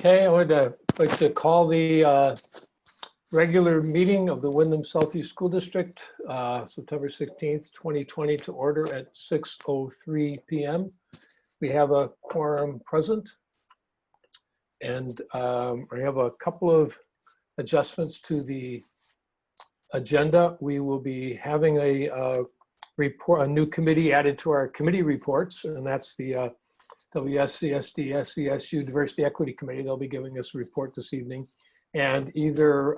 Okay, I would like to call the regular meeting of the Windham Southeast School District, September 16th, 2020 to order at 6:03 p.m. We have a quorum present, and we have a couple of adjustments to the agenda. We will be having a report, a new committee added to our committee reports, and that's the WSESD, SESU Diversity Equity Committee. They'll be giving us a report this evening, and either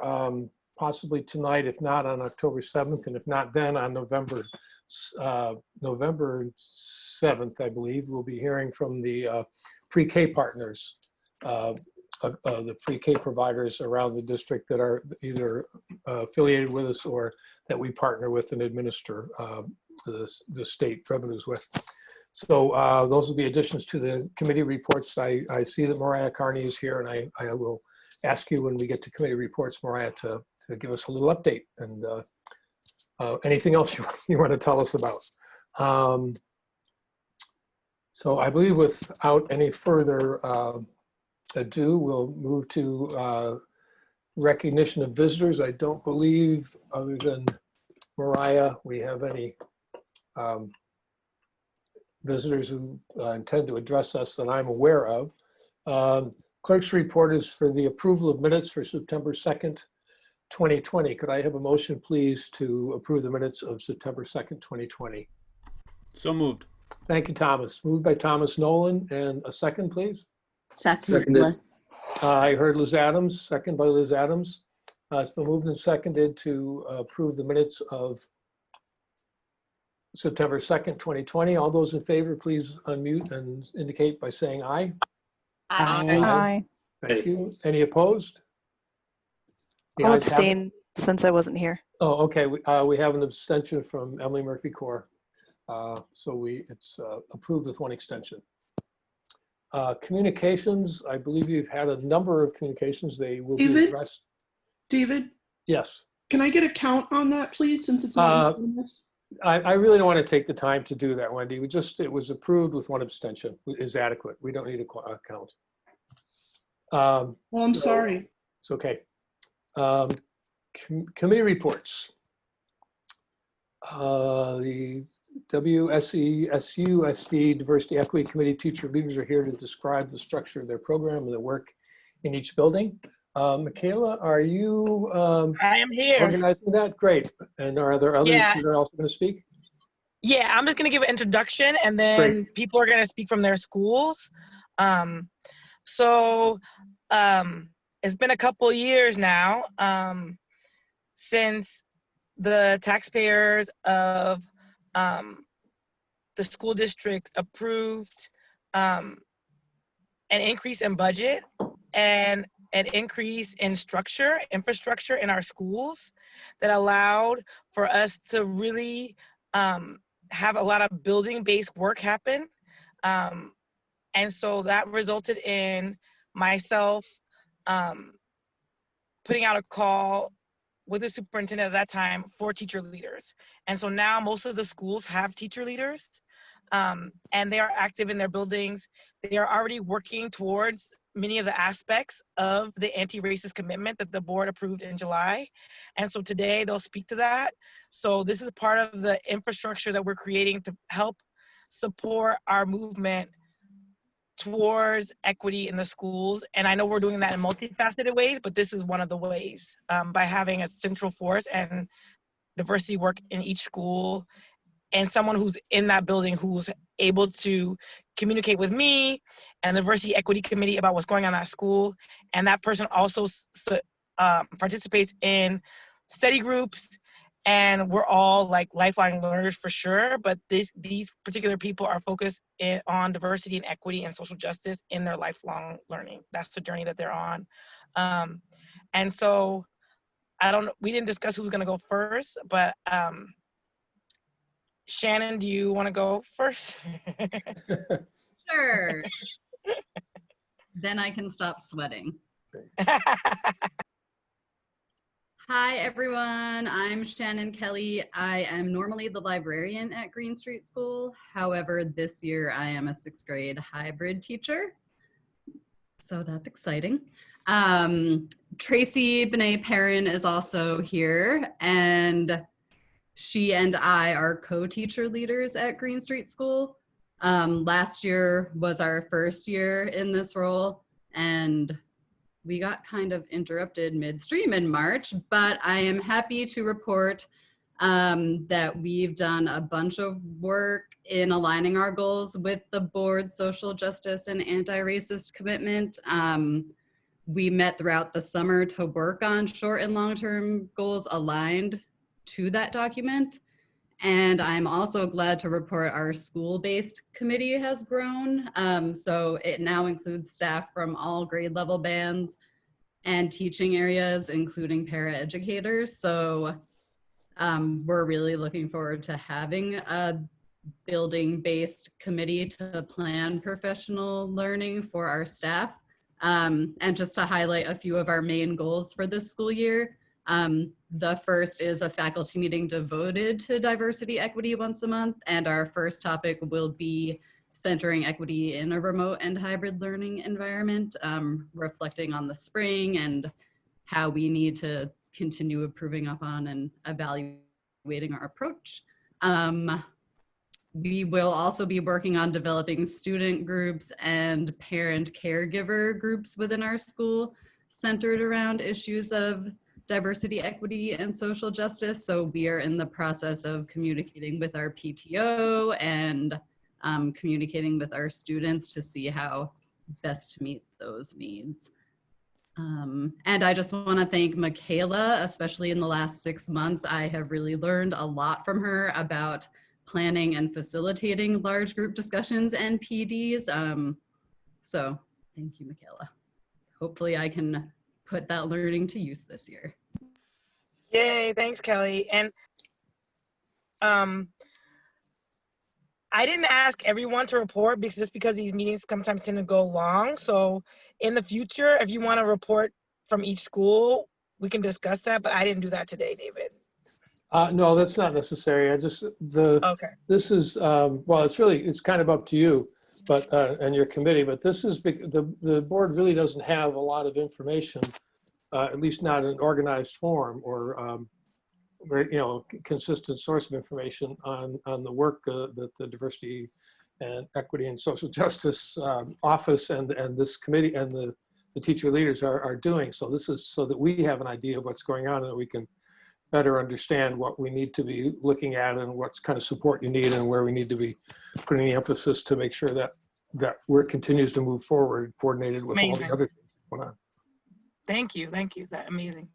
possibly tonight, if not on October 7th, and if not then on November 7th, I believe, we'll be hearing from the pre-K partners, the pre-K providers around the district that are either affiliated with us or that we partner with and administer the state revenues with. So those will be additions to the committee reports. I see that Mariah Carney is here, and I will ask you when we get to committee reports, Mariah, to give us a little update and anything else you want to tell us about. So I believe without any further ado, we'll move to recognition of visitors. I don't believe, other than Mariah, we have any visitors who intend to address us that I'm aware of. Clerk's report is for the approval of minutes for September 2nd, 2020. Could I have a motion, please, to approve the minutes of September 2nd, 2020? So moved. Thank you, Thomas. Moved by Thomas Nolan, and a second, please. Seconded. I heard Liz Adams, second by Liz Adams. It's been moved and seconded to approve the minutes of September 2nd, 2020. All those in favor, please unmute and indicate by saying aye. Aye. Thank you. Any opposed? The I'll ayes have it. abstain since I wasn't here. Oh, okay. We have an abstention from Emily Murphy Core. So it's approved with one extension. Communications, I believe you've had a number of communications. They will be addressed. David? Yes. Can I get a count on that, please, since it's not I really don't want to take the time to do that, Wendy. It was approved with one abstention is adequate. We don't need a count. Well, I'm sorry. It's okay. Committee reports. The WSESU SD Diversity Equity Committee teacher leaders are here to describe the structure of their program and the work in each building. Michaela, are you I am here organizing that? Great. And are there others that are also going to speak? Yeah, I'm just going to give an introduction, and then people are going to speak from their schools. It's been a couple years now since the taxpayers of the school district approved an increase in budget and an increase in infrastructure in our schools that allowed for us to really have a lot of building-based work happen. And so that resulted in myself putting out a call with the superintendent at that time for teacher leaders. And so now most of the schools have teacher leaders, and they are active in their buildings. They are already working towards many of the aspects of the anti-racist commitment that the board approved in July. And so today they'll speak to that. So this is part of the infrastructure that we're creating to help support our movement towards equity in the schools. And I know we're doing that in multifaceted ways, but this is one of the ways, by having a central force and diversity work in each school, and someone who's in that building who's able to communicate with me and the Diversity Equity Committee about what's going on at school. And that person also participates in study groups, and we're all like lifelong learners for sure, but these particular people are focused on diversity and equity and social justice in their lifelong learning. That's the journey that they're on. And so we didn't discuss who's gonna go first, but Shannon, do you want to go first? Sure. Then I can stop sweating. Hi, everyone. I'm Shannon Kelly. I am normally the librarian at Green Street School. However, this year I am a 6th grade hybrid teacher. So that's exciting. Tracy Benet Perrin is also here, and she and I are co-teacher leaders at Green Street School. Last year was our first year in this role, and we got kind of interrupted midstream in March, but I am happy to report that we've done a bunch of work in aligning our goals with the board's social justice and anti-racist commitment. We met throughout the summer to work on short and long-term goals aligned to that document. And I'm also glad to report our school-based committee has grown. So it now includes staff from all grade level bands and teaching areas, including paraeducators. So we're really looking forward to having a building-based committee to plan professional learning for our staff. And just to highlight a few of our main goals for this school year, the first is a faculty meeting devoted to diversity equity once a month, and our first topic will be centering equity in a remote and hybrid learning environment, reflecting on the spring and how we need to continue improving upon and evaluating our approach. We will also be working on developing student groups and parent caregiver groups within our school centered around issues of diversity, equity, and social justice. So we are in the process of communicating with our PTO and communicating with our students to see how best to meet those needs. And I just want to thank Michaela, especially in the last 6 months. I have really learned a lot from her about planning and facilitating large group discussions and PDs. So thank you, Michaela. Hopefully I can put that learning to use this year. Yay, thanks, Kelly. And I didn't ask everyone to report because these meetings sometimes tend to go long. So in the future, if you want to report from each school, we can discuss that, but I didn't do that today, David. No, that's not necessary. Okay. This is, well, it's kind of up to you, but, and your committee, but this is, the board really doesn't have a lot of information, at least not in an organized form or, consistent source of information on the work that the Diversity and Equity and Social Justice Office and this committee and the teacher leaders are doing. So this is so that we have an idea of what's going on and that we can better understand what we need to be looking at and what kind of support you need and where we need to be putting the emphasis to make sure that work continues to move forward, coordinated with all the other things going on. Thank you. That's amazing.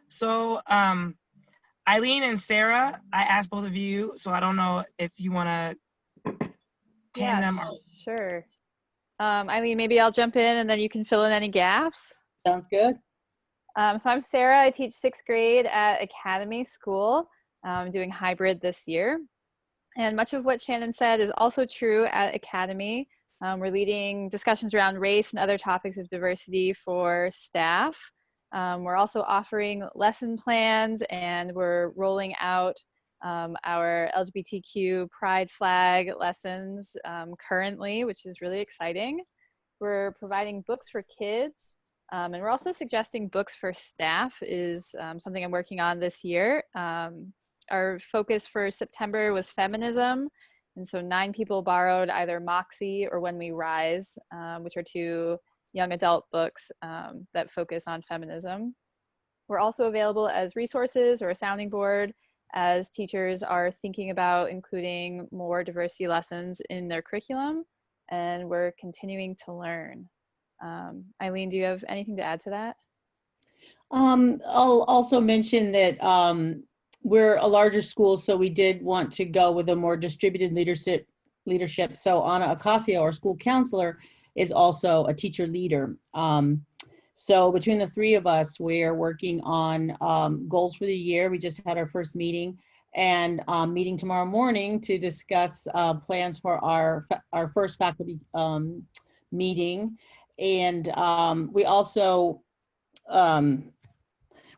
So Eileen and Sarah, I asked both of you, so I don't know if you want to tandem or. Sure. Eileen, maybe I'll jump in and then you can fill in any gaps. Sounds good. So I'm Sarah. I teach 6th grade at Academy School. I'm doing hybrid this year. And much of what Shannon said is also true at Academy. We're leading discussions around race and other topics of diversity for staff. We're also offering lesson plans, and we're rolling out our LGBTQ pride flag lessons currently, which is really exciting. We're providing books for kids. And we're also suggesting books for staff is something I'm working on this year. Our focus for September was feminism. And so 9 people borrowed either Moxie or When We Rise, which are 2 young adult books that focus on feminism. We're also available as resources or a sounding board as teachers are thinking about including more diversity lessons in their curriculum, and we're continuing to learn. Eileen, do you have anything to add to that? I'll also mention that we're a larger school, so we did want to go with a more distributed leadership. So Anna Ocasio, our school counselor, is also a teacher leader. So between the 3 of us, we're working on goals for the year. We just had our first meeting and meeting tomorrow morning to discuss plans for our first faculty meeting. And we also,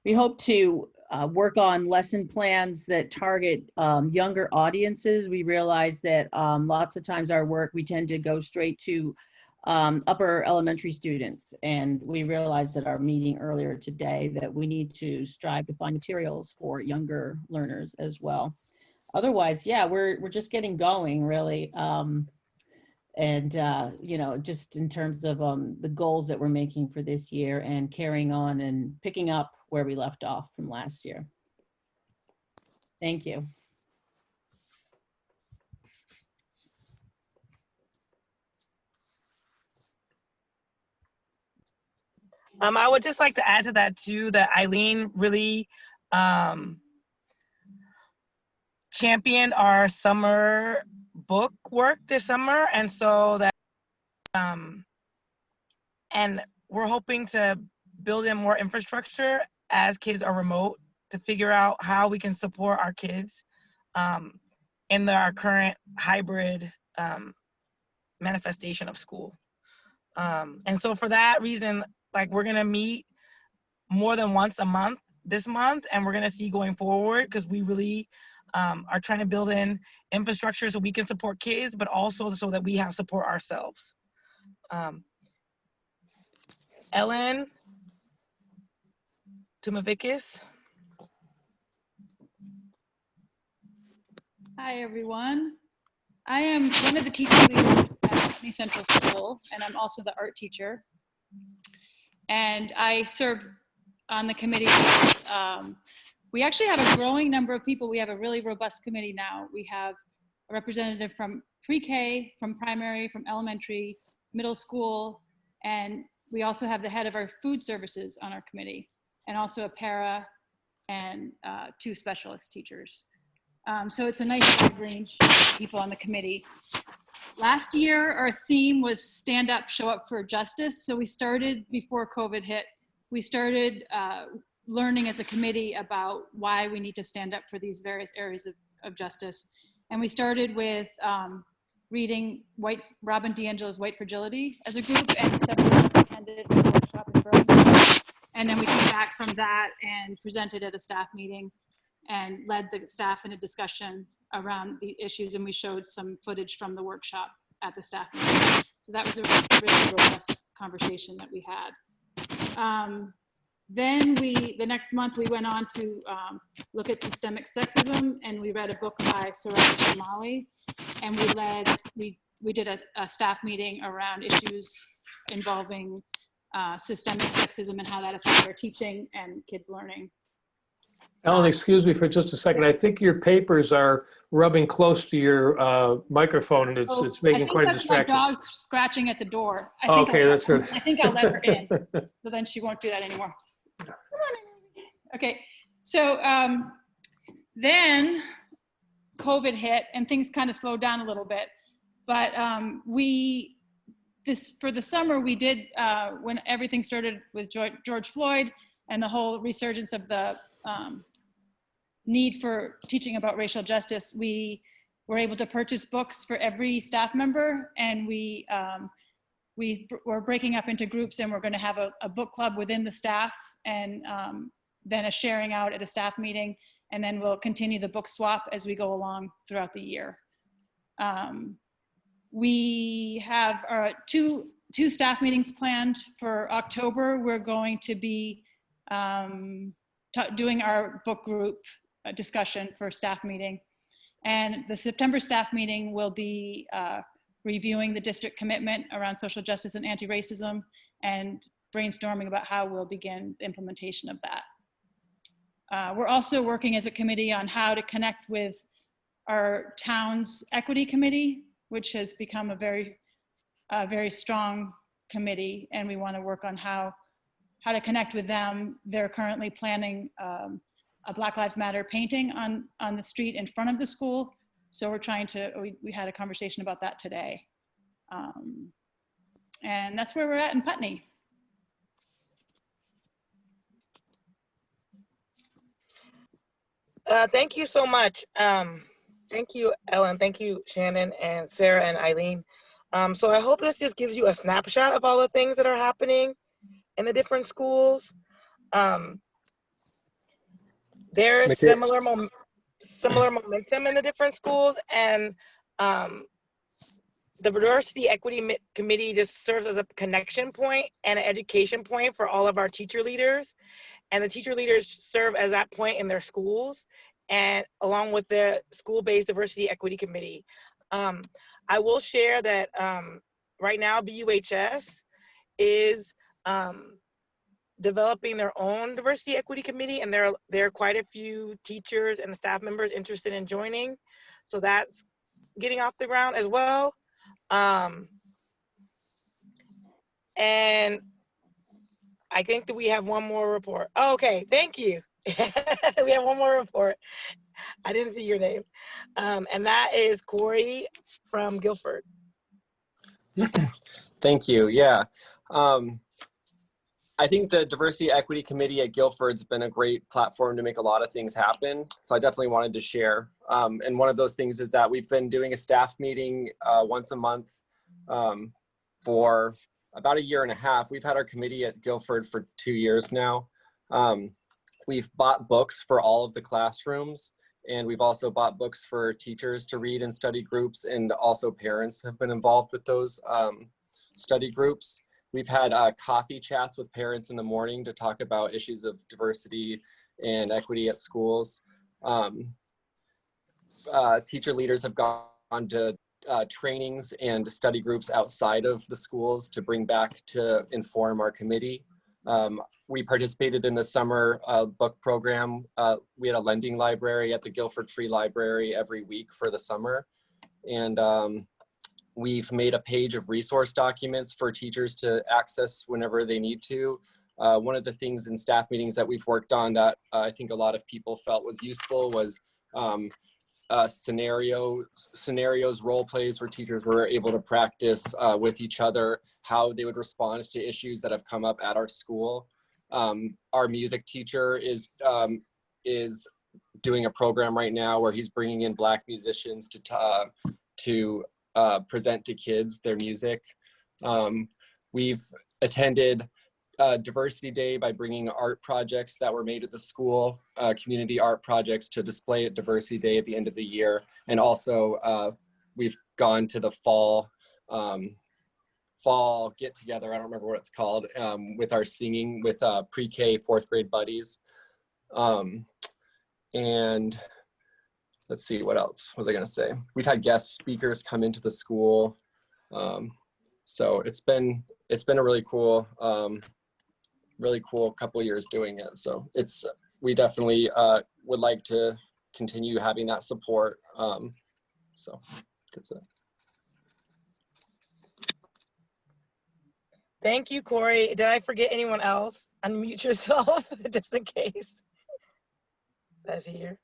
we hope to work on lesson plans that target younger audiences. We realize that lots of times our work, we tend to go straight to upper elementary students. And we realized at our meeting earlier today that we need to strive to find materials for younger learners as well. Otherwise, yeah, we're just getting going, really. You know, just in terms of the goals that we're making for this year and carrying on and picking up where we left off from last year. Thank you. I would just like to add to that too, that Eileen really championed our summer book work this summer. And so that, and we're hoping to build in more infrastructure as kids are remote to figure out how we can support our kids in our current hybrid manifestation of school. And so for that reason, like, we're gonna meet more than once a month this month, and we're gonna see going forward, because we really are trying to build in infrastructure so we can support kids, but also so that we have support ourselves. Ellen Tumavikis. Hi, everyone. I am one of the teacher leaders at Putney Central School, and I'm also the art teacher. And I serve on the committee. We actually have a growing number of people. We have a really robust committee now. We have a representative from pre-K, from primary, from elementary, middle school, and we also have the head of our food services on our committee, and also a para and 2 specialist teachers. So it's a nice wide range of people on the committee. Last year, our theme was Stand Up, Show Up for Justice. So we started before COVID hit. We started learning as a committee about why we need to stand up for these various areas of justice. And we started with reading Robin DiAngelo's White Fragility as a group, and several attended a workshop in Birmingham. And then we came back from that and presented at a staff meeting and led the staff in a discussion around the issues, and we showed some footage from the workshop at the staff meeting. So that was a really robust conversation that we had. Then the next month we went on to look at systemic sexism, and we read a book by Suraj Shamali, and we did a staff meeting around issues involving systemic sexism and how that affects our teaching and kids' learning. Ellen, excuse me for just a second. I think your papers are rubbing close to your microphone, and it's making quite a distraction. My dog scratching at the door. Okay, that's good. I think I'll let her in, so then she won't do that anymore. Okay, so then COVID hit and things kind of slowed down a little bit, but for the summer we did, when everything started with George Floyd and the whole resurgence of the need for teaching about racial justice, we were able to purchase books for every staff member, and we were breaking up into groups, and we're going to have a book club within the staff, and then a sharing out at a staff meeting, and then we'll continue the book swap as we go along throughout the year. We have two staff meetings planned for October. We're going to be doing our book group discussion for staff meeting. And the September staff meeting will be reviewing the district commitment around social justice and anti-racism and brainstorming about how we'll begin the implementation of that. We're also working as a committee on how to connect with our town's equity committee, which has become a very strong committee, and we want to work on how to connect with them. They're currently planning a Black Lives Matter painting on the street in front of the school. So we're trying to, we had a conversation about that today. And that's where we're at in Putney. Thank you so much. Thank you, Ellen. Thank you, Shannon and Sarah and Eileen. So I hope this just gives you a snapshot of all the things that are happening in the different schools. There's similar momentum in the different schools, and the Diversity Equity Committee just serves as a connection point and an education point for all of our teacher leaders. And the teacher leaders serve as that point in their schools, and along with the school-based Diversity Equity Committee. I will share that right now BUHS is developing their own Diversity Equity Committee, and there are quite a few teachers and staff members interested in joining. So that's getting off the ground as well. And I think that we have one more report. Oh, okay, thank you. We have one more report. I didn't see your name. And that is Corey from Guilford. Thank you. Yeah. I think the Diversity Equity Committee at Guilford's been a great platform to make a lot of things happen. So I definitely wanted to share. And one of those things is that we've been doing a staff meeting once a month for about 1.5 years. We've had our committee at Guilford for 2 years now. We've bought books for all of the classrooms, and we've also bought books for teachers to read in study groups, and also parents have been involved with those study groups. We've had coffee chats with parents in the morning to talk about issues of diversity and equity at schools. Teacher leaders have gone to trainings and study groups outside of the schools to bring back to inform our committee. We participated in the summer book program. We had a lending library at the Guilford Free Library every week for the summer. And we've made a page of resource documents for teachers to access whenever they need to. One of the things in staff meetings that we've worked on that I think a lot of people felt was useful was scenarios, role plays where teachers were able to practice with each other how they would respond to issues that have come up at our school. Our music teacher is doing a program right now where he's bringing in Black musicians to present to kids their music. We've attended Diversity Day by bringing art projects that were made at the school, community art projects to display at Diversity Day at the end of the year. And also we've gone to the fall get together, I don't remember what it's called, with our singing with pre-K 4th grade buddies. And let's see, what else was I gonna say? We've had guest speakers come into the school. So it's been a really cool couple of years doing it. So we definitely would like to continue having that support. So that's it. Thank you, Corey. Did I forget anyone else? Unmute yourself just in case that's here.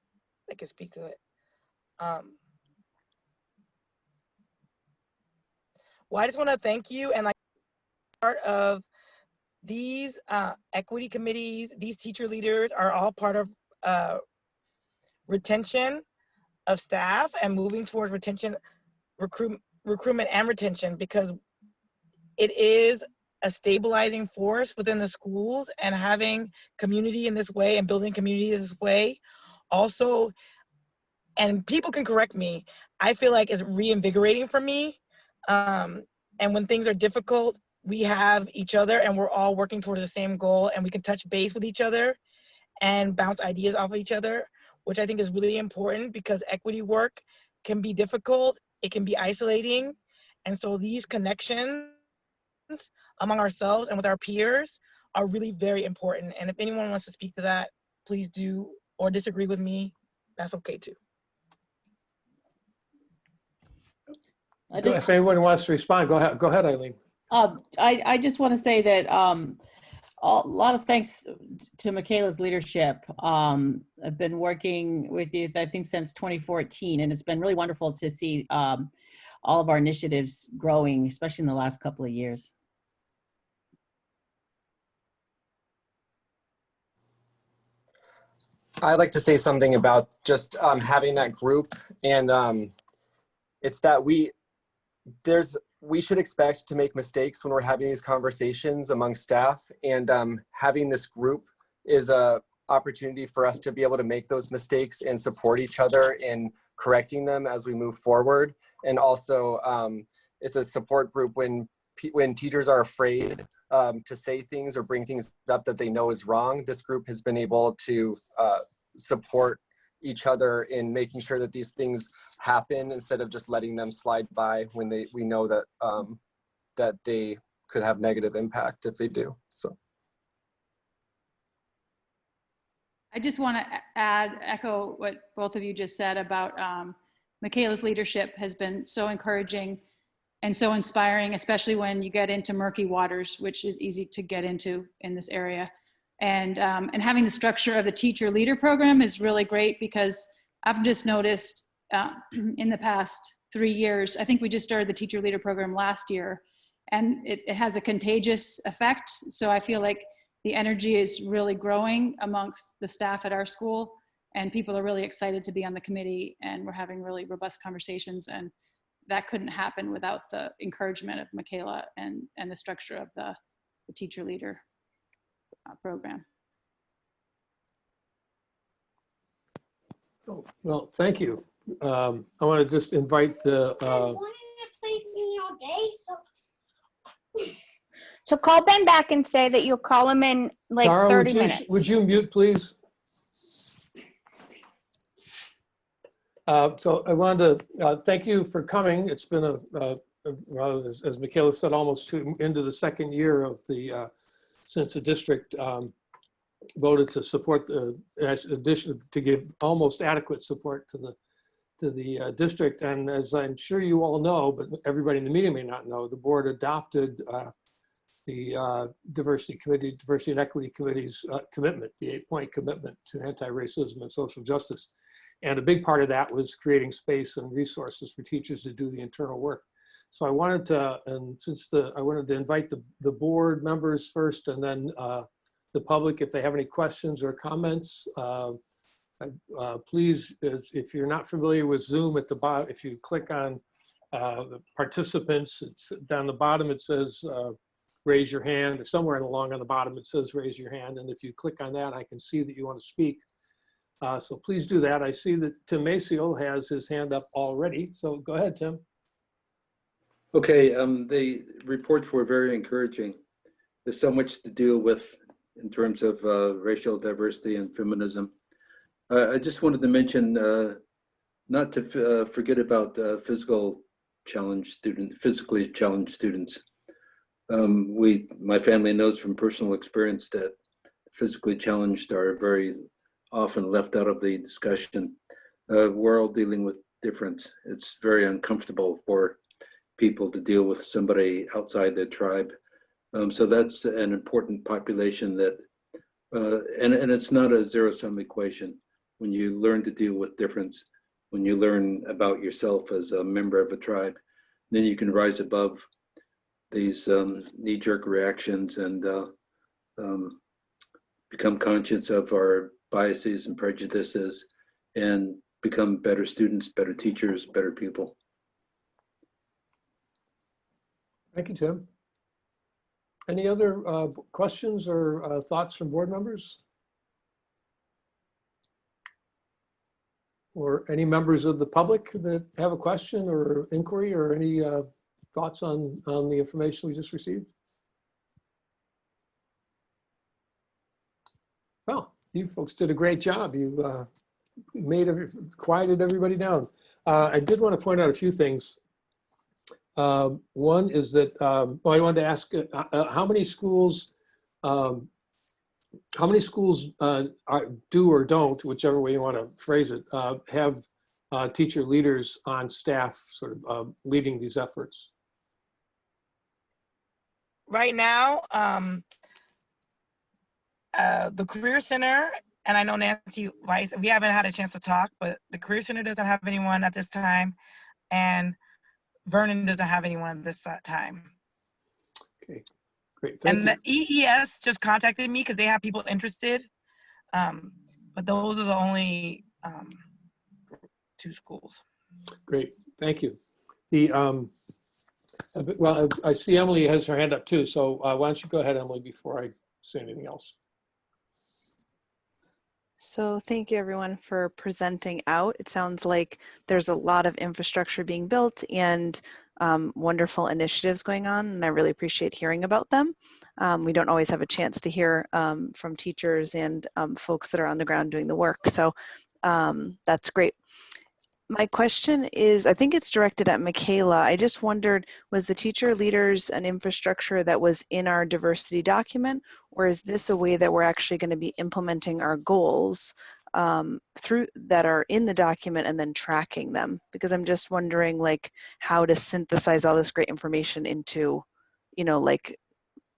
I can speak to it. Well, I just want to thank you, and like part of these equity committees, these teacher leaders are all part of retention of staff and moving towards retention, recruitment and retention, because it is a stabilizing force within the schools, and having community in this way and building community in this way also, and people can correct me, I feel like is reinvigorating for me. And when things are difficult, we have each other and we're all working towards the same goal, and we can touch base with each other and bounce ideas off of each other, which I think is really important, because equity work can be difficult, it can be isolating. And so these connections among ourselves and with our peers are really very important. And if anyone wants to speak to that, please do, or disagree with me, that's okay too. If anyone wants to respond, go ahead, Eileen. I just want to say that a lot of thanks to Michaela's leadership. I've been working with you, I think, since 2014, and it's been really wonderful to see all of our initiatives growing, especially in the last couple of years. I'd like to say something about just having that group, and it's that we should expect to make mistakes when we're having these conversations among staff, and having this group is a opportunity for us to be able to make those mistakes and support each other in correcting them as we move forward. And also it's a support group when teachers are afraid to say things or bring things up that they know is wrong. This group has been able to support each other in making sure that these things happen instead of just letting them slide by when we know that that they could have negative impact if they do. So I just want to echo what both of you just said about Michaela's leadership has been so encouraging and so inspiring, especially when you get into murky waters, which is easy to get into in this area. And having the structure of the teacher leader program is really great, because I've just noticed in the past 3 years, I think we just started the teacher leader program last year, and it has a contagious effect. So I feel like the energy is really growing amongst the staff at our school, and people are really excited to be on the committee, and we're having really robust conversations, and that couldn't happen without the encouragement of Michaela and the structure of the teacher leader program. Oh, well, thank you. I want to just invite the So call Ben back and say that you'll call him in like Tara, 30 minutes. would you mute, please? So I wanted to thank you for coming. It's been well, as Michaela said, almost into the second year of the since the district voted to support the addition, to give almost adequate support to the district. And as I'm sure you all know, but everybody in the meeting may not know, the board adopted the diversity and equity committee's commitment, the 8-point commitment to anti-racism and social justice. And a big part of that was creating space and resources for teachers to do the internal work. So I wanted to, I wanted to invite the board members first, and then the public, if they have any questions or comments. Please, if you're not familiar with Zoom, at the bottom, if you click on the participants, it's down the bottom, it says raise your hand, or somewhere along on the bottom it says raise your hand, and if you click on that, I can see that you want to speak. So please do that. I see that Tim Maceo has his hand up already, so go ahead, Tim. Okay, the reports were very encouraging. There's so much to deal with in terms of racial diversity and feminism. I just wanted to mention not to forget about physically challenged students. My family knows from personal experience that physically challenged are very often left out of the discussion. We're all dealing with difference. It's very uncomfortable for people to deal with somebody outside their tribe. So that's an important population that, and it's not a zero-sum equation. When you learn to deal with difference, when you learn about yourself as a member of a tribe, then you can rise above these knee-jerk reactions and become conscious of our biases and prejudices and become better students, better teachers, better people. Thank you, Tim. Any other questions or thoughts from board members? Or any members of the public that have a question or inquiry or any thoughts on the information we just received? Well, you folks did a great job. You quieted everybody down. I did want to point out a few things. One is that I wanted to ask how many schools do or don't, whichever way you want to phrase it, have teacher leaders on staff sort of leading these efforts? Right now, the Career Center, and I know Nancy Weiss, we haven't had a chance to talk, but the Career Center doesn't have anyone at this time, and Vernon doesn't have anyone at this time. Okay, great. Thank you. The EES just contacted me because they have people interested, but those are the only 2 schools. Great, thank you. Well, I see Emily has her hand up too, so why don't you go ahead, Emily, before I say anything else. So thank you everyone for presenting out. It sounds like there's a lot of infrastructure being built and wonderful initiatives going on, and I really appreciate hearing about them. We don't always have a chance to hear from teachers and folks that are on the ground doing the work, so that's great. My question is, I think it's directed at Michaela. I just wondered, was the teacher leaders an infrastructure that was in our diversity document, or is this a way that we're actually going to be implementing our goals through that are in the document and then tracking them? Because I'm just wondering, like, how to synthesize all this great information into, you know, like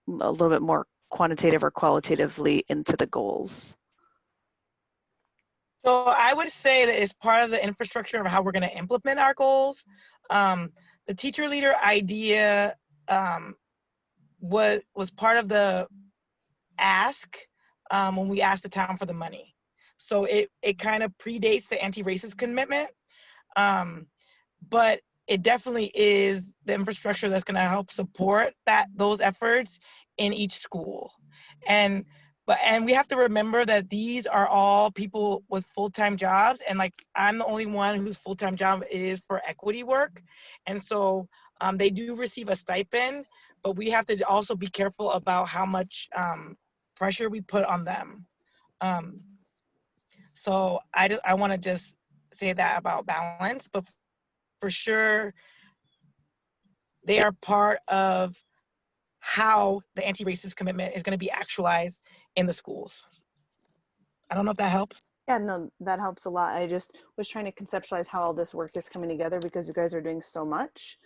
a little bit more quantitative or qualitatively into the goals. So I would say that it's part of the infrastructure of how we're going to implement our goals. The teacher leader idea was part of the ask when we asked the town for the money. So it kind of predates the anti-racist commitment, but it definitely is the infrastructure that's going to help support those efforts in each school. And we have to remember that these are all people with full-time jobs, and like I'm the only one whose full-time job is for equity work, and so they do receive a stipend, but we have to also be careful about how much pressure we put on them. So I want to just say that about balance, but for sure they are part of how the anti-racist commitment is going to be actualized in the schools. I don't know if that helps. Yeah, no, that helps a lot. I just was trying to conceptualize how all this work is coming together because you guys are doing so much.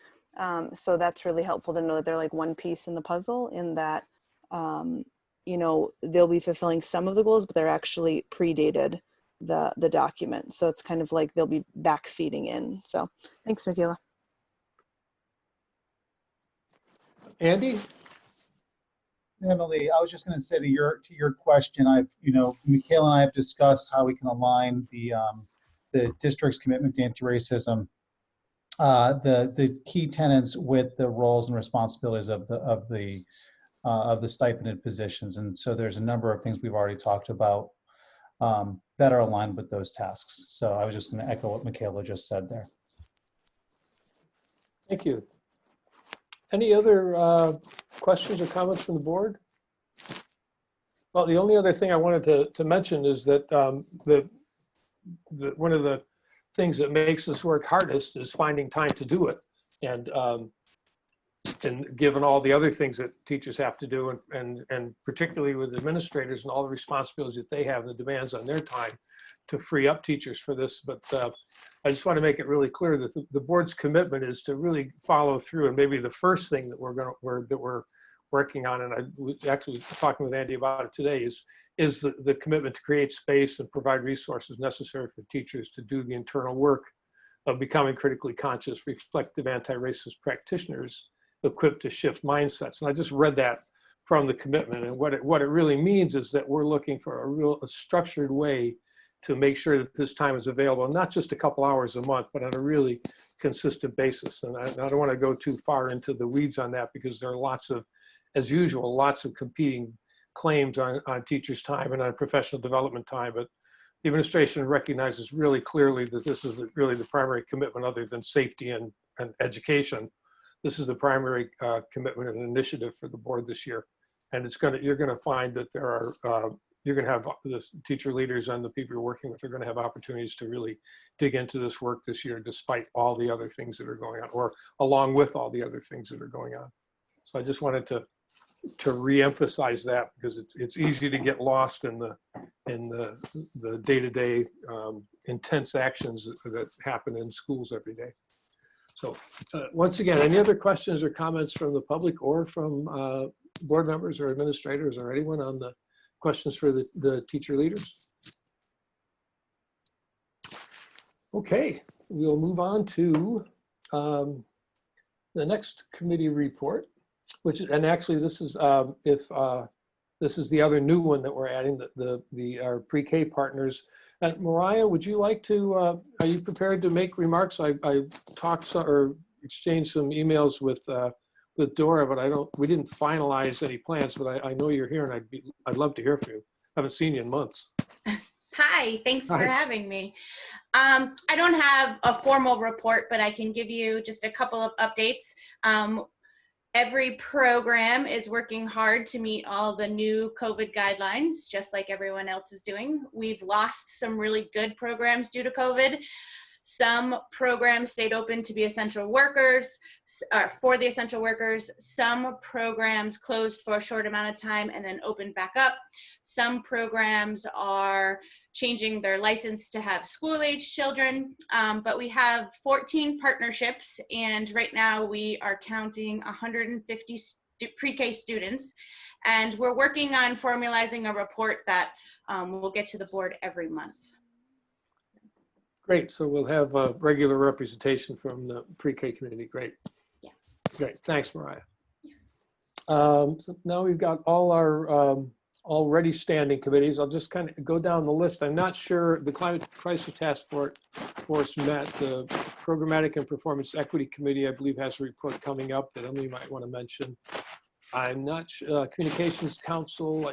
So that's really helpful to know that they're like one piece in the puzzle, in that, you know, they'll be fulfilling some of the goals, but they're actually predated the document. So it's kind of like they'll be back feeding in. So thanks, Michaela. Andy? Emily, I was just going to say to your question, Michaela and I have discussed how we can align the district's commitment to anti-racism, the key tenets with the roles and responsibilities of the stipended positions, and so there's a number of things we've already talked about that are aligned with those tasks. So I was just going to echo what Michaela just said there. Thank you. Any other questions or comments from the board? Well, the only other thing I wanted to mention is that one of the things that makes this work hardest is finding time to do it. And given all the other things that teachers have to do, and particularly with administrators and all the responsibilities that they have, the demands on their time to free up teachers for this. But I just want to make it really clear that the board's commitment is to really follow through. And maybe the first thing that we're working on, and I actually was talking with Andy about it today, is the commitment to create space and provide resources necessary for teachers to do the internal work of becoming critically conscious, reflective, anti-racist practitioners equipped to shift mindsets. And I just read that from the commitment, and what it really means is that we're looking for a structured way to make sure that this time is available, not just a couple hours a month, but on a really consistent basis. And I don't want to go too far into the weeds on that, because there are as usual, lots of competing claims on teachers' time and on professional development time. But the administration recognizes really clearly that this is really the primary commitment, other than safety and education. This is the primary commitment and initiative for the board this year. And you're going to find that there are, you're going to have the teacher leaders and the people you're working with are going to have opportunities to really dig into this work this year, despite all the other things that are going on, or along with all the other things that are going on. So I just wanted to re-emphasize that, because it's easy to get lost in the day-to-day intense actions that happen in schools every day. So once again, any other questions or comments from the public or from board members or administrators or anyone on the questions for the teacher leaders? Okay, we'll move on to the next committee report, and actually this is this is the other new one that we're adding, our pre-K partners. And Mariah, would you like to, are you prepared to make remarks? I talked or exchanged some emails with Dora, but we didn't finalize any plans, but I know you're here, and I'd love to hear from you. I haven't seen you in months. Hi, thanks for Hi. having me. I don't have a formal report, but I can give you just a couple of updates. Every program is working hard to meet all the new COVID guidelines, just like everyone else is doing. We've lost some really good programs due to COVID. Some programs stayed open to be essential workers, for the essential workers. Some programs closed for a short amount of time and then opened back up. Some programs are changing their license to have school-age children, but we have 14 partnerships, and right now we are counting 150 pre-K students, and we're working on formalizing a report that we'll get to the board every month. Great, so we'll have a regular representation from the pre-K community. Great. Yeah. Great, thanks, Mariah. So now we've got all our already standing committees. I'll just kind of go down the list. I'm not sure the Climate Crisis Task Force met. The Programmatic and Performance Equity Committee, I believe, has a report coming up that Emily might want to mention. I'm not sure, Communications Council,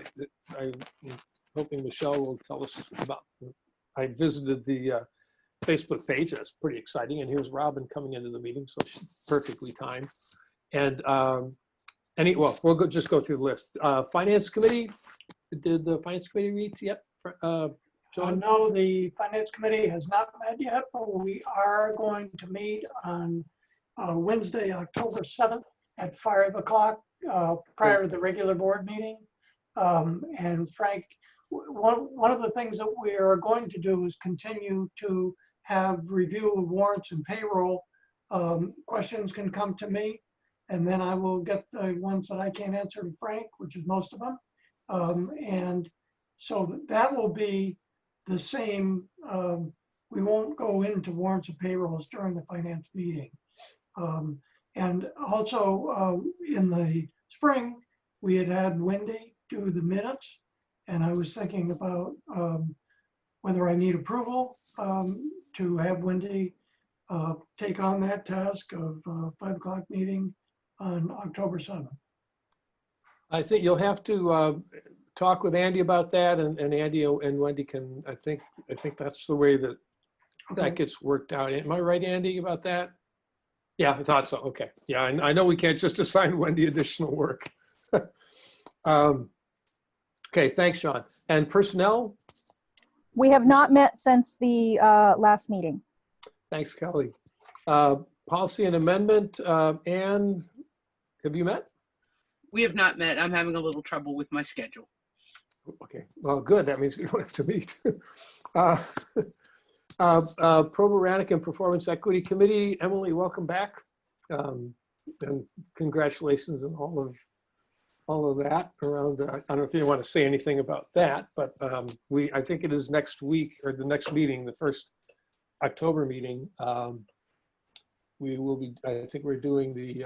I'm hoping Michelle will tell us about. I visited the Facebook page. That's pretty exciting. And here's Robin coming into the meeting, so she's perfectly timed. And well, we'll just go through the list. Finance Committee, did the Finance Committee meet yet? John? No, the Finance Committee has not met yet, but we are going to meet on Wednesday, October 7th at 5 o'clock prior to the regular board meeting. And Frank, one of the things that we are going to do is continue to have review of warrants and payroll. Questions can come to me, and then I will get the ones that I can't answer to Frank, which is most of them. And so that will be the same. We won't go into warrants and payrolls during the finance meeting. And also in the spring, we had Wendy do the minutes, and I was thinking about whether I need approval to have Wendy take on that task of 5 o'clock meeting on October 7th. I think you'll have to talk with Andy about that, and Andy and Wendy can, I think that's the way that that gets worked out. Am I right, Andy, about that? Yeah, I thought so. Okay. Yeah, I know we can't just assign Wendy additional work. Okay, thanks, Sean. And personnel? We have not met since the last meeting. Thanks, Kelly. Policy and amendment, Anne, have you met? We have not met. I'm having a little trouble with my schedule. Okay, well, good. That means we don't have to meet. Programmatic and Performance Equity Committee, Emily, welcome back. And congratulations on all of that around. I don't know if you want to say anything about that, but I think it is next week, or the next meeting, the first October meeting. We will be, I think we're doing the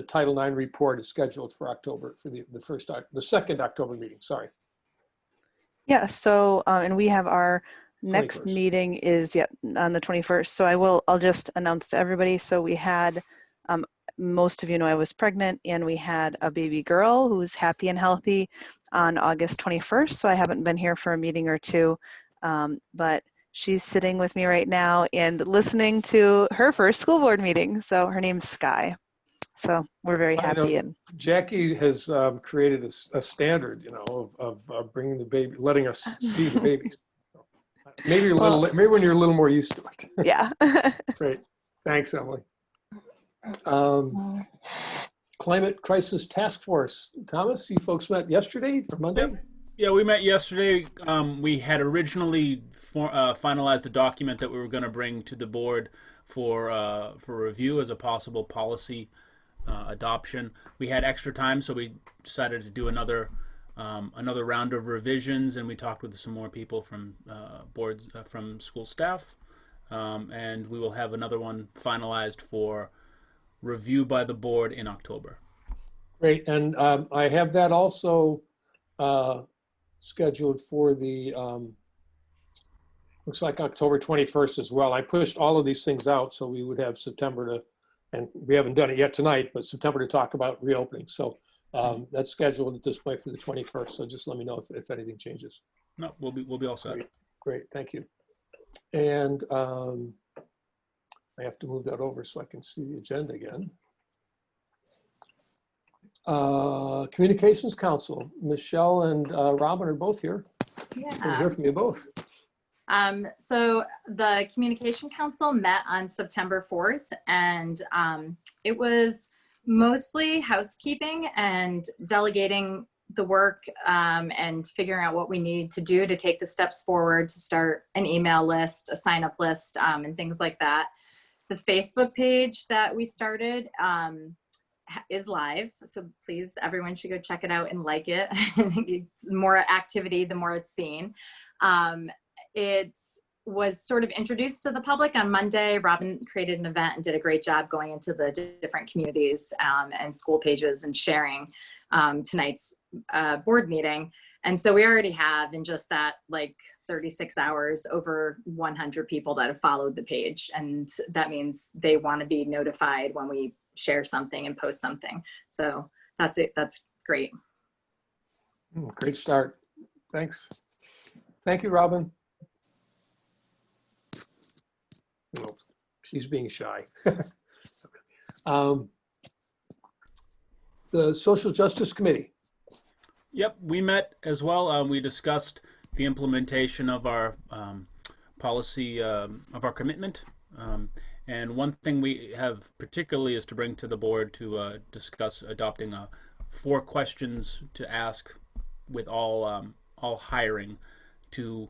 Title IX report is scheduled for October, for the second October meeting, sorry. Yeah, so, and we have our next 21st. meeting is on the 21st. So I'll just announce to everybody. So we had, most of you know I was pregnant, and we had a baby girl who's happy and healthy on August 21st. So I haven't been here for a meeting or two, but she's sitting with me right now and listening to her first school board meeting. So her name's Sky. So we're very happy. And Jackie has created a standard, of bringing the baby, letting us see the babies. Maybe maybe when you're a little more used to it. Yeah. Great. Thanks, Emily. Climate Crisis Task Force. Thomas, you folks met yesterday or Monday? Yeah, we met yesterday. We had originally finalized a document that we were going to bring to the board for review as a possible policy adoption. We had extra time, so we decided to do another round of revisions, and we talked with some more people from boards, from school staff, and we will have another one finalized for review by the board in October. Great, and I have that also scheduled for the looks like October 21st as well. I pushed all of these things out so we would have September to, and we haven't done it yet tonight, but September to talk about reopening. So That's scheduled at this point for the 21st, so just let me know if anything changes. No, we'll be all set. Great, thank you. And I have to move that over so I can see the agenda again. Communications Council, Michelle and Robin are both here. We'll hear from you both. So the Communication Council met on September 4th, and it was mostly housekeeping and delegating the work and figuring out what we need to do to take the steps forward to start an email list, a sign-up list, and things like that. The Facebook page that we started is live, so please, everyone should go check it out and like it. The more activity, the more it's seen. It was sort of introduced to the public on Monday. Robin created an event and did a great job going into the different communities and school pages and sharing tonight's board meeting. And so we already have, in just that like 36 hours, over 100 people that have followed the page. And that means they want to be notified when we share something and post something. So that's it. That's great. Great start. Thanks. Thank you, Robin. Oh, she's being shy. The Social Justice Committee. Yep, we met as well. We discussed the implementation of our policy of our commitment. And one thing we have particularly is to bring to the board to discuss adopting 4 questions to ask with all hiring to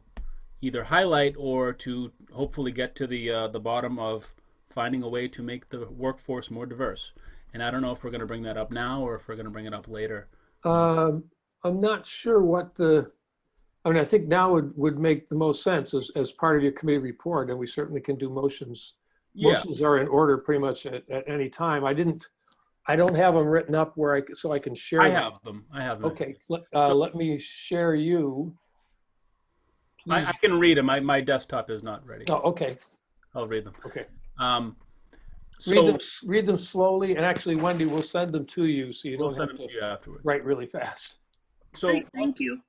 either highlight or to hopefully get to the bottom of finding a way to make the workforce more diverse. And I don't know if we're going to bring that up now or if we're going to bring it up later. I'm not sure what I think now would make the most sense as part of your committee report, and we certainly can do motions. Yeah. Motions are in order pretty much at any time. I don't have them written up so I can share them. I have them. Okay, let me share you. I can read them. My desktop is not ready. Oh, okay. I'll read them. Okay. So read them slowly, and actually, Wendy, we'll send them to you so you we'll don't send have them to you afterwards. write really fast. So Great, thank you.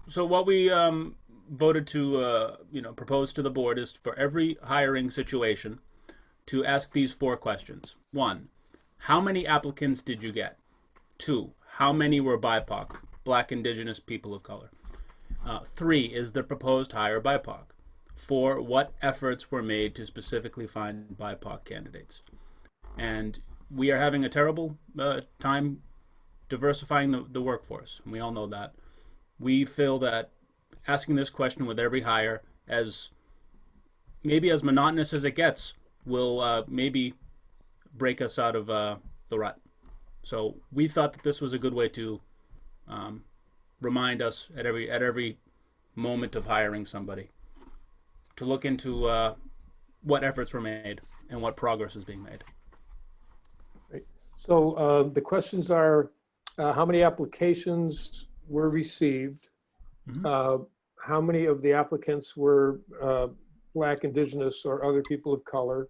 So what we voted to propose to the board is for every hiring situation to ask these 4 questions. 1, how many applicants did you get? 2, how many were BIPOC, Black, Indigenous, people of color? 3, is the proposed hire BIPOC? 4, what efforts were made to specifically find BIPOC candidates? And we are having a terrible time diversifying the workforce, and we all know that. We feel that asking this question with every hire, as maybe as monotonous as it gets, will maybe break us out of the rut. So we thought that this was a good way to remind us at every moment of hiring somebody to look into what efforts were made and what progress is being made. Great. So the questions are, how many applications were received? Mm-hmm. How many of the applicants were Black, Indigenous, or other people of color?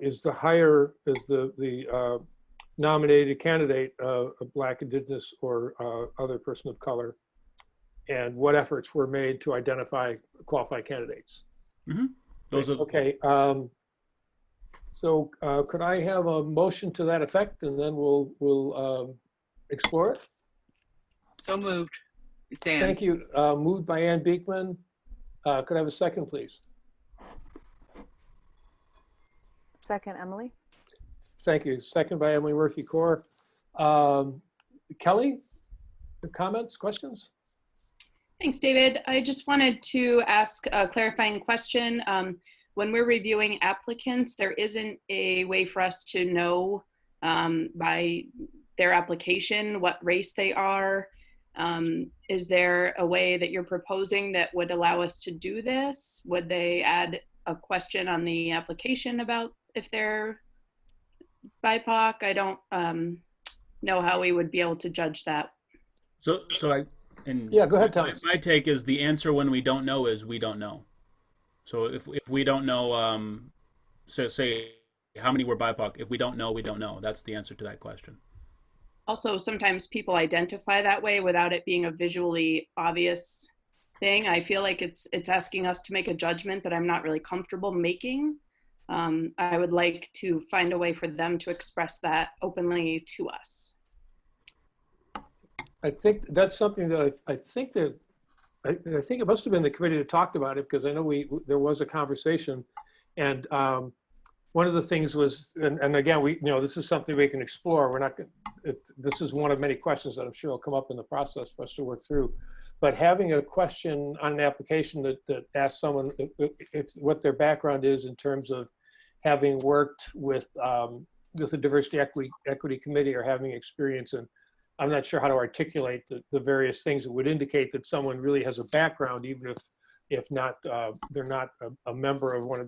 Is the nominated candidate a Black, Indigenous, or other person of color? And what efforts were made to identify qualified candidates? Mm-hmm. Those are okay. So could I have a motion to that effect, and then we'll explore it? So moved. It's Ann. Thank you. Moved by Ann Beekman. Could I have a second, please? Second, Emily. Thank you. Second by Emily Murphy-Core. Kelly, comments, questions? Thanks, David. I just wanted to ask a clarifying question. When we're reviewing applicants, there isn't a way for us to know by their application what race they are. Is there a way that you're proposing that would allow us to do this? Would they add a question on the application about if they're BIPOC? I don't know how we would be able to judge that. Yeah, go ahead, Thomas. My take is the answer when we don't know is we don't know. So if we don't know, so say how many were BIPOC, if we don't know, we don't know. That's the answer to that question. Also, sometimes people identify that way without it being a visually obvious thing. I feel like it's asking us to make a judgment that I'm not really comfortable making. I would like to find a way for them to express that openly to us. I think that's something that I think that I think it must have been the committee that talked about it, because I know there was a conversation, and one of the things was, and again, this is something we can explore. We're not. This is one of many questions that I'm sure will come up in the process for us to work through. But having a question on an application that asks someone if what their background is in terms of having worked with the Diversity Equity Committee or having experience in, I'm not sure how to articulate the various things that would indicate that someone really has a background, even if not they're not a member of one of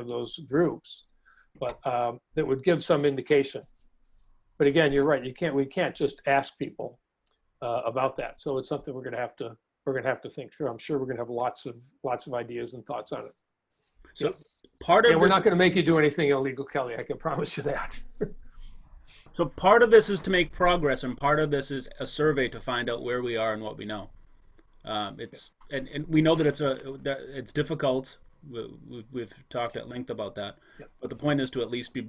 those groups, but that would give some indication. But again, you're right. We can't just ask people about that. So it's something we're going to have to think through. I'm sure we're going to have lots of ideas and thoughts on it. So part of we're not going to make you do anything illegal, Kelly. I can promise you that. So part of this is to make progress, and part of this is a survey to find out where we are and what we know. And we know that it's difficult. We've talked at length about that, but the point is to at least be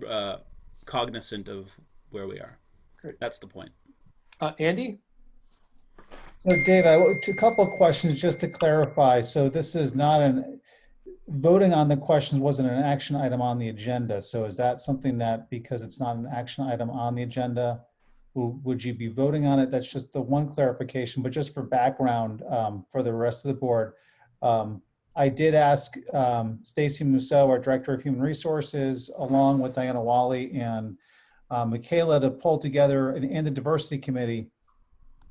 cognizant of where we are. Great. That's the point. Andy? So Dave, a couple of questions just to clarify. So this is not voting on the questions wasn't an action item on the agenda. So is that something that, because it's not an action item on the agenda, would you be voting on it? That's just the one clarification, but just for background for the rest of the board. I did ask Stacy Musso, our Director of Human Resources, along with Diana Wally and Michaela, to pull together, and the Diversity Committee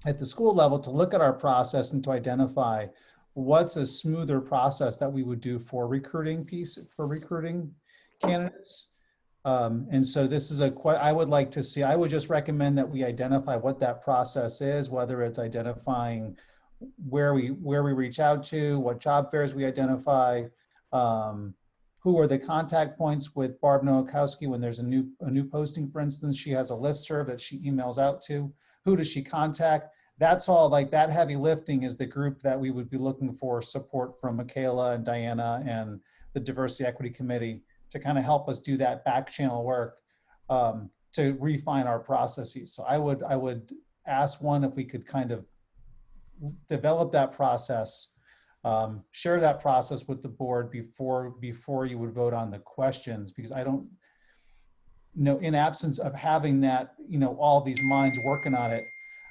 at the school level, to look at our process and to identify what's a smoother process that we would do for recruiting candidates. And so this is I would like to see, I would just recommend that we identify what that process is, whether it's identifying where we reach out to, what job fairs we identify, who are the contact points with Barb Nowakowski when there's a new posting, for instance. She has a listserv that she emails out to. Who does she contact? That's all, like that heavy lifting is the group that we would be looking for support from Michaela and Diana and the Diversity Equity Committee to kind of help us do that back channel work to refine our processes. So I would ask one if we could kind of develop that process, share that process with the board before you would vote on the questions, because I don't know, in absence of having that, all these minds working on it,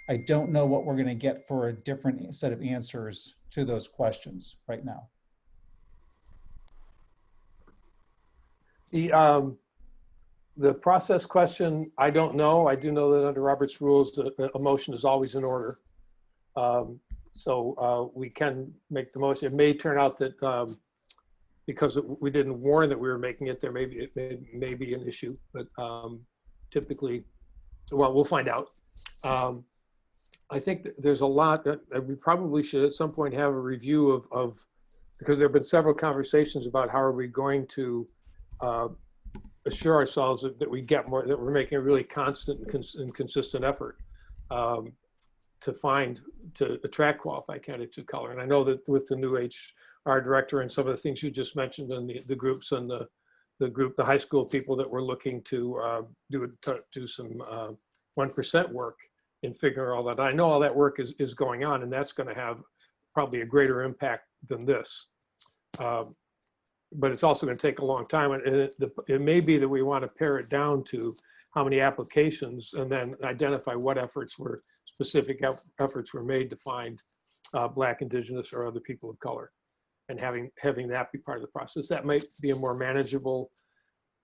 I don't know what we're going to get for a different set of answers to those questions right now. The process question, I don't know. I do know that under Robert's rules, a motion is always in order. So we can make the motion. It may turn out that because we didn't warn that we were making it, it may be an issue, but typically, well, we'll find out. I think that there's a lot that we probably should at some point have a review of because there have been several conversations about how are we going to assure ourselves that we get more, that we're making a really constant and consistent effort to attract qualified candidates of color. And I know that with the new HR director and some of the things you just mentioned, and the groups and the high school people that we're looking to do some 1% work in figuring all that. I know all that work is going on, and that's going to have probably a greater impact than this. But it's also going to take a long time. And it may be that we want to pare it down to how many applications and then identify what specific efforts were made to find Black, Indigenous, or other people of color, and having that be part of the process. That might be a more manageable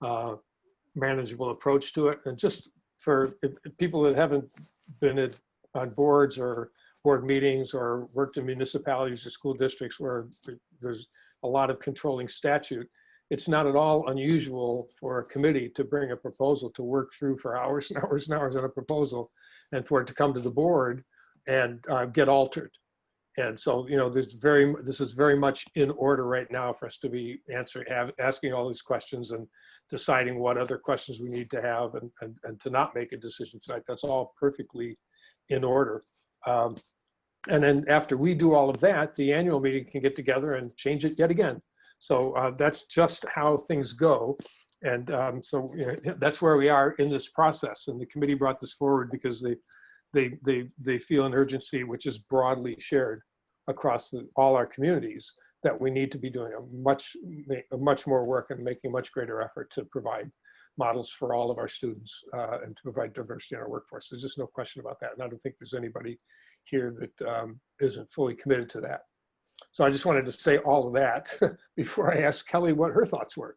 approach to it. And just for people that haven't been on boards or board meetings or worked in municipalities or school districts where there's a lot of controlling statute, it's not at all unusual for a committee to bring a proposal to work through for hours and hours and hours on a proposal, and for it to come to the board and get altered. And so, you know, this is very much in order right now for us to be asking all these questions and deciding what other questions we need to have and to not make a decision tonight. That's all perfectly in order. And then after we do all of that, the annual meeting can get together and change it yet again. So that's just how things go. And so you know, that's where we are in this process. And the committee brought this forward because they feel an urgency which is broadly shared across all our communities that we need to be doing a much more work and making a much greater effort to provide models for all of our students and to provide diversity in our workforce. There's just no question about that. And I don't think there's anybody here that isn't fully committed to that. So I just wanted to say all of that before I asked Kelly what her thoughts were.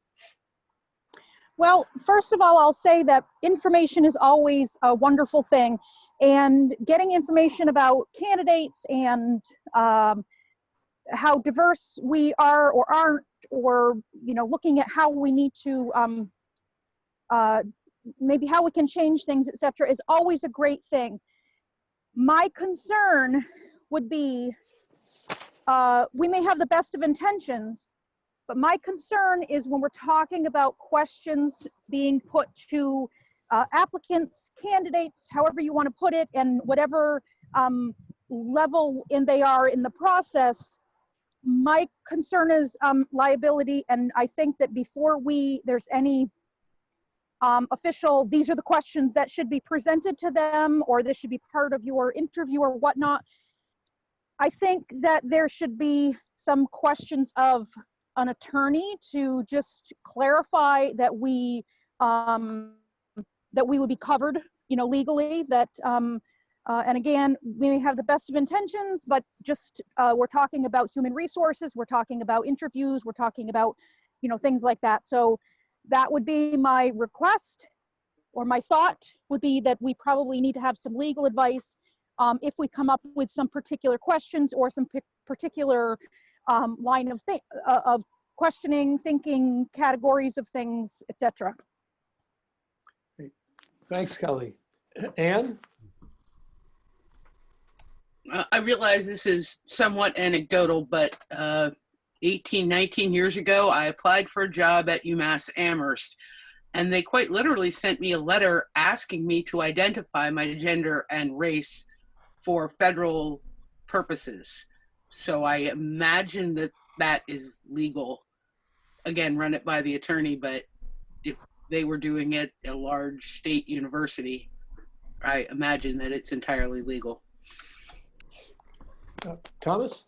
Well, first of all, I'll say that information is always a wonderful thing, and getting information about candidates and how diverse we are or aren't, or you know, looking at how we need to maybe how we can change things, etc., is always a great thing. My concern would be we may have the best of intentions, but my concern is when we're talking about questions being put to applicants, candidates, however you want to put it, and whatever level they are in the process, my concern is liability. And I think that before there's any official, these are the questions that should be presented to them, or this should be part of your interview or whatnot, I think that there should be some questions of an attorney to just clarify that we would be covered, you know, legally, that and again, we may have the best of intentions, but just we're talking about human resources, we're talking about interviews, we're talking about, you know, things like that. So that would be my request, or my thought would be that we probably need to have some legal advice if we come up with some particular questions or some particular line of questioning, thinking, categories of things, etc. Thanks, Kelly. Anne? I realize this is somewhat anecdotal, but 18, 19 years ago, I applied for a job at UMass Amherst, and they quite literally sent me a letter asking me to identify my gender and race for federal purposes. So I imagine that that is legal. Again, run it by the attorney, but if they were doing it at a large state university, I imagine that it's entirely legal. Thomas?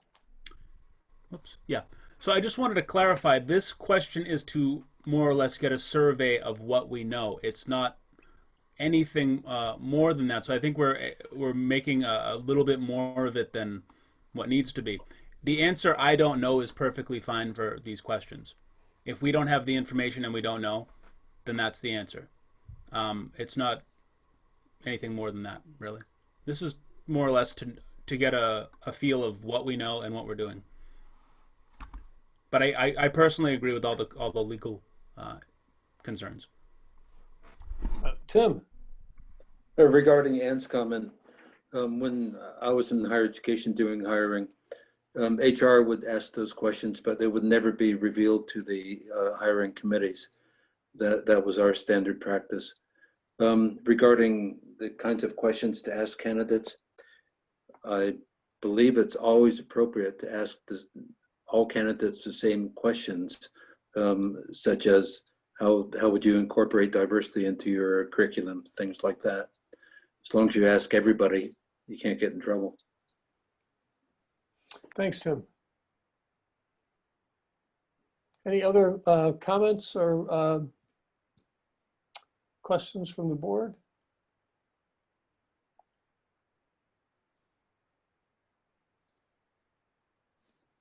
Oops. Yeah. So I just wanted to clarify, this question is to more or less get a survey of what we know. It's not anything more than that. So I think we're making a little bit more of it than what needs to be. The answer, I don't know, is perfectly fine for these questions. If we don't have the information and we don't know, then that's the answer. It's not anything more than that, really. This is more or less to get a feel of what we know and what we're doing. But I personally agree with all the legal concerns. Tim? Regarding Ann's comment, when I was in higher education doing hiring, HR would ask those questions, but they would never be revealed to the hiring committees. That was our standard practice. Regarding the kinds of questions to ask candidates, I believe it's always appropriate to ask all candidates the same questions, such as how would you incorporate diversity into your curriculum, things like that. As long as you ask everybody, you can't get in trouble. Thanks, Tim. Any other comments or questions from the board?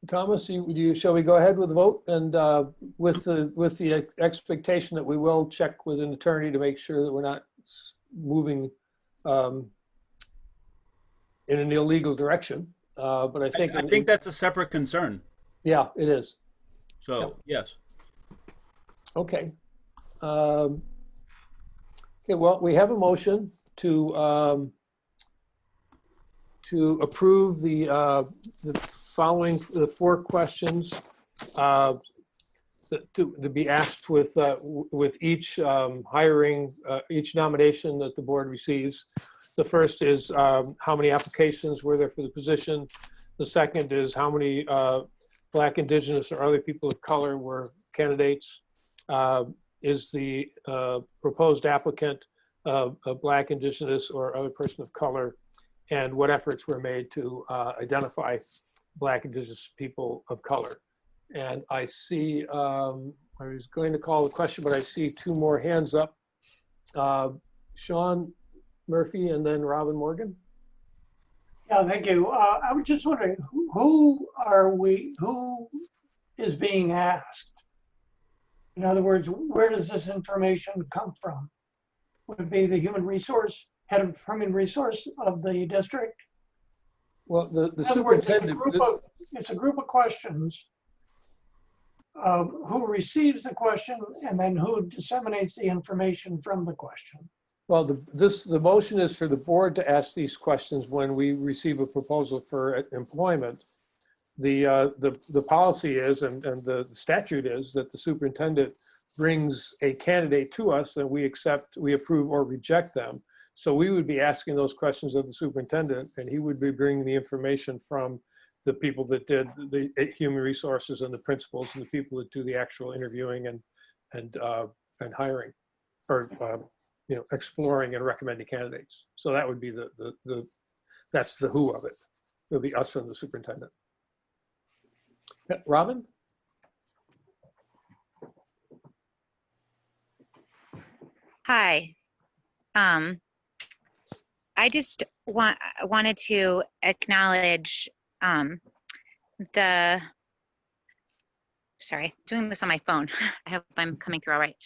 Thomas, shall we go ahead with the vote, and with the expectation that we will check with an attorney to make sure that we're not moving in an illegal direction. But I think that's a separate concern. Yeah, it is. So yep. Yes. Okay. Okay. Well, we have a motion to to approve the following, the 4 questions to be asked with each hiring, each nomination that the board receives. The first is how many applications were there for the position? The second is how many Black, Indigenous, or other people of color were candidates? Is the proposed applicant a Black, Indigenous, or other person of color? And what efforts were made to identify Black, Indigenous people of color? And I see, I was going to call the question, but I see 2 more hands up. Sean Murphy and then Robin Morgan. Yeah, thank you. I was just wondering, who is being asked? In other words, where does this information come from? Would it be the head of human resource of the district? Well, the In other words, superintendent. it's a group of questions. Who receives the question and then who disseminates the information from the question? Well, the motion is for the board to ask these questions when we receive a proposal for employment. The policy is, and the statute is, that the superintendent brings a candidate to us and we accept, we approve or reject them. So we would be asking those questions of the superintendent, and he would be bringing the information from the people that did the human resources and the principals and the people that do the actual interviewing and hiring, or exploring and recommending candidates. So that would be that's the who of it. It'll be us and the superintendent. Robin? Hi. I just wanted to acknowledge sorry, doing this on my phone. I hope I'm coming through all right.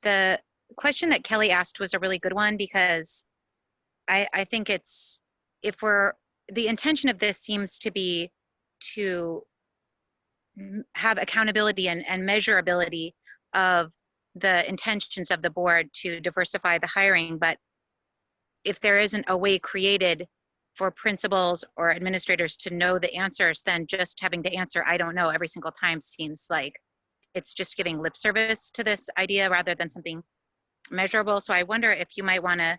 The question that Kelly asked was a really good one, because I think the intention of this seems to be to have accountability and measurability of the intentions of the board to diversify the hiring. But if there isn't a way created for principals or administrators to know the answers, then just having to answer "I don't know" every single time seems like it's just giving lip service to this idea rather than something measurable. So I wonder if you might want to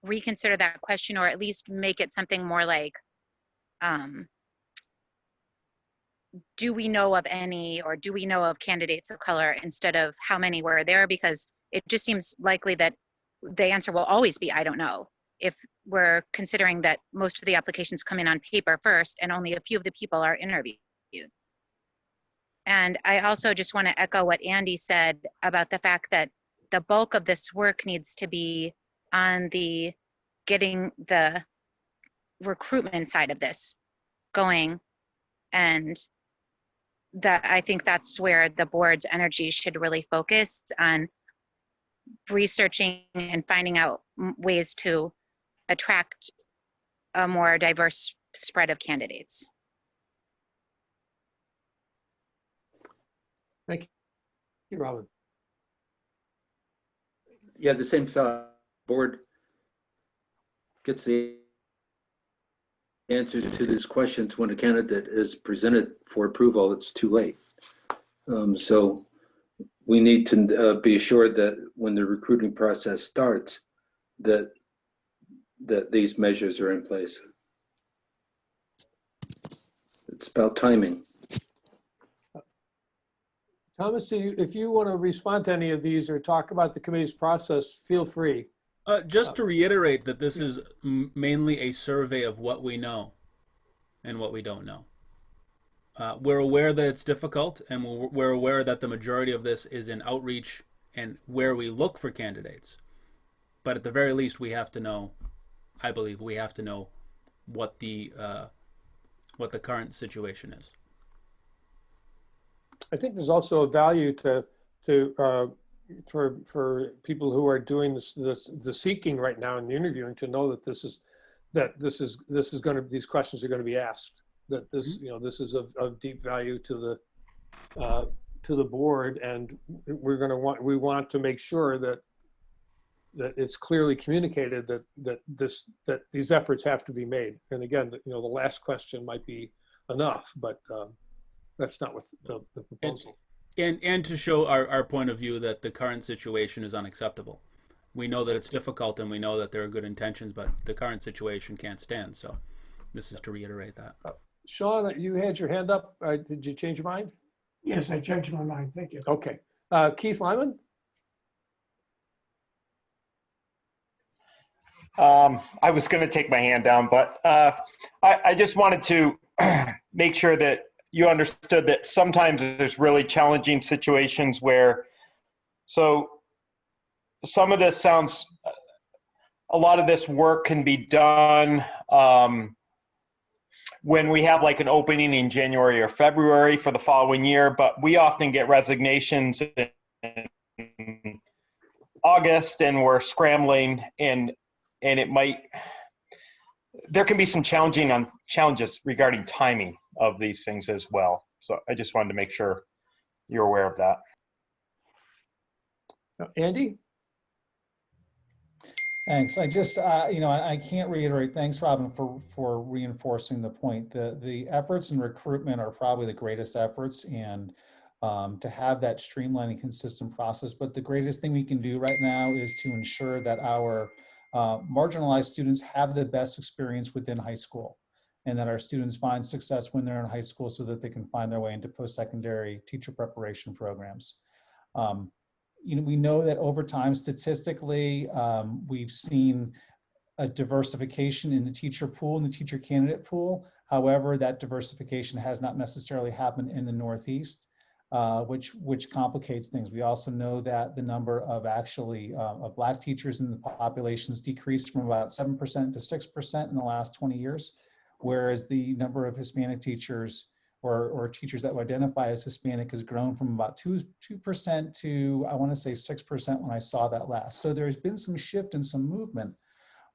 reconsider that question, or at least make it something more like, do we know of any, or do we know of candidates of color, instead of how many were there, because it just seems likely that the answer will always be "I don't know," if we're considering that most of the applications come in on paper first and only a few of the people are interviewed. And I also just want to echo what Andy said about the fact that the bulk of this work needs to be on the getting the recruitment side of this going, and that I think that's where the board's energy should really focus on, researching and finding out ways to attract a more diverse spread of candidates. Thank you, Robin. Yeah, the same thought. Board gets the answers to these questions when a candidate is presented for approval. It's too late. So we need to be assured that when the recruiting process starts, that these measures are in place. It's about timing. Thomas, if you want to respond to any of these or talk about the committee's process, feel free. Just to reiterate that this is mainly a survey of what we know and what we don't know. We're aware that it's difficult, and we're aware that the majority of this is in outreach and where we look for candidates. But at the very least, we have to know, I believe we have to know what the current situation is. I think there's also a value for people who are doing the seeking right now and the interviewing, to know that these questions are going to be asked. That this this is of deep value to the board, and we want to make sure that that it's clearly communicated that these efforts have to be made. And again, the last question might be enough, but that's not what the proposal. And to show our point of view that the current situation is unacceptable. We know that it's difficult and we know that there are good intentions, but the current situation can't stand. So this is to reiterate that. Sean, you had your hand up. Did you change your mind? Yes, I changed my mind. Thank you. Okay. Keith Lyman? I was going to take my hand down, but I just wanted to make sure that you understood that sometimes there's really challenging situations where, so some of this sounds, a lot of this work can be done when we have like an opening in January or February for the following year, but we often get resignations in August and we're scrambling and there can be some challenges regarding timing of these things as well. So I just wanted to make sure you're aware of that. Andy? Thanks. I just, I can't reiterate, thanks, Robin, for reinforcing the point. The efforts in recruitment are probably the greatest efforts, and to have that streamlined and consistent process. But the greatest thing we can do right now is to ensure that our marginalized students have the best experience within high school, and that our students find success when they're in high school so that they can find their way into post-secondary teacher preparation programs. We know that over time, statistically, we've seen a diversification in the teacher pool and the teacher candidate pool. However, that diversification has not necessarily happened in the Northeast, which complicates things. We also know that the number of of Black teachers in the population has decreased from about 7% to 6% in the last 20 years, whereas the number of Hispanic teachers or teachers that identify as Hispanic has grown from about 2% to, I want to say 6% when I saw that last. So there's been some shift and some movement,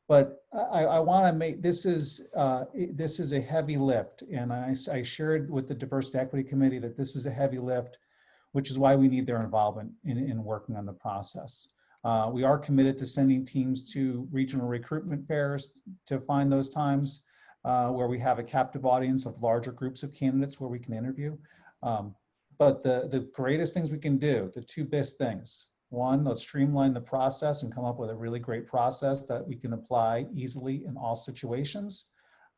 but I want to make, this is a heavy lift. And I shared with the Diversity Equity Committee that this is a heavy lift, which is why we need their involvement in working on the process. We are committed to sending teams to regional recruitment fairs to find those times where we have a captive audience of larger groups of candidates where we can interview. But the greatest things we can do, the two best things: one, let's streamline the process and come up with a really great process that we can apply easily in all situations.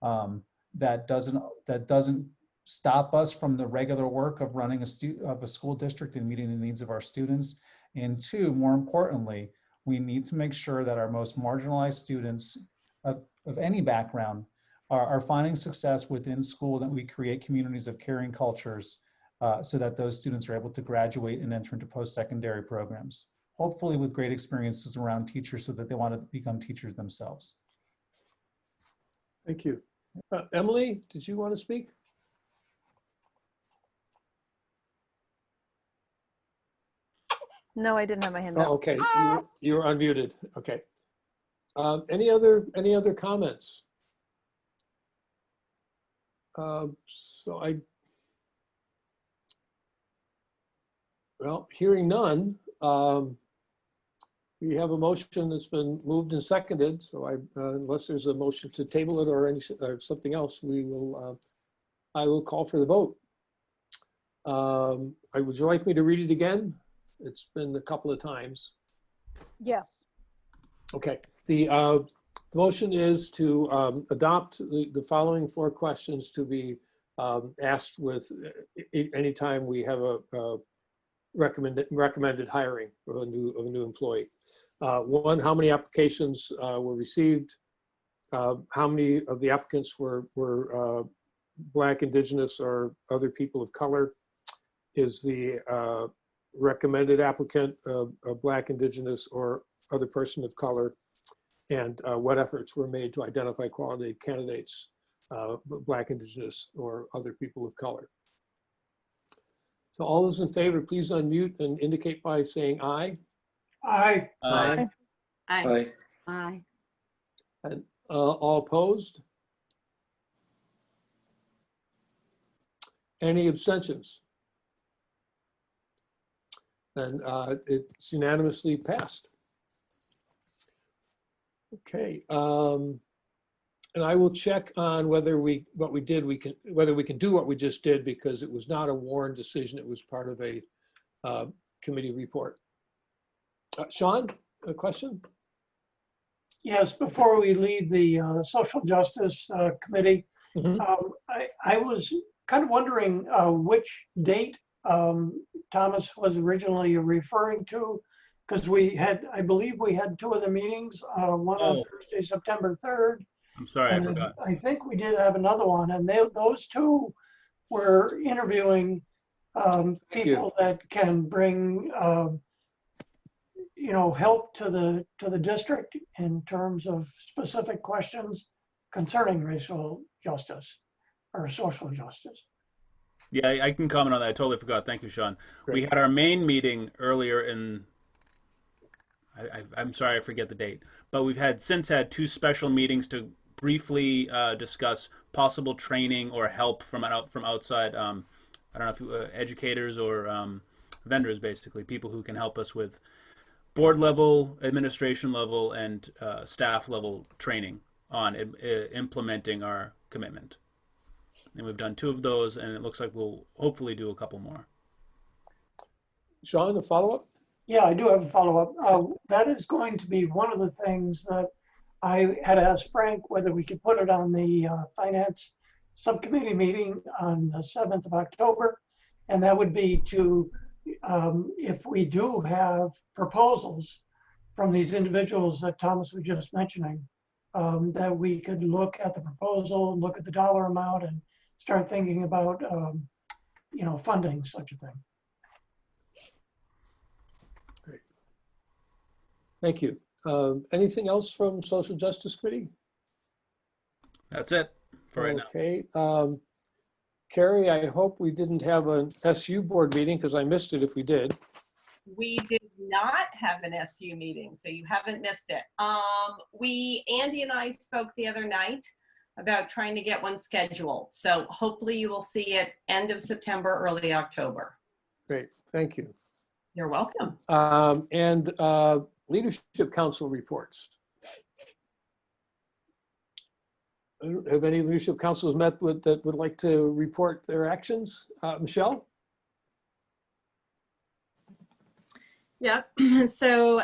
That doesn't stop us from the regular work of running a school district and meeting the needs of our students. And two, more importantly, we need to make sure that our most marginalized students of any background are finding success within school, that we create communities of caring cultures so that those students are able to graduate and enter into post-secondary programs, hopefully with great experiences around teachers so that they want to become teachers themselves. Thank you. Emily, did you want to speak? No, I didn't have my hand up. Oh, okay, you were unmuted. Okay. Any other comments? Hearing none, we have a motion that's been moved and seconded. So unless there's a motion to table it or something else, I will call for the vote. Would you like me to read it again? It's been a couple of times. Yes. Okay. The motion is to adopt the following 4 questions to be asked with anytime we have a recommended hiring of a new employee. 1, how many applications were received? How many of the applicants were Black, Indigenous, or other people of color? Is the recommended applicant a Black, Indigenous, or other person of color? And what efforts were made to identify quality candidates, Black, Indigenous, or other people of color? So all those in favor, please unmute and indicate by saying aye. Aye. Aye. Aye. Aye. And all opposed? Any abstentions? And it's unanimously passed. Okay. And I will check on whether whether we can do what we just did, because it was not a Warren decision. It was part of a committee report. Sean, a question? Yes, before we leave the Social Justice Committee, Mhm. I was kind of wondering which date Thomas was originally referring to, because I believe we had two of the meetings, one on Thursday, September 3rd. I'm sorry, I And forgot. I think we did have another one, and those two were interviewing people that can bring help to the district in terms of specific questions concerning racial justice or social justice. Yeah, I can comment on that. I totally forgot. Thank you, Sean. We had our main meeting earlier in, I'm sorry, I forget the date, but we've since had two special meetings to briefly discuss possible training or help from outside, I don't know if educators or vendors, basically, people who can help us with board level, administration level, and staff level training on implementing our commitment. And we've done two of those, and it looks like we'll hopefully do a couple more. Sean, a follow-up? Yeah, I do have a follow-up. That is going to be one of the things that I had asked Frank whether we could put it on the finance subcommittee meeting on the 7th of October. And that would be to, if we do have proposals from these individuals that Thomas was just mentioning, that we could look at the proposal and look at the dollar amount and start thinking about, funding such a thing. Great. Thank you. Anything else from Social Justice Committee? That's it for right now. Okay. Carrie, I hope we didn't have an SU board meeting, because I missed it if we did. We did not have an SU meeting, so you haven't missed it. Andy and I spoke the other night about trying to get one scheduled. So hopefully you will see it end of September, early October. Great, thank you. You're welcome. And Leadership Council reports. Have any Leadership Councils met that would like to report their actions? Michelle? Yep. So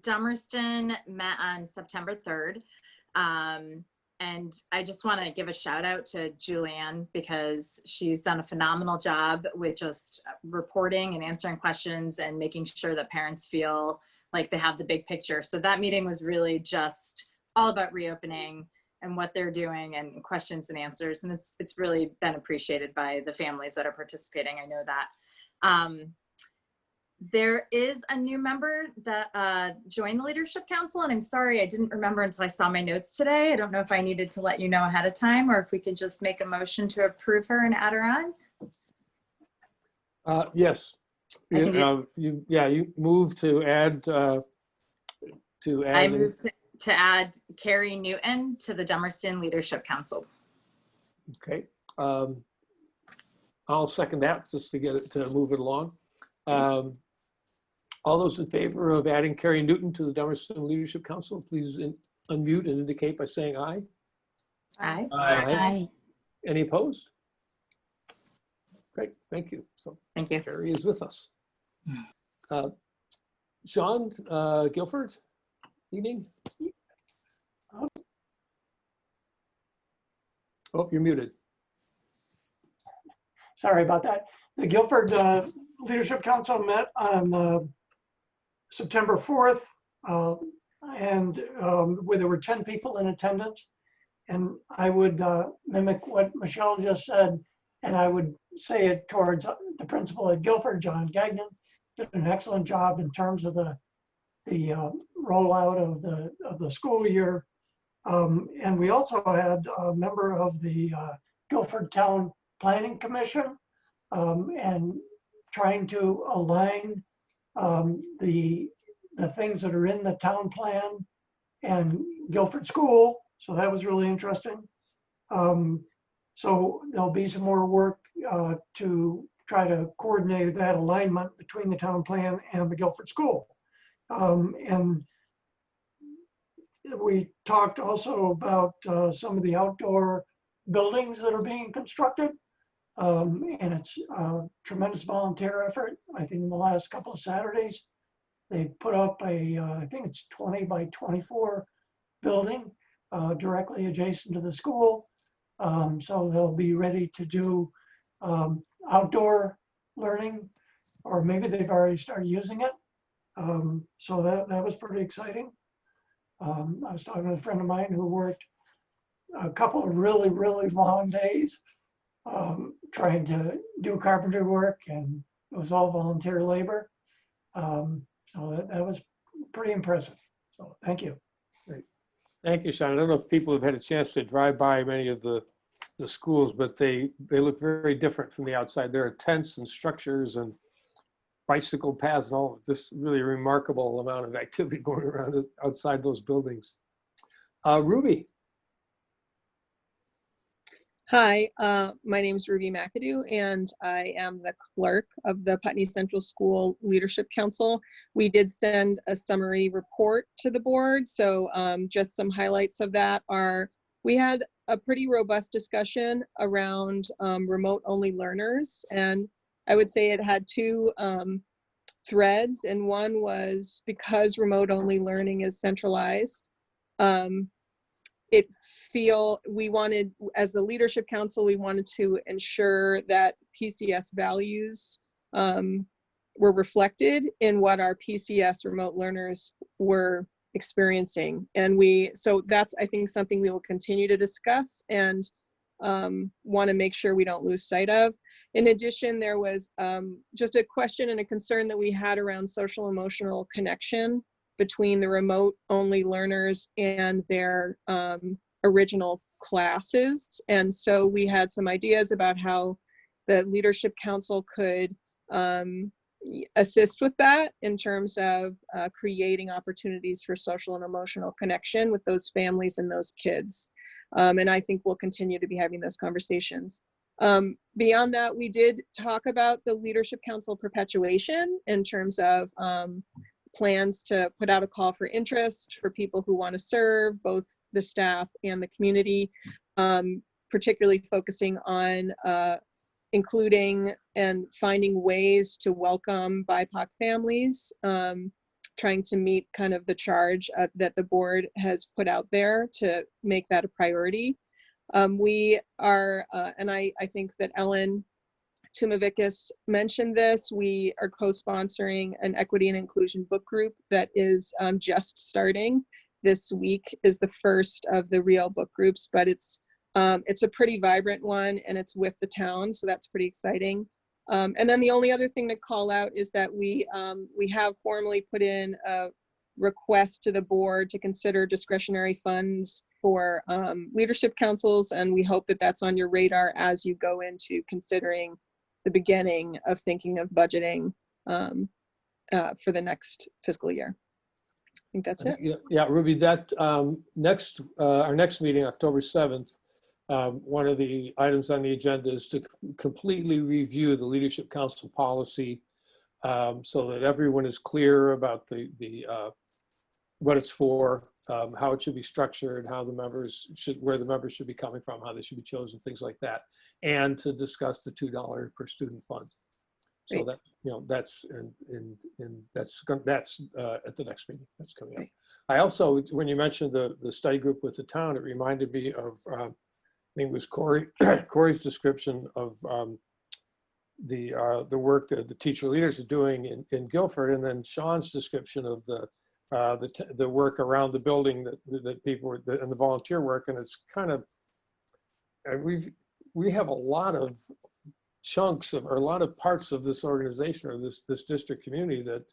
Dummerston met on September 3rd. And I just want to give a shout out to Julianne, because she's done a phenomenal job with just reporting and answering questions and making sure that parents feel like they have the big picture. So that meeting was really just all about reopening and what they're doing and questions and answers. And it's really been appreciated by the families that are participating. I know that. There is a new member that joined the Leadership Council, and I'm sorry, I didn't remember until I saw my notes today. I don't know if I needed to let you know ahead of time, or if we could just make a motion to approve her and add her on. Yes. You move to add. I move to add Carrie Newton to the Dummerston Leadership Council. Okay. I'll second that, just to get it to move it along. All those in favor of adding Carrie Newton to the Dummerston Leadership Council, please unmute and indicate by saying aye. Aye. Aye. Any opposed? Great, thank you. So thank you. Carrie is with us. Sean Guilford, evening. Oh, you're muted. Sorry about that. The Guilford Leadership Council met on September 4th, and where there were 10 people in attendance. And I would mimic what Michelle just said, and I would say it towards the principal at Guilford, John Gagnon, did an excellent job in terms of the rollout of the school year. And we also had a member of the Guilford Town Planning Commission, and trying to align the things that are in the town plan and Guilford School. So that was really interesting. So there'll be some more work to try to coordinate that alignment between the town plan and the Guilford School. And we talked also about some of the outdoor buildings that are being constructed. And it's a tremendous volunteer effort. I think in the last couple of Saturdays, they put up a, I think it's 20 by 24 building directly adjacent to the school. So they'll be ready to do outdoor learning, or maybe they've already started using it. So that was pretty exciting. I was talking to a friend of mine who worked a couple of really, really long days trying to do carpentry work, and it was all volunteer labor. So that was pretty impressive. So thank you. Great. Thank you, Sean. I don't know if people have had a chance to drive by many of the schools, but they look very different from the outside. There are tents and structures and bicycle paths and all, just really remarkable amount of activity going around outside those buildings. Ruby. Hi, my name is Ruby McAdoo, and I am the clerk of the Putney Central School Leadership Council. We did send a summary report to the board, so just some highlights of that are, we had a pretty robust discussion around remote-only learners, and I would say it had two threads, and one was because remote-only learning is centralized, we wanted, as the leadership council, we wanted to ensure that PCS values were reflected in what our PCS remote learners were experiencing. And so that's, I think, something we will continue to discuss and want to make sure we don't lose sight of. In addition, there was just a question and a concern that we had around social emotional connection between the remote only learners and their original classes. And so we had some ideas about how the leadership council could assist with that in terms of creating opportunities for social and emotional connection with those families and those kids. And I think we'll continue to be having those conversations. Beyond that, we did talk about the leadership council perpetuation in terms of plans to put out a call for interest for people who want to serve both the staff and the community, particularly focusing on including and finding ways to welcome BIPOC families, trying to meet kind of the charge that the board has put out there to make that a priority. We are, and I think that Ellen Tumavikas mentioned this, we are co-sponsoring an equity and inclusion book group that is just starting. This week is the first of the real book groups, but it's a pretty vibrant one, and it's with the town, so that's pretty exciting. And then the only other thing to call out is that we have formally put in a request to the board to consider discretionary funds for leadership councils, and we hope that that's on your radar as you go into considering the beginning of thinking of budgeting for the next fiscal year. I think that's it. Yeah, Ruby, that our next meeting, October 7th, one of the items on the agenda is to completely review the leadership council policy so that everyone is clear about the what it's for, how it should be structured, how the members where the members should be coming from, how they should be chosen, things like that, and to discuss the $2 per student fund. So that, that's at the next meeting that's coming up. I also, when you mentioned the study group with the town, it reminded me of I think it was Corey's description of the work that the teacher leaders are doing in Guilford, and then Sean's description of the work around the building that people were, and the volunteer work. And it's kind of, we have a lot of chunks of, or a lot of parts of this organization or this district community that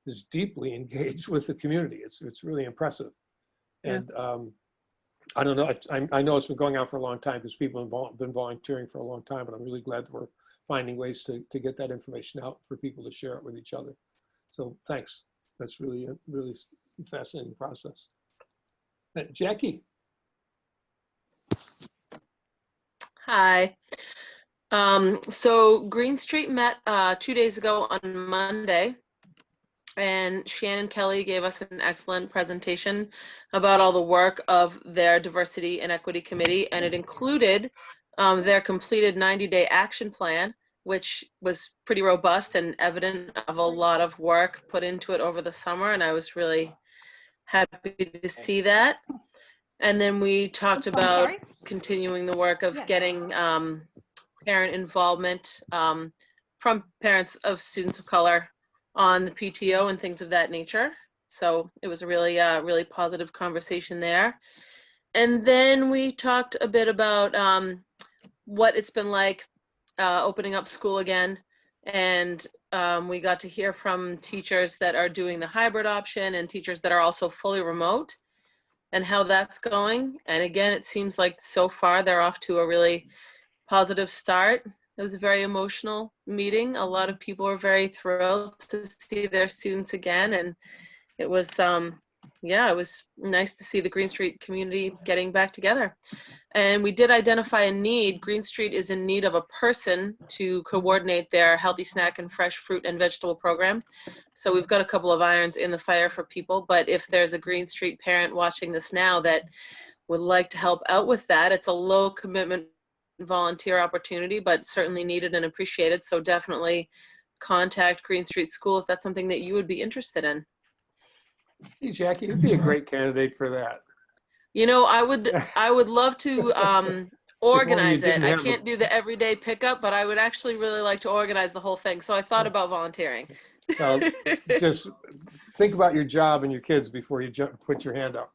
is deeply engaged with the community. It's really impressive. And I don't know, I know it's been going on for a long time because people have been volunteering for a long time, but I'm really glad that we're finding ways to get that information out for people to share it with each other. So thanks. That's really a really fascinating process. Jackie. Hi. So Green Street met 2 days ago on Monday, And Shannon Kelly gave us an excellent presentation about all the work of their diversity and equity committee, and it included their completed 90-day action plan, which was pretty robust and evident of a lot of work put into it over the summer, and I was really happy to see that. And then we talked about continuing the work of getting parent involvement from parents of students of color on the PTO and things of that nature. So it was a really, really positive conversation there. And then we talked a bit about what it's been like opening up school again. And we got to hear from teachers that are doing the hybrid option and teachers that are also fully remote and how that's going. And again, it seems like so far they're off to a really positive start. It was a very emotional meeting. A lot of people were very thrilled to see their students again. And it was, yeah, it was nice to see the Green Street community getting back together. And we did identify a need. Green Street is in need of a person to coordinate their healthy snack and fresh fruit and vegetable program. So we've got a couple of irons in the fire for people. But if there's a Green Street parent watching this now that would like to help out with that, it's a low commitment volunteer opportunity, but certainly needed and appreciated. So definitely contact Green Street School if that's something that you would be interested in. Hey, Jackie, you'd be a great candidate for that. You know, I would love to organize it. I have can't do the everyday pickup, but I would actually really like to organize the whole thing. So I thought about volunteering. Just think about your job and your kids before you put your hand up.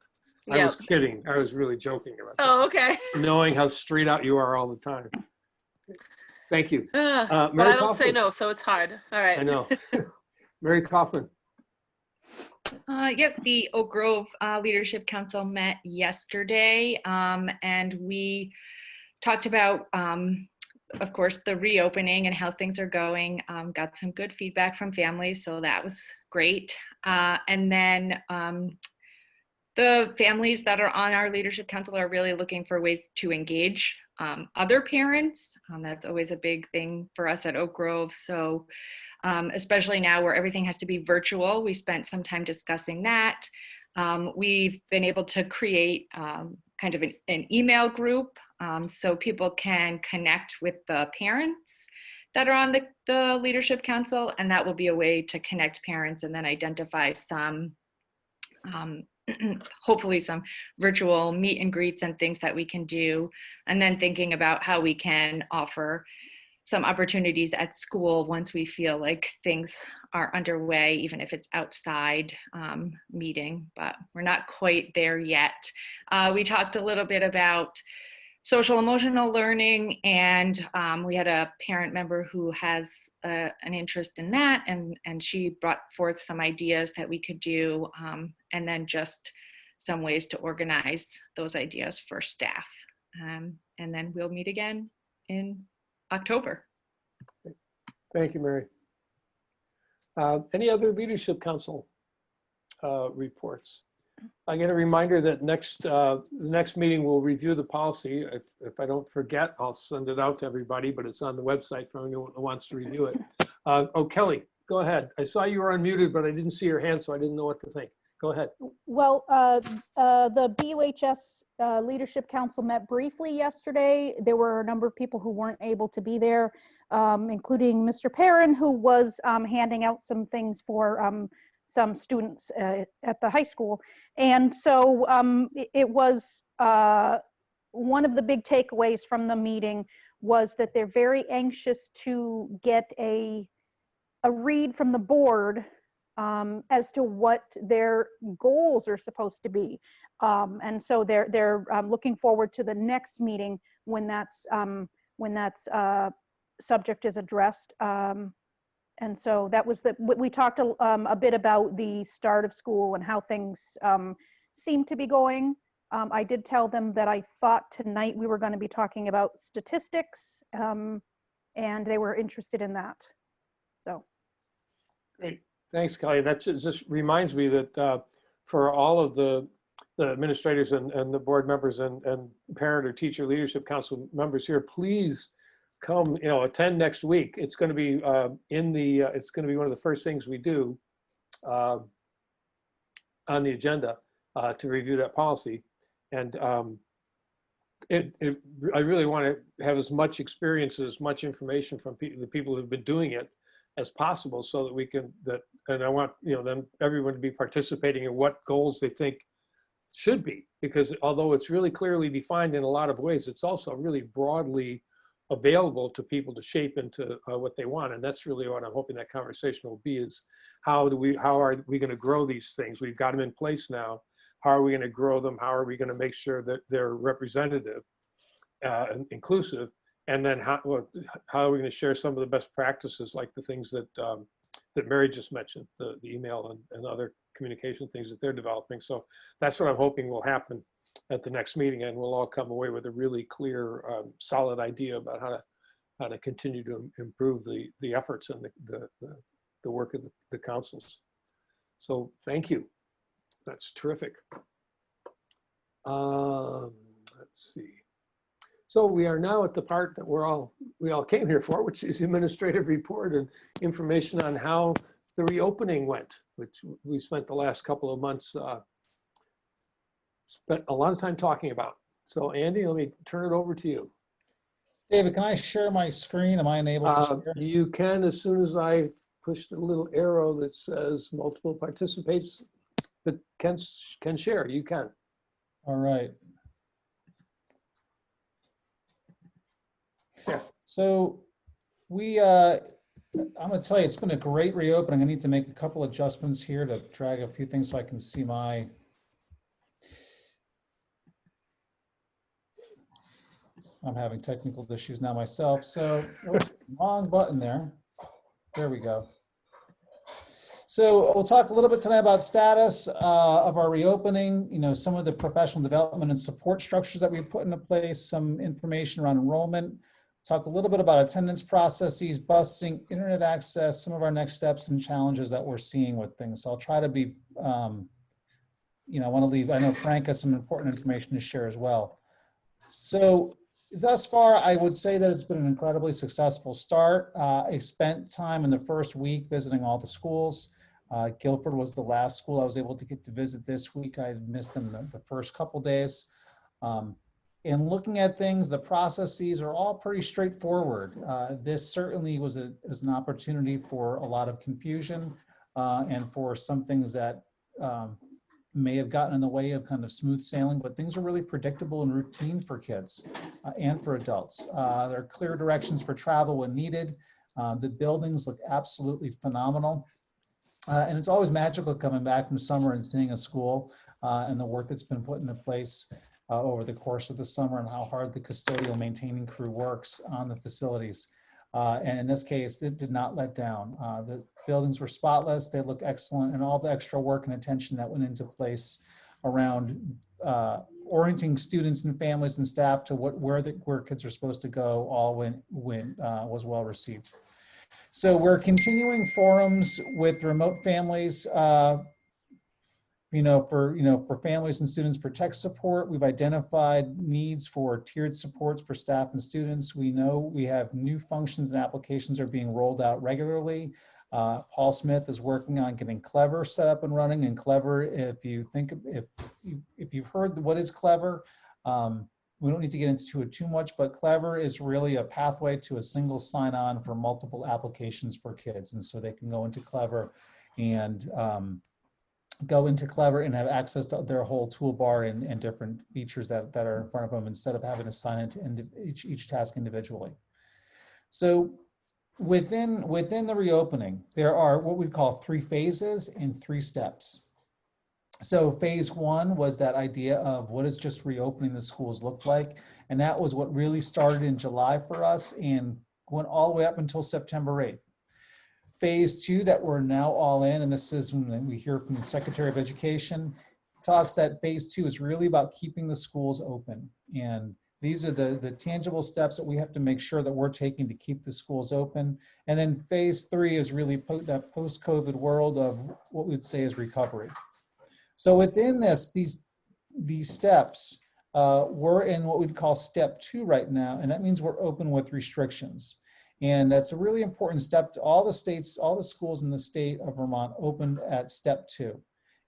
I was kidding. I was really joking about that. Oh, okay. Knowing how straight out you are all the time. Thank you. But I don't say no, so it's hard. All right. I know. Mary Coughlin. Yep, the Oak Grove Leadership Council met yesterday, and we talked about, of course, the reopening and how things are going. Got some good feedback from families, so that was great. And then the families that are on our Leadership Council are really looking for ways to engage other parents. That's always a big thing for us at Oak Grove. So especially now where everything has to be virtual, we spent some time discussing that. We've been able to create kind of an email group so people can connect with the parents that are on the Leadership Council, and that will be a way to connect parents and then identify some hopefully some virtual meet and greets and things that we can do, and then thinking about how we can offer some opportunities at school once we feel like things are underway, even if it's outside meeting, but we're not quite there yet. We talked a little bit about social emotional learning, and we had a parent member who has an interest in that, and she brought forth some ideas that we could do, and then just some ways to organize those ideas for staff. And then we'll meet again in October. Thank you, Mary. Any other Leadership Council reports? I get a reminder that the next meeting we'll review the policy. If I don't forget, I'll send it out to everybody, but it's on the website for anyone who wants to review it. Oh, Kelly, go ahead. I saw you were unmuted, but I didn't see your hand, so I didn't know what to think. Go ahead. Well, the BUHS Leadership Council met briefly yesterday. There were a number of people who weren't able to be there, including Mr. Perrin, who was handing out some things for some students at the high school. And so it was one of the big takeaways from the meeting was that they're very anxious to get a read from the board as to what their goals are supposed to be. And so they're looking forward to the next meeting when that's subject is addressed. And so that was we talked a bit about the start of school and how things seem to be going. I did tell them that I thought tonight we were going to be talking about statistics, and they were interested in that. So. Great. Thanks, Kelly. That just reminds me that for all of the administrators and the board members and parent or teacher leadership council members here, please come, attend next week. It's going to be it's going to be one of the first things we do on the agenda to review that policy. And I really want to have as much experience, as much information from the people who've been doing it as possible, so that we can, and I want, them, everyone to be participating in what goals they think should be, because although it's really clearly defined in a lot of ways, it's also really broadly available to people to shape into what they want. And that's really what I'm hoping that conversation will be, is how are we going to grow these things? We've got them in place now. How are we going to grow them? How are we going to make sure that they're representative and inclusive? And then how are we going to share some of the best practices, like the things that that Mary just mentioned, the email and other communication things that they're developing. So that's what I'm hoping will happen at the next meeting, and we'll all come away with a really clear, solid idea about how to continue to improve the efforts and the work of the councils. So thank you. That's terrific. Let's see. So we are now at the part that we all came here for, which is administrative report and information on how the reopening went, which we spent the last couple of months spent a lot of time talking about. So Andy, let me turn it over to you. David, can I share my screen? Am I enabled to share? You can, as soon as I push the little arrow that says multiple participants that can share. You can. All right. Yeah. So I'm going to tell you, it's been a great reopening. I need to make a couple adjustments here to drag a few things so I can see my. I'm having technical issues now myself. So wrong button there. There we go. So we'll talk a little bit tonight about status of our reopening, some of the professional development and support structures that we've put into place, some information around enrollment, talk a little bit about attendance processes, busing, internet access, some of our next steps and challenges that we're seeing with things. So I'll try to be, I know Frank has some important information to share as well. So thus far, I would say that it's been an incredibly successful start. I spent time in the first week visiting all the schools. Guilford was the last school I was able to get to visit this week. I had missed them the first couple days. And looking at things, the processes are all pretty straightforward. This certainly was an opportunity for a lot of confusion and for some things that may have gotten in the way of kind of smooth sailing, but things are really predictable and routine for kids and for adults. There are clear directions for travel when needed. The buildings look absolutely phenomenal. And it's always magical coming back from summer and seeing a school and the work that's been put into place over the course of the summer and how hard the custodial maintaining crew works on the facilities. And in this case, it did not let down. The buildings were spotless, they look excellent, and all the extra work and attention that went into place around orienting students and families and staff to where kids are supposed to go all was well received. So we're continuing forums with remote families, for families and students for tech support. We've identified needs for tiered supports for staff and students. We know we have new functions and applications are being rolled out regularly. Paul Smith is working on getting Clever set up and running. And Clever, if you've heard what is Clever, we don't need to get into it too much, but Clever is really a pathway to a single sign-on for multiple applications for kids. And so they can go into Clever and have access to their whole toolbar and different features that are in front of them instead of having to sign into each task individually. So within the reopening, there are what we call 3 phases and 3 steps. So phase 1 was that idea of what does just reopening the schools look like? And that was what really started in July for us and went all the way up until September 8th. Phase 2 that we're now all in, and this is when we hear from the Secretary of Education, talks that phase 2 is really about keeping the schools open. And these are the tangible steps that we have to make sure that we're taking to keep the schools open. And then phase 3 is really that post-COVID world of what we'd say is recovery. So within these steps, we're in what we'd call step 2 right now, and that means we're open with restrictions. And that's a really important step. All the schools in the state of Vermont opened at step 2.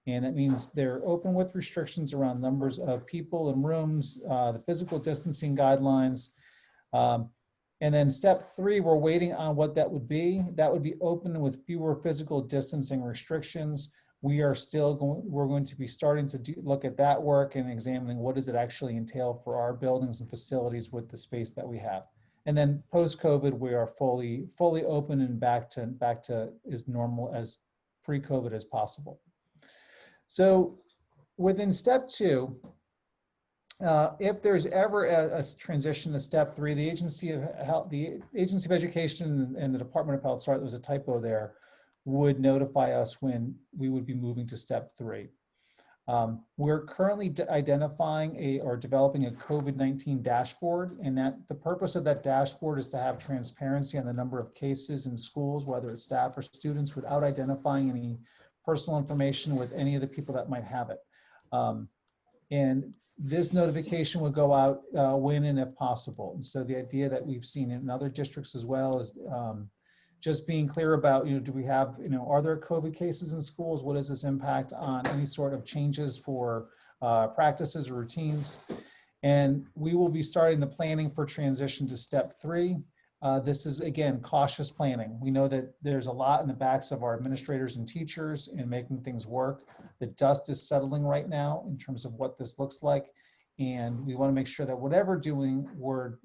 And it means they're open with restrictions around numbers of people in rooms, the physical distancing guidelines. And then step 3, we're waiting on what that would be. That would be open with fewer physical distancing restrictions. We're going to be starting to look at that work and examining what does it actually entail for our buildings and facilities with the space that we have. And then post-COVID, we are fully open and back to as normal as pre-COVID as possible. So within step 2, if there's ever a transition to step 3, the Agency of Health, the Agency of Education and the Department of Health, sorry, there was a typo there, would notify us when we would be moving to step 3. We're currently identifying or developing a COVID-19 dashboard, and that the purpose of that dashboard is to have transparency on the number of cases in schools, whether it's staff or students, without identifying any personal information with any of the people that might have it. And this notification would go out when and if possible. And so the idea that we've seen in other districts as well is just being clear about, do we have, are there COVID cases in schools? What does this impact on any sort of changes for practices or routines? And we will be starting the planning for transition to step 3. This is, again, cautious planning. We know that there's a lot in the backs of our administrators and teachers in making things work. The dust is settling right now in terms of what this looks like. And we want to make sure that whatever doing, we're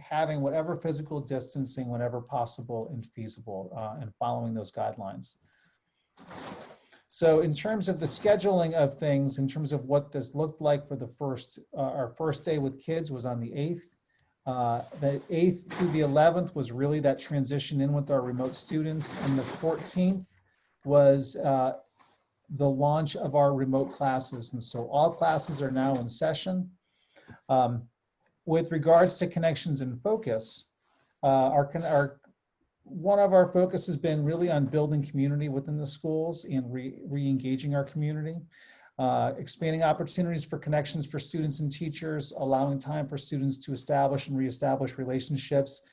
having whatever physical distancing whenever possible and feasible, and following those guidelines. So in terms of the scheduling of things, in terms of what this looked like for the our first day with kids was on the 8th. The 8th to the 11th was really that transition in with our remote students, and the 14th was the launch of our remote classes. And so all classes are now in session. With regards to connections and focus, one of our focus has been really on building community within the schools and re-engaging our community. Expanding opportunities for connections for students and teachers, allowing time for students to establish and reestablish relationships,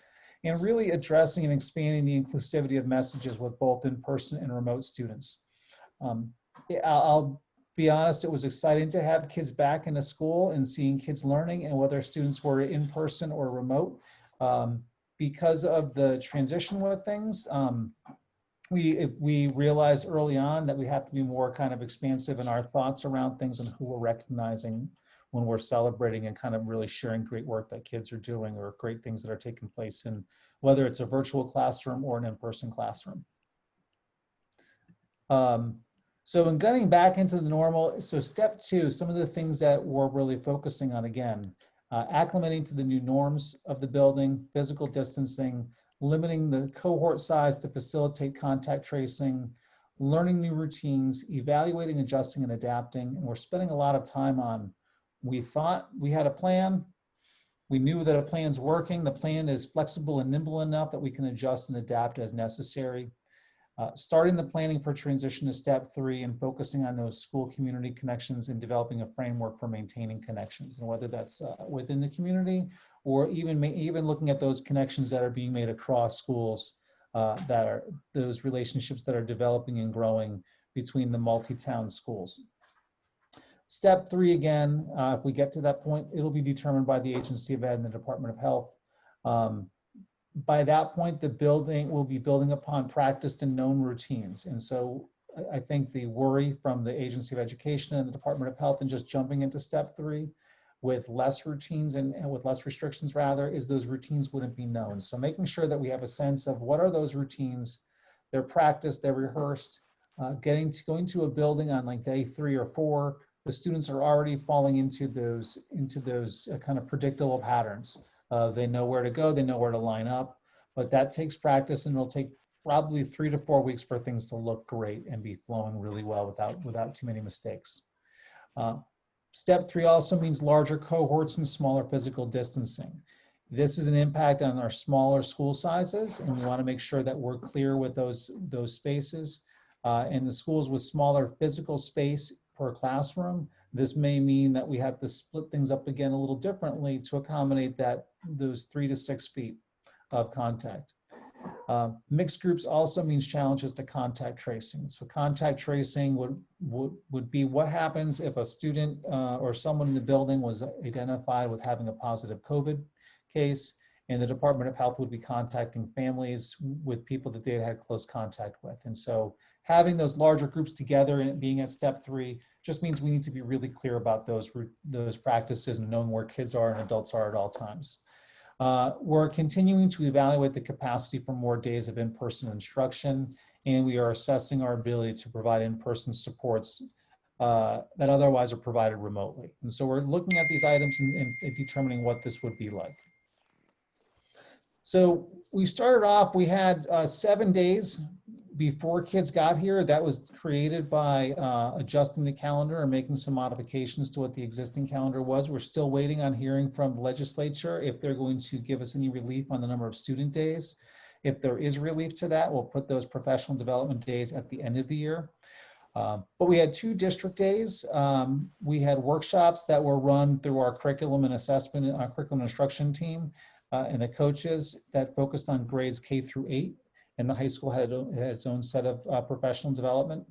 and really addressing and expanding the inclusivity of messages with both in-person and remote students. I'll be honest, it was exciting to have kids back into school and seeing kids learning, and whether students were in person or remote. Because of the transition with things, we realized early on that we have to be more kind of expansive in our thoughts around things and who we're recognizing when we're celebrating and kind of really sharing great work that kids are doing or great things that are taking place in whether it's a virtual classroom or an in-person classroom. So in getting back into the normal, so step 2, some of the things that we're really focusing on, again, acclimating to the new norms of the building, physical distancing, limiting the cohort size to facilitate contact tracing, learning new routines, evaluating, adjusting, and adapting. And we're spending a lot of time on, we thought we had a plan. We knew that a plan's working. The plan is flexible and nimble enough that we can adjust and adapt as necessary. Starting the planning for transition to step 3 and focusing on those school community connections and developing a framework for maintaining connections, and whether that's within the community or even looking at those connections that are being made across schools, that are those relationships that are developing and growing between the multi-town schools. Step 3, again, if we get to that point, it'll be determined by the Agency of Ed and the Department of Health. By that point, the building will be building upon practiced and known routines. And so I think the worry from the Agency of Education and the Department of Health and just jumping into step 3 with less routines and with less restrictions rather, is those routines wouldn't be known. So making sure that we have a sense of what are those routines, they're practiced, they're rehearsed, going to a building on like day 3 or 4, the students are already falling into those kind of predictable patterns. They know where to go, they know where to line up, but that takes practice, and it'll take probably 3 to 4 weeks for things to look great and be flowing really well without too many mistakes. Step 3 also means larger cohorts and smaller physical distancing. This is an impact on our smaller school sizes, and we want to make sure that we're clear with those spaces. In the schools with smaller physical space per classroom, this may mean that we have to split things up again a little differently to accommodate those 3 to 6 feet of contact. Mixed groups also means challenges to contact tracing. So contact tracing would be what happens if a student or someone in the building was identified with having a positive COVID case, and the Department of Health would be contacting families with people that they had close contact with. And so having those larger groups together and being at step 3 just means we need to be really clear about those practices and knowing where kids are and adults are at all times. We're continuing to evaluate the capacity for more days of in-person instruction, and we are assessing our ability to provide in-person supports that otherwise are provided remotely. And so we're looking at these items and determining what this would be like. So we started off, we had 7 days before kids got here. That was created by adjusting the calendar and making some modifications to what the existing calendar was. We're still waiting on hearing from the legislature if they're going to give us any relief on the number of student days. If there is relief to that, we'll put those professional development days at the end of the year. But we had 2 district days. We had workshops that were run through our curriculum and assessment, our curriculum instruction team and the coaches that focused on grades K through 8. And the high school had its own set of professional development.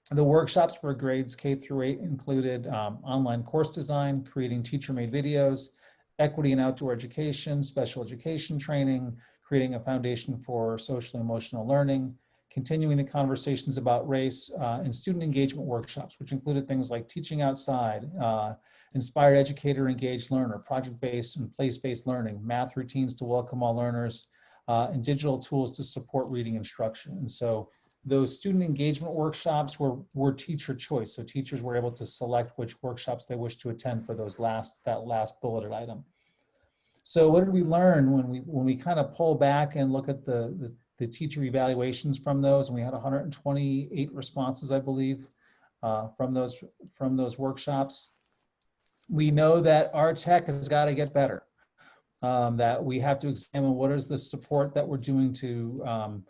The workshops for grades K through 8 included online course design, creating teacher-made videos, equity and outdoor education, special education training, creating a foundation for social and emotional learning, continuing the conversations about race, and student engagement workshops, which included things like teaching outside, inspired educator engaged learner, project-based and place-based learning, math routines to welcome all learners, and digital tools to support reading instruction. And so those student engagement workshops were teacher choice. So teachers were able to select which workshops they wish to attend for that last bulleted item. So what did we learn when we kind of pull back and look at the teacher evaluations from those? And we had 128 responses, I believe, from those workshops. We know that our tech has got to get better. That we have to examine what is the support that we're doing to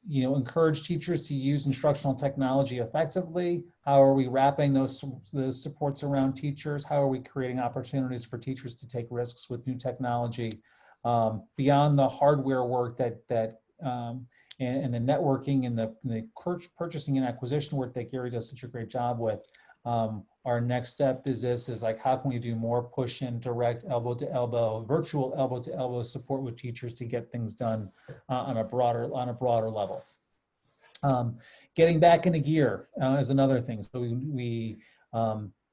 encourage teachers to use instructional technology effectively. How are we wrapping those supports around teachers? How are we creating opportunities for teachers to take risks with new technology beyond the hardware work and the networking and the purchasing and acquisition work that Gary does such a great job with? Our next step is like, how can we do more push in, direct, elbow to elbow, virtual elbow to elbow support with teachers to get things done on a broader level. Getting back into gear is another thing. So we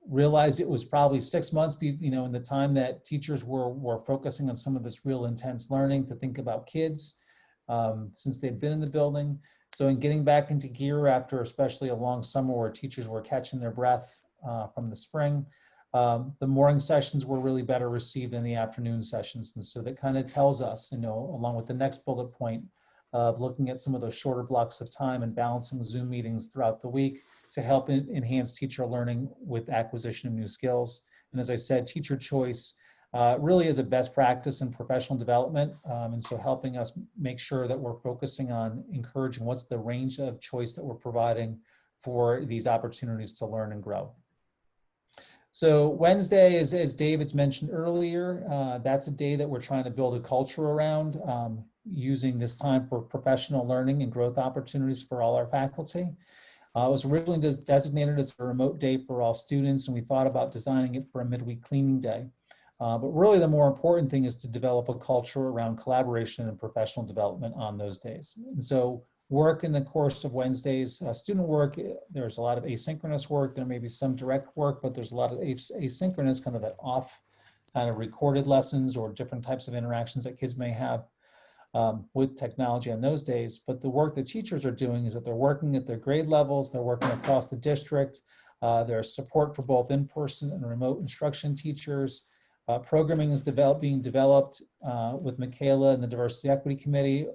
realized it was probably 6 months, in the time that teachers were focusing on some of this real intense learning to think about kids since they'd been in the building. So in getting back into gear after especially a long summer where teachers were catching their breath from the spring, the morning sessions were really better received than the afternoon sessions. And so that kind of tells us, along with the next bullet point of looking at some of those shorter blocks of time and balancing Zoom meetings throughout the week to help enhance teacher learning with acquisition of new skills. And as I said, teacher choice really is a best practice in professional development. And so helping us make sure that we're focusing on encouraging what's the range of choice that we're providing for these opportunities to learn and grow. So Wednesday, as David's mentioned earlier, that's a day that we're trying to build a culture around, using this time for professional learning and growth opportunities for all our faculty. It was originally designated as a remote day for all students, and we thought about designing it for a midweek cleaning day. But really the more important thing is to develop a culture around collaboration and professional development on those days. And so work in the course of Wednesdays, student work, there's a lot of asynchronous work. There may be some direct work, but there's a lot of asynchronous, kind of that off kind of recorded lessons or different types of interactions that kids may have with technology on those days. But the work that teachers are doing is that they're working at their grade levels, they're working across the district. There's support for both in-person and remote instruction teachers. Programming is being developed with Michaela and the Diversity Equity Committee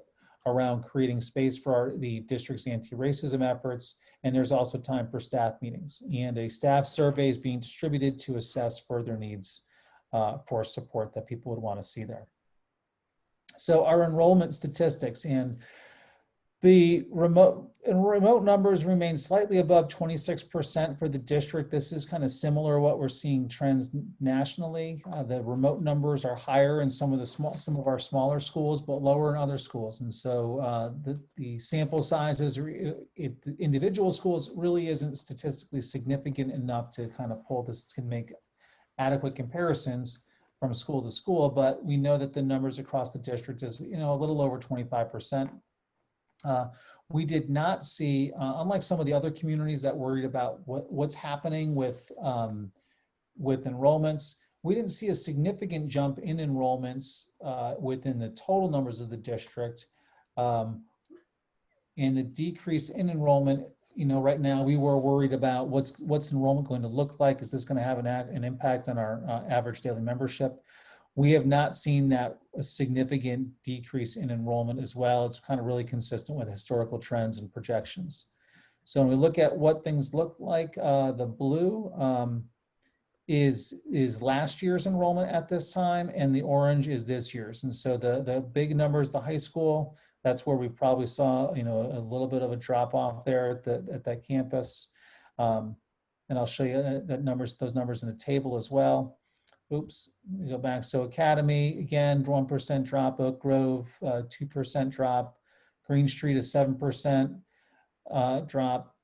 around creating space for the district's anti-racism efforts. And there's also time for staff meetings. And a staff survey is being distributed to assess further needs for support that people would want to see there. So our enrollment statistics, and The remote numbers remain slightly above 26% for the district. This is kind of similar to what we're seeing trends nationally. The remote numbers are higher in some of our smaller schools, but lower in other schools. And so the sample sizes, individual schools really isn't statistically significant enough to kind of pull this, to make adequate comparisons from school to school. But we know that the numbers across the district is, a little over 25%. We did not see, unlike some of the other communities that worried about what's happening with enrollments, we didn't see a significant jump in enrollments within the total numbers of the district. And the decrease in enrollment, right now we were worried about what's enrollment going to look like. Is this going to have an impact on our average daily membership? We have not seen that a significant decrease in enrollment as well. It's kind of really consistent with historical trends and projections. So when we look at what things look like, the blue is last year's enrollment at this time, and the orange is this year's. And so the big numbers, the high school, that's where we probably saw, a little bit of a drop off there at that campus. And I'll show you those numbers in the table as well. Oops, we go back. So Academy, again, 1% drop. Oak Grove, 2% drop. Green Street, a 7% drop.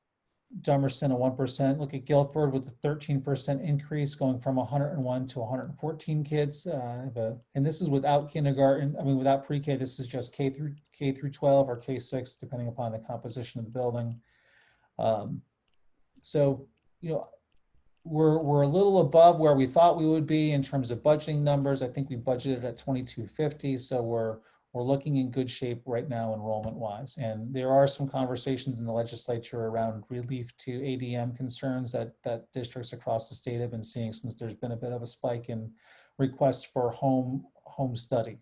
Dummerston, a 1%. Look at Guilford with a 13% increase, going from 101 to 114 kids. And this is without kindergarten, without pre-K. This is just K through 12 or K6, depending upon the composition of the building. We're a little above where we thought we would be in terms of budgeting numbers. I think we budgeted at 2250, so we're looking in good shape right now enrollment wise. And there are some conversations in the legislature around relief to ADM concerns that districts across the state have been seeing, since there's been a bit of a spike in requests for home study.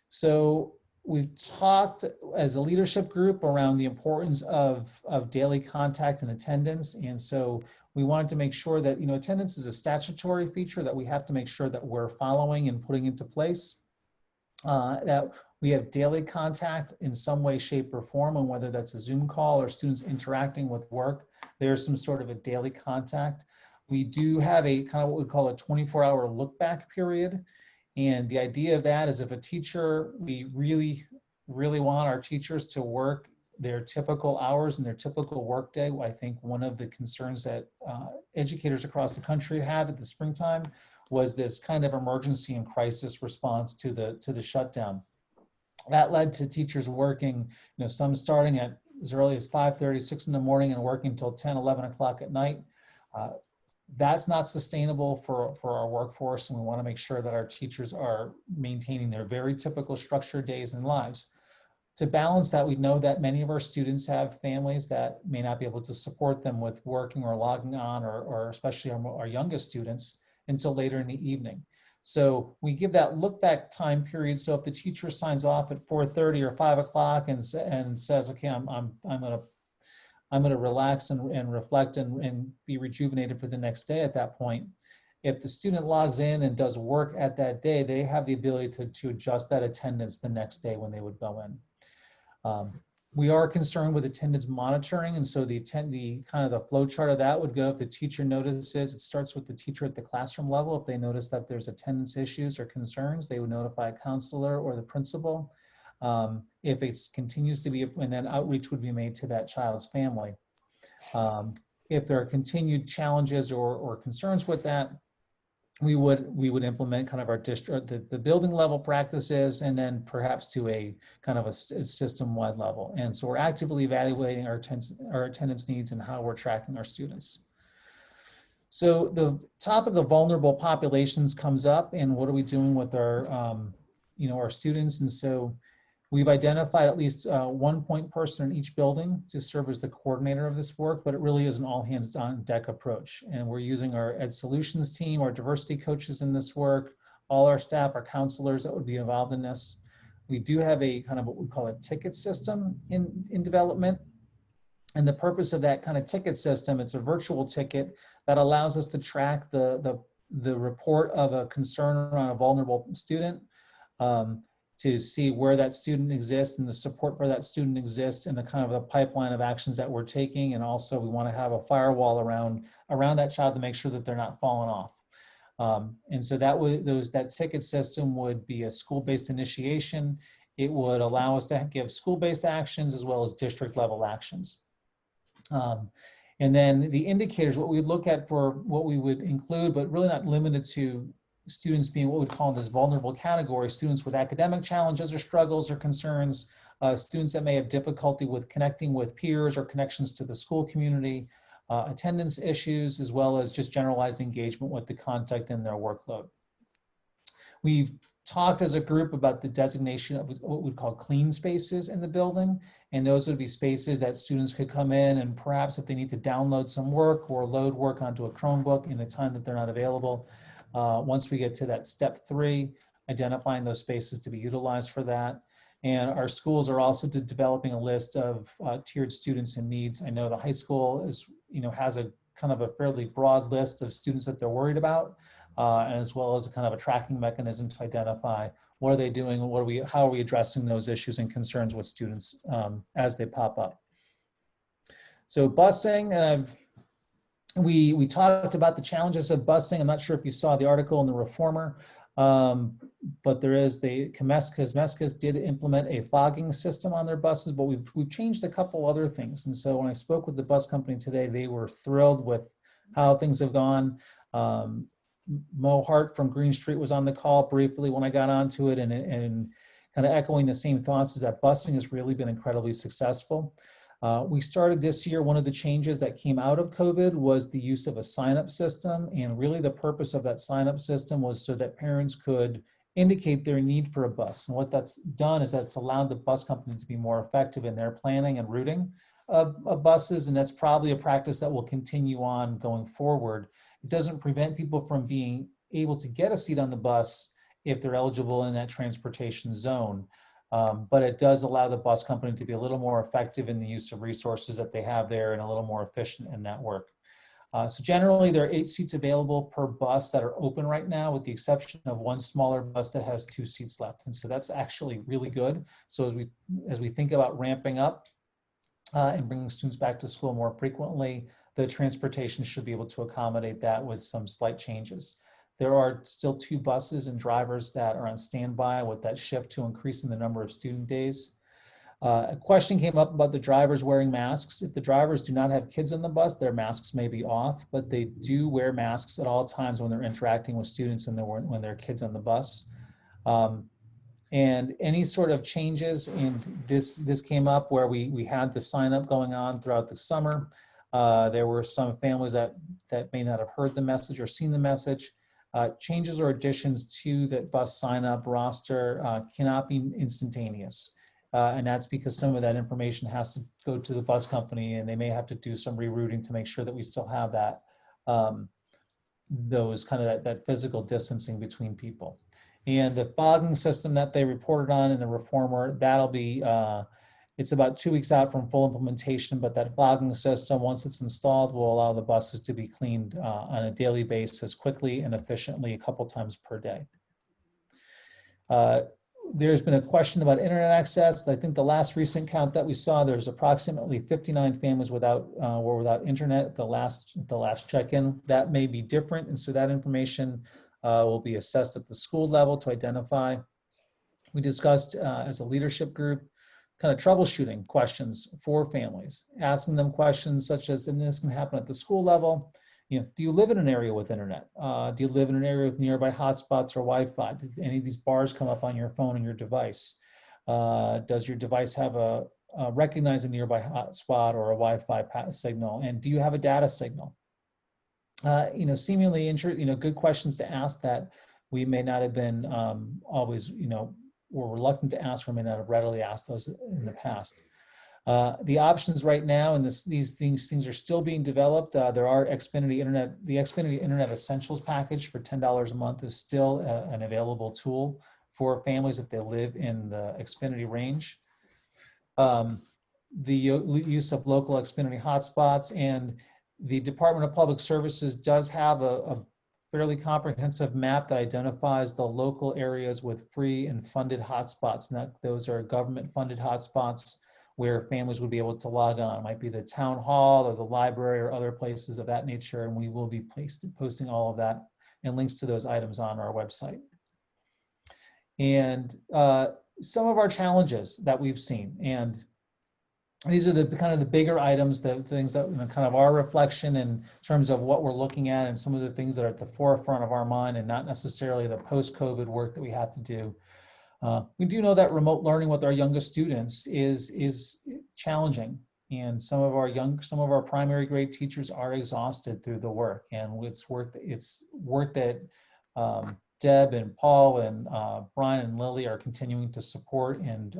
So we've talked as a leadership group around the importance of daily contact and attendance. And so we wanted to make sure that, attendance is a statutory feature that we have to make sure that we're following and putting into place, that we have daily contact in some way, shape, or form, and whether that's a Zoom call or students interacting with work, there's some sort of a daily contact. We do have a kind of what we call a 24-hour look back period. And the idea of that is, if a teacher, we really, really want our teachers to work their typical hours and their typical workday. I think one of the concerns that educators across the country had at the springtime was this kind of emergency and crisis response to the shutdown. That led to teachers working, some starting at as early as 5:30, 6 in the morning, and working until 10, 11 o'clock at night. That's not sustainable for our workforce, and we want to make sure that our teachers are maintaining their very typical structured days and lives. To balance that, we know that many of our students have families that may not be able to support them with working or logging on, or especially our youngest students, until later in the evening. So we give that look back time period. So if the teacher signs off at 4:30 or 5 o'clock and says, okay, I'm going to relax and reflect and be rejuvenated for the next day at that point. If the student logs in and does work at that day, they have the ability to adjust that attendance the next day when they would go in. We are concerned with attendance monitoring, and so the kind of the flow chart of that would go, if the teacher notices, it starts with the teacher at the classroom level. If they notice that there's attendance issues or concerns, they would notify a counselor or the principal. If it continues to be, and then outreach would be made to that child's family. If there are continued challenges or concerns with that, we would implement kind of our district, the building level practices, and then perhaps to a kind of a system-wide level. And so we're actively evaluating our attendance needs and how we're tracking our students. So the topic of vulnerable populations comes up, and what are we doing with our, our students? And so we've identified at least one point person in each building to serve as the coordinator of this work, but it really is an all hands on deck approach. And we're using our Ed Solutions team, our diversity coaches in this work, all our staff, our counselors that would be involved in this. We do have a kind of what we call a ticket system in development. And the purpose of that kind of ticket system, it's a virtual ticket that allows us to track the report of a concern around a vulnerable student, to see where that student exists and the support for that student exists and the kind of a pipeline of actions that we're taking. And also we want to have a firewall around that child to make sure that they're not falling off. And so that ticket system would be a school-based initiation. It would allow us to give school-based actions as well as district level actions. And then the indicators, what we look at for what we would include, but really not limited to students being what we would call this vulnerable category, students with academic challenges or struggles or concerns, students that may have difficulty with connecting with peers or connections to the school community, attendance issues, as well as just generalized engagement with the content in their workload. We've talked as a group about the designation of what we call clean spaces in the building, and those would be spaces that students could come in and perhaps if they need to download some work or load work onto a Chromebook in the time that they're not available. Once we get to that step 3, identifying those spaces to be utilized for that. And our schools are also developing a list of tiered students and needs. I know the high school is, has a kind of a fairly broad list of students that they're worried about, and as well as a kind of a tracking mechanism to identify what are they doing, how are we addressing those issues and concerns with students as they pop up. So busing, we talked about the challenges of busing. I'm not sure if you saw the article in the Reformer, but there is Mescas did implement a fogging system on their buses, but we've changed a couple other things. And so when I spoke with the bus company today, they were thrilled with how things have gone. Mo Hart from Green Street was on the call briefly when I got onto it, and kind of echoing the same thoughts is that busing has really been incredibly successful. We started this year, one of the changes that came out of COVID was the use of a sign-up system. And really the purpose of that sign-up system was so that parents could indicate their need for a bus. And what that's done is that's allowed the bus company to be more effective in their planning and routing of buses. And that's probably a practice that will continue on going forward. It doesn't prevent people from being able to get a seat on the bus if they're eligible in that transportation zone. But it does allow the bus company to be a little more effective in the use of resources that they have there and a little more efficient in that work. So generally there are 8 seats available per bus that are open right now, with the exception of one smaller bus that has 2 seats left. And so that's actually really good. So as we think about ramping up and bringing students back to school more frequently, the transportation should be able to accommodate that with some slight changes. There are still 2 buses and drivers that are on standby with that shift to increasing the number of student days. A question came up about the drivers wearing masks. If the drivers do not have kids on the bus, their masks may be off, but they do wear masks at all times when they're interacting with students and when there are kids on the bus. And any sort of changes, and this came up where we had the sign up going on throughout the summer. There were some families that may not have heard the message or seen the message. Changes or additions to the bus sign-up roster cannot be instantaneous. And that's because some of that information has to go to the bus company, and they may have to do some rerouting to make sure that we still have that, that physical distancing between people. And the fogging system that they reported on in the Reformer, that'll be, it's about 2 weeks out from full implementation, but that fogging system, once it's installed, will allow the buses to be cleaned on a daily basis quickly and efficiently a couple times per day. There's been a question about internet access. I think the last recent count that we saw, there's approximately 59 families were without internet at the last check-in. That may be different, and so that information will be assessed at the school level to identify. We discussed as a leadership group kind of troubleshooting questions for families, asking them questions such as, and this can happen at the school level, do you live in an area with internet? Do you live in an area with nearby hotspots or Wi-Fi? Did any of these bars come up on your phone and your device? Does your device have recognize a nearby hotspot or a Wi-Fi signal? And do you have a data signal? Seemingly good questions to ask that we may not have been always, were reluctant to ask or may not have readily asked those in the past. The options right now, and these things are still being developed. There are Xfinity Internet, the Xfinity Internet Essentials package for $10 a month is still an available tool for families if they live in the Xfinity range. The use of local Xfinity hotspots, and the Department of Public Services does have a fairly comprehensive map that identifies the local areas with free and funded hotspots. And those are government funded hotspots where families would be able to log on. It might be the town hall or the library or other places of that nature. And we will be posting all of that and links to those items on our website. And some of our challenges that we've seen, and these are the kind of the bigger items, the things that, you know, kind of our reflection in terms of what we're looking at and some of the things that are at the forefront of our mind and not necessarily the post-COVID work that we have to do. We do know that remote learning with our youngest students is challenging, and some of our primary grade teachers are exhausted through the work, and it's work that Deb and Paul and Brian and Lily are continuing to support and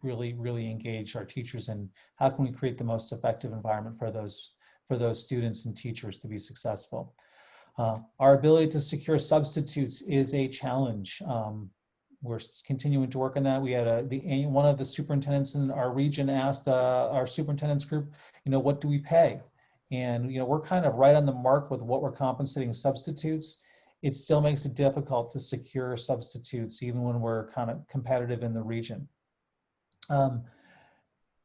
really engage our teachers in how can we create the most effective environment for those students and teachers to be successful. Our ability to secure substitutes is a challenge. We're continuing to work on that. We had one of the superintendents in our region asked our superintendents group, you know, what do we pay? And, you know, we're kind of right on the mark with what we're compensating substitutes. It still makes it difficult to secure substitutes even when we're kind of competitive in the region.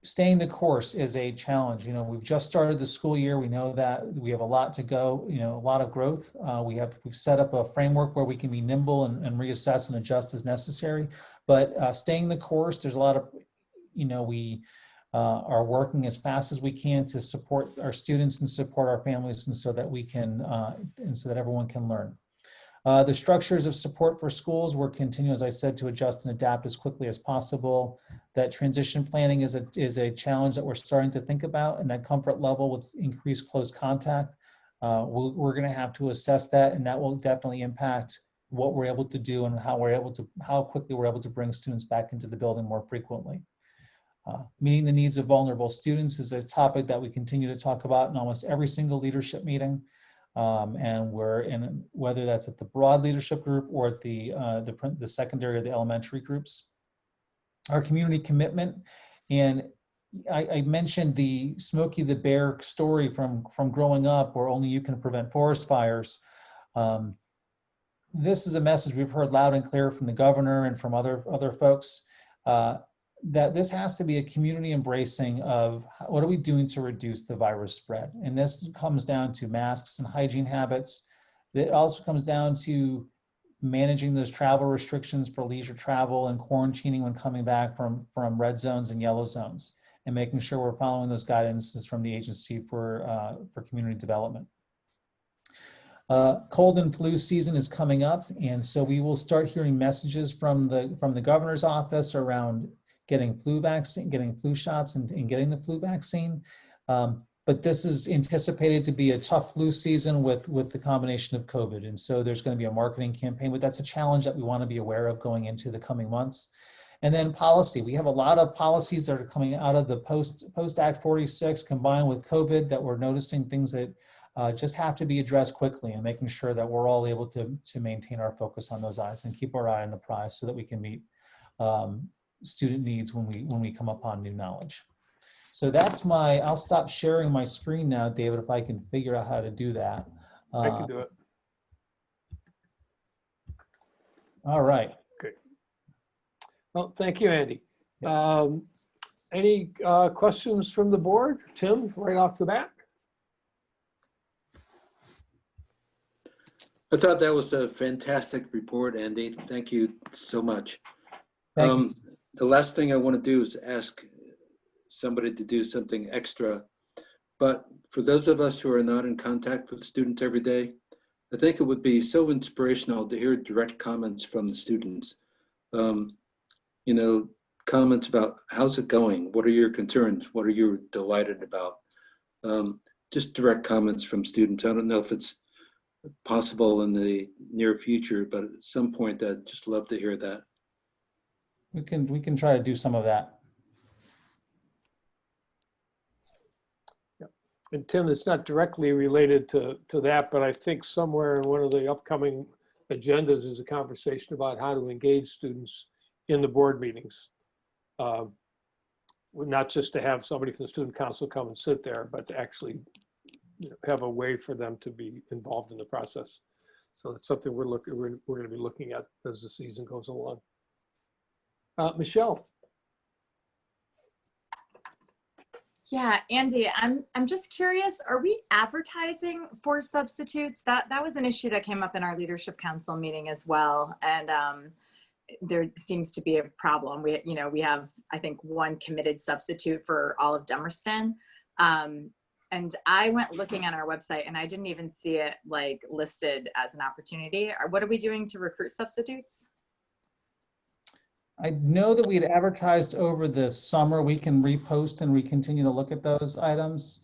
Staying the course is a challenge. You know, we've just started the school year. We know that we have a lot to go, you know, a lot of growth. We've set up a framework where we can be nimble and reassess and adjust as necessary. But staying the course, there's a lot of, you know, we are working as fast as we can to support our students and support our families, and so that we can, and so that everyone can learn. The structures of support for schools, we're continuing, as I said, to adjust and adapt as quickly as possible. That transition planning is a challenge that we're starting to think about, and that comfort level with increased close contact. We're going to have to assess that, and that will definitely impact what we're able to do and how quickly we're able to bring students back into the building more frequently. Meeting the needs of vulnerable students is a topic that we continue to talk about in almost every single leadership meeting. And we're in, whether that's at the broad leadership group or at the secondary or the elementary groups. Our community commitment, and I mentioned the Smokey the Bear story from growing up, where only you can prevent forest fires. This is a message we've heard loud and clear from the governor and from other folks, that this has to be a community embracing of what are we doing to reduce the virus spread. And this comes down to masks and hygiene habits. It also comes down to managing those travel restrictions for leisure travel and quarantining when coming back from red zones and yellow zones, and making sure we're following those guidances from the agency for community development. Cold and flu season is coming up, and so we will start hearing messages from the governor's office around getting flu vaccine, getting flu shots, and getting the flu vaccine. But this is anticipated to be a tough flu season with the combination of COVID. And so there's going to be a marketing campaign, but that's a challenge that we want to be aware of going into the coming months. And then policy. We have a lot of policies that are coming out of the post Act 46 combined with COVID that we're noticing things that just have to be addressed quickly, and making sure that we're all able to maintain our focus on those eyes and keep our eye on the prize so that we can meet student needs when we come upon new knowledge. So that's I'll stop sharing my screen now, David, if I can figure out how to do that. I can do it. All right. Great. Well, thank you, Andy. Any questions from the board? Tim, right off the bat? I thought that was a fantastic report, Andy. Thank you so much. The last thing I want to do is ask somebody to do something extra. But for those of us who are not in contact with students every day, I think it would be so inspirational to hear direct comments from the students. You know, comments about how's it going? What are your concerns? What are you delighted about? Just direct comments from students. I don't know if it's possible in the near future, but at some point I'd just love to hear that. We can try to do some of that. And Tim, it's not directly related to that, but I think somewhere in one of the upcoming agendas is a conversation about how to engage students in the board meetings. Not just to have somebody from the student council come and sit there, but to actually have a way for them to be involved in the process. So it's something we're going to be looking at as the season goes along. Michelle. Yeah, Andy, I'm just curious, are we advertising for substitutes? That was an issue that came up in our leadership council meeting as well. And there seems to be a problem. We have, I think, one committed substitute for all of Dummerston. And I went looking on our website and I didn't even see it like listed as an opportunity. What are we doing to recruit substitutes? I know that we had advertised over the summer. We can repost and we continue to look at those items.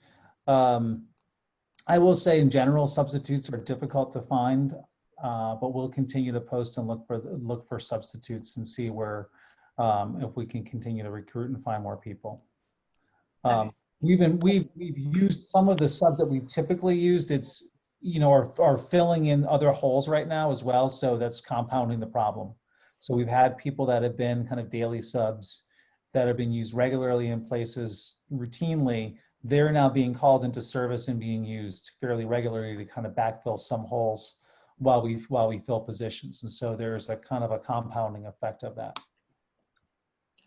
I will say in general, substitutes are difficult to find, but we'll continue to post and look for substitutes and see where, if we can continue to recruit and find more people. We've used some of the subs that we've typically used. It's, are filling in other holes right now as well. So that's compounding the problem. So we've had people that have been kind of daily subs that have been used regularly in places routinely. They're now being called into service and being used fairly regularly to kind of backfill some holes while we fill positions. And so there's a kind of a compounding effect of that.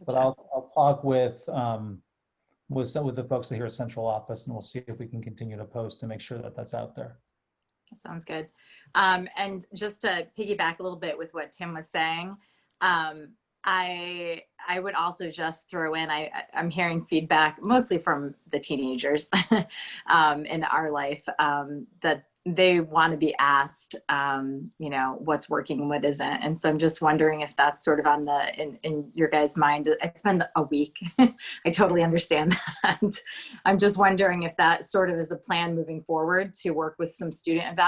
But I'll talk with the folks here at central office, and we'll see if we can continue to post to make sure that that's out there. That sounds good. And just to piggyback a little bit with what Tim was saying, I would also just throw in, I'm hearing feedback mostly from the teenagers in our life that they want to be asked, what's working and what isn't. And so I'm just wondering if that's sort of on in your guys' mind. It's been a week. I totally understand that. I'm just wondering if that sort of is a plan moving forward to work with some student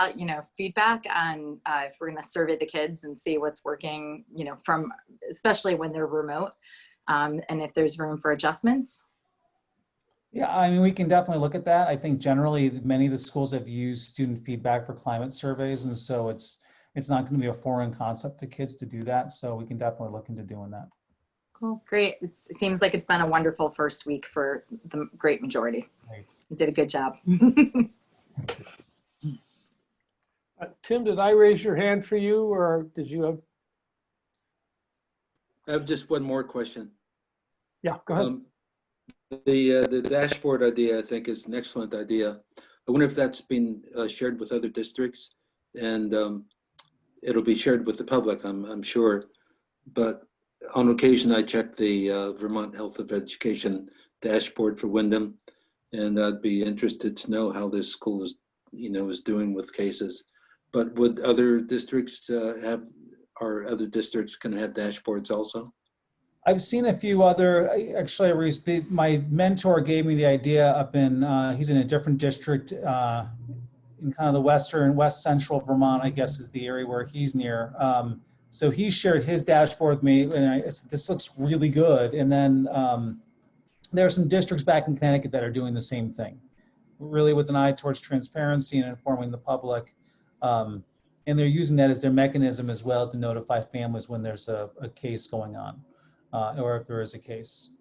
feedback on if we're going to survey the kids and see what's working, from especially when they're remote, and if there's room for adjustments. Yeah, I mean, we can definitely look at that. I think generally many of the schools have used student feedback for climate surveys, and so it's not going to be a foreign concept to kids to do that. So we can definitely look into doing that. Cool, great. It seems like it's been a wonderful first week for the great majority. Right. You did a good job. Tim, did I raise your hand for you, or did you have? I have just one more question. Yeah, go ahead. The dashboard idea, I think, is an excellent idea. I wonder if that's been shared with other districts, and it'll be shared with the public, I'm sure. But on occasion, I check the Vermont Health of Education dashboard for Windham, and I'd be interested to know how this school is, is doing with cases. But would other districts are other districts going to have dashboards also? I've seen a few other, actually, my mentor gave me the idea up in, he's in a different district in kind of the west central Vermont, I guess is the area where he's near. So he shared his dashboard with me, and I said, this looks really good. And then there are some districts back in Connecticut that are doing the same thing, really with an eye towards transparency and informing the public. And they're using that as their mechanism as well to notify families when there's a case going on. Or if there is a case.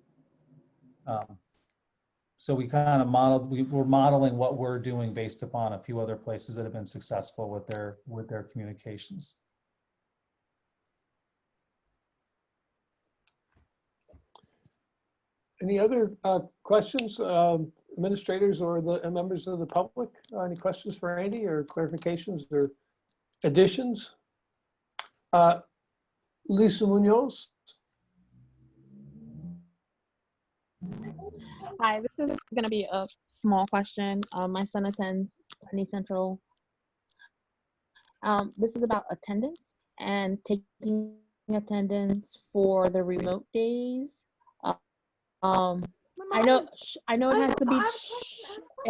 So we kind of we're modeling what we're doing based upon a few other places that have been successful with their communications. Any other questions, administrators or the members of the public? Any questions for Andy or clarifications or additions? Lisa Munoz. Hi, this is going to be a small question. My son attends Penny Central. This is about attendance and taking attendance for the remote days. I know it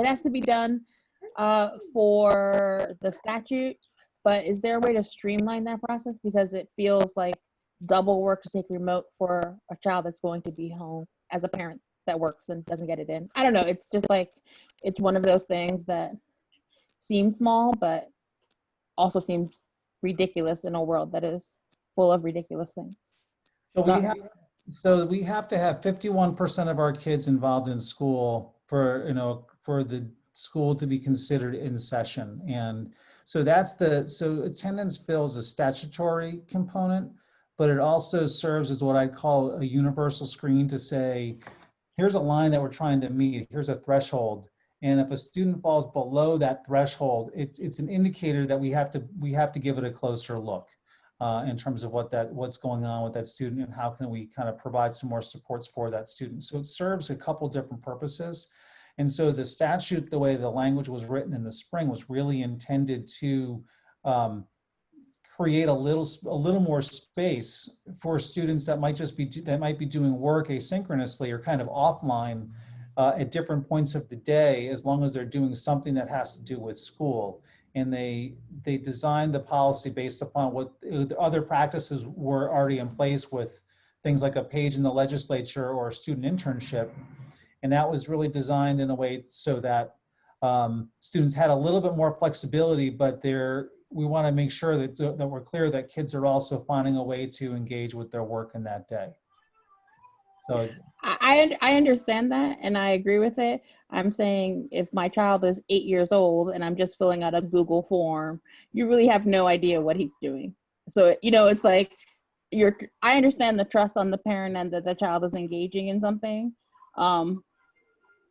has to be done for the statute, but is there a way to streamline that process, because it feels like double work to take remote for a child that's going to be home as a parent that works and doesn't get it in? I don't know. It's just like, it's one of those things that seems small, but also seems ridiculous in a world that is full of ridiculous things. So we have to have 51% of our kids involved in school for the school to be considered in session. And So attendance fills a statutory component, but it also serves as what I call a universal screen to say, here's a line that we're trying to meet, here's a threshold. And if a student falls below that threshold, it's an indicator that we have to give it a closer look in terms of what's going on with that student and how can we kind of provide some more supports for that student. So it serves a couple different purposes. And so the statute, the way the language was written in the spring, was really intended to create a little more space for students that might be doing work asynchronously or kind of offline at different points of the day, as long as they're doing something that has to do with school. And they designed the policy based upon what the other practices were already in place with things like a page in the legislature or a student internship. And that was really designed in a way so that students had a little bit more flexibility, but we want to make sure that we're clear that kids are also finding a way to engage with their work in that day. So I understand that and I agree with it. I'm saying if my child is 8 years old and I'm just filling out a Google form, you really have no idea what he's doing. So, it's like I understand the trust on the parent and that the child is engaging in something.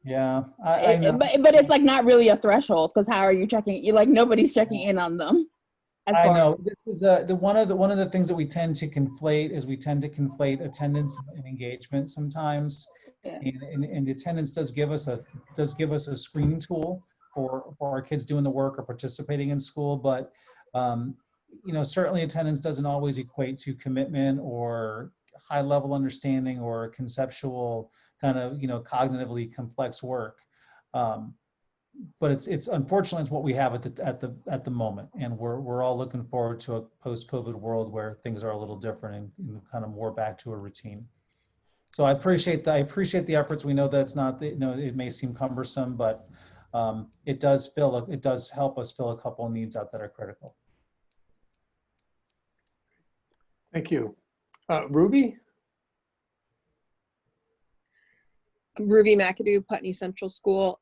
Yeah, I know. But it's like not really a threshold, because how are you checking? Nobody's checking in on them. I know this is one of the things that we tend to conflate attendance and engagement sometimes. Yeah. And attendance does give us a screening tool for our kids doing the work or participating in school, but certainly attendance doesn't always equate to commitment or high level understanding or conceptual kind of cognitively complex work. But it's unfortunately it's what we have at the moment, and we're all looking forward to a post-COVID world where things are a little different and kind of more back to a routine. So I appreciate the efforts. We know that it's not, it may seem cumbersome, but it does help us fill a couple of needs out that are critical. Thank you. Ruby? Ruby McAdoo, Putney Central School.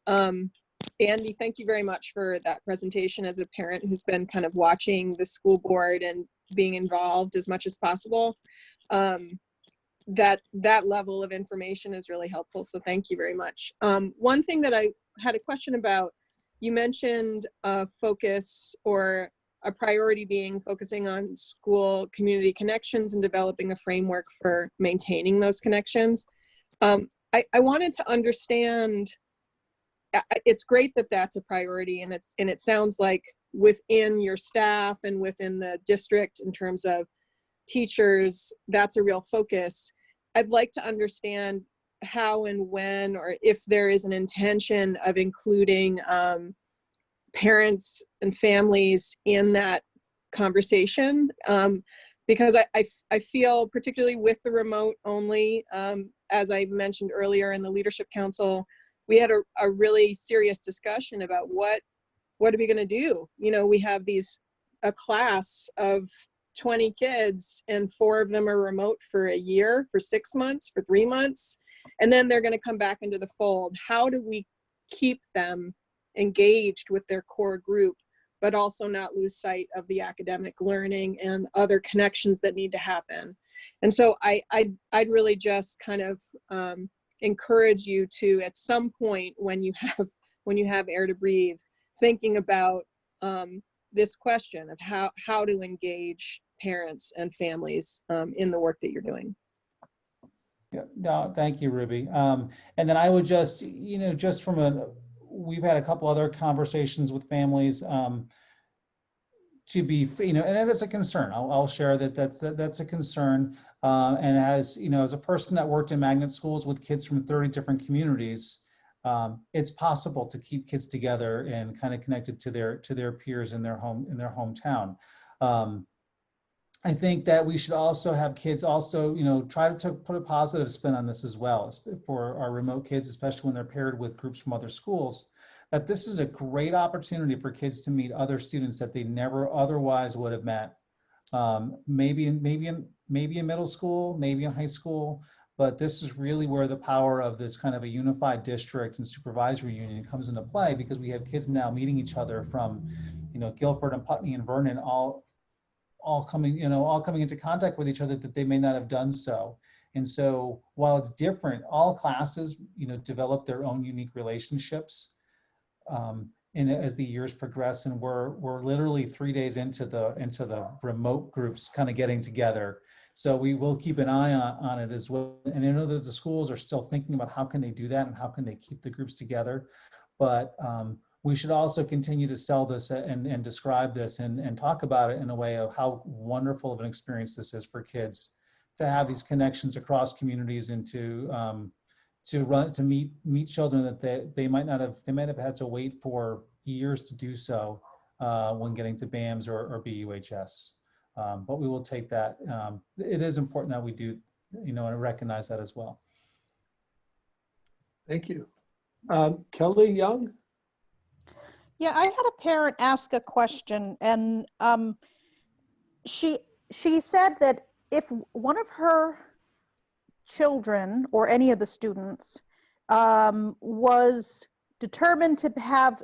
Andy, thank you very much for that presentation. As a parent who's been kind of watching the school board and being involved as much as possible, that level of information is really helpful. So thank you very much. One thing that I had a question about, you mentioned a focus or a priority being focusing on school community connections and developing a framework for maintaining those connections. I wanted to understand, it's great that that's a priority, and it sounds like within your staff and within the district in terms of teachers, that's a real focus. I'd like to understand how and when, or if there is an intention of including parents and families in that conversation, because I feel particularly with the remote only, as I mentioned earlier in the Leadership Council, we had a really serious discussion about what are we going to do? We have a class of 20 kids and 4 of them are remote for a year, for 6 months, for 3 months, and then they're going to come back into the fold. How do we keep them engaged with their core group, but also not lose sight of the academic learning and other connections that need to happen? And so I'd really just kind of encourage you to, at some point when you have air to breathe, thinking about this question of how to engage parents and families in the work that you're doing. Yeah, no, thank you, Ruby. And then I would just, we've had a couple other conversations with families to be, and it is a concern. I'll share that's a concern. And as a person that worked in magnet schools with kids from 30 different communities, it's possible to keep kids together and kind of connected to their peers in their hometown. I think that we should also have kids also, try to put a positive spin on this as well for our remote kids, especially when they're paired with groups from other schools, that this is a great opportunity for kids to meet other students that they never otherwise would have met. Maybe in middle school, maybe in high school, but this is really where the power of this kind of a unified district and supervisory union comes into play, because we have kids now meeting each other from, Guilford and Putney and Vernon, all coming into contact with each other that they may not have done so. And so while it's different, all classes, develop their own unique relationships. And as the years progress, and we're literally 3 days into the remote groups kind of getting together. So we will keep an eye on it as well. And I know that the schools are still thinking about how can they do that and how can they keep the groups together. But we should also continue to sell this and describe this and talk about it in a way of how wonderful of an experience this is for kids to have these connections across communities and to meet children that they might have had to wait for years to do so when getting to BAMS or BUHS. But we will take that. It is important that we do, and recognize that as well. Thank you. Kelly Young? Yeah, I had a parent ask a question, and she said that if one of her children or any of the students was determined to have,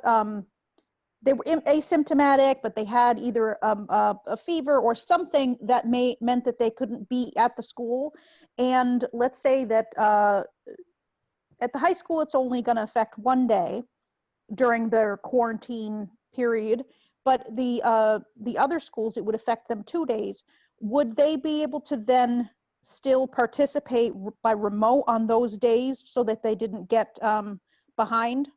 they were asymptomatic, but they had either a fever or something that meant that they couldn't be at the school. And let's say that at the high school, it's only going to affect one day during their quarantine period, but the other schools, it would affect them 2 days. Would they be able to then still participate by remote on those days so that they didn't get behind?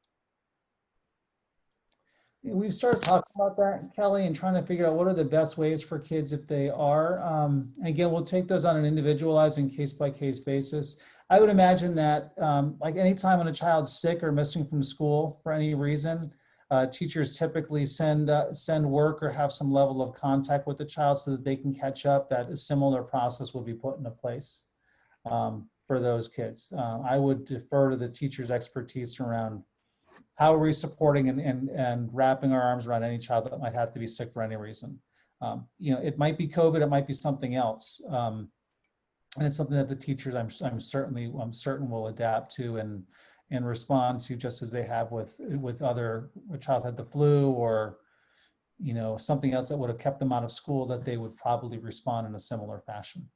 We've started talking about that, Kelly, and trying to figure out what are the best ways for kids if they are. Again, we'll take those on an individualized and case-by-case basis. I would imagine that like anytime when a child's sick or missing from school for any reason, teachers typically send work or have some level of contact with the child so that they can catch up. That a similar process will be put into place for those kids. I would defer to the teacher's expertise around how are we supporting and wrapping our arms around any child that might have to be sick for any reason. It might be COVID, it might be something else. And it's something that the teachers, I'm certain will adapt to and respond to, just as they have with other, a child had the flu or something else that would have kept them out of school, that they would probably respond in a similar fashion.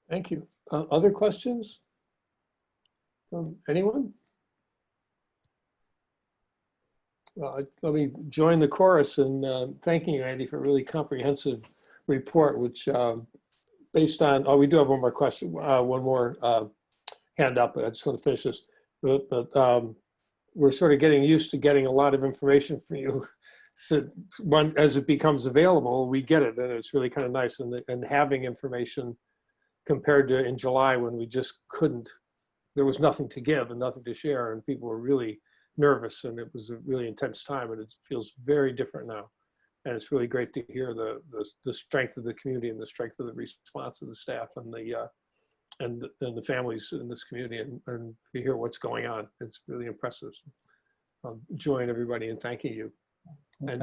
Thank you. Other questions from anyone? Well, let me join the chorus in thanking you, Andy, for a really comprehensive report, which based on, we do have one more question, one more hand up, but I just want to finish this. But we're sort of getting used to getting a lot of information from you. So as it becomes available, we get it, and it's really kind of nice. And having information compared to in July when we just couldn't, there was nothing to give and nothing to share, and people were really nervous, and it was a really intense time, and it feels very different now. And it's really great to hear the strength of the community and the strength of the response of the staff and the families in this community, and to hear what's going on. It's really impressive. I'll join everybody in thanking you. And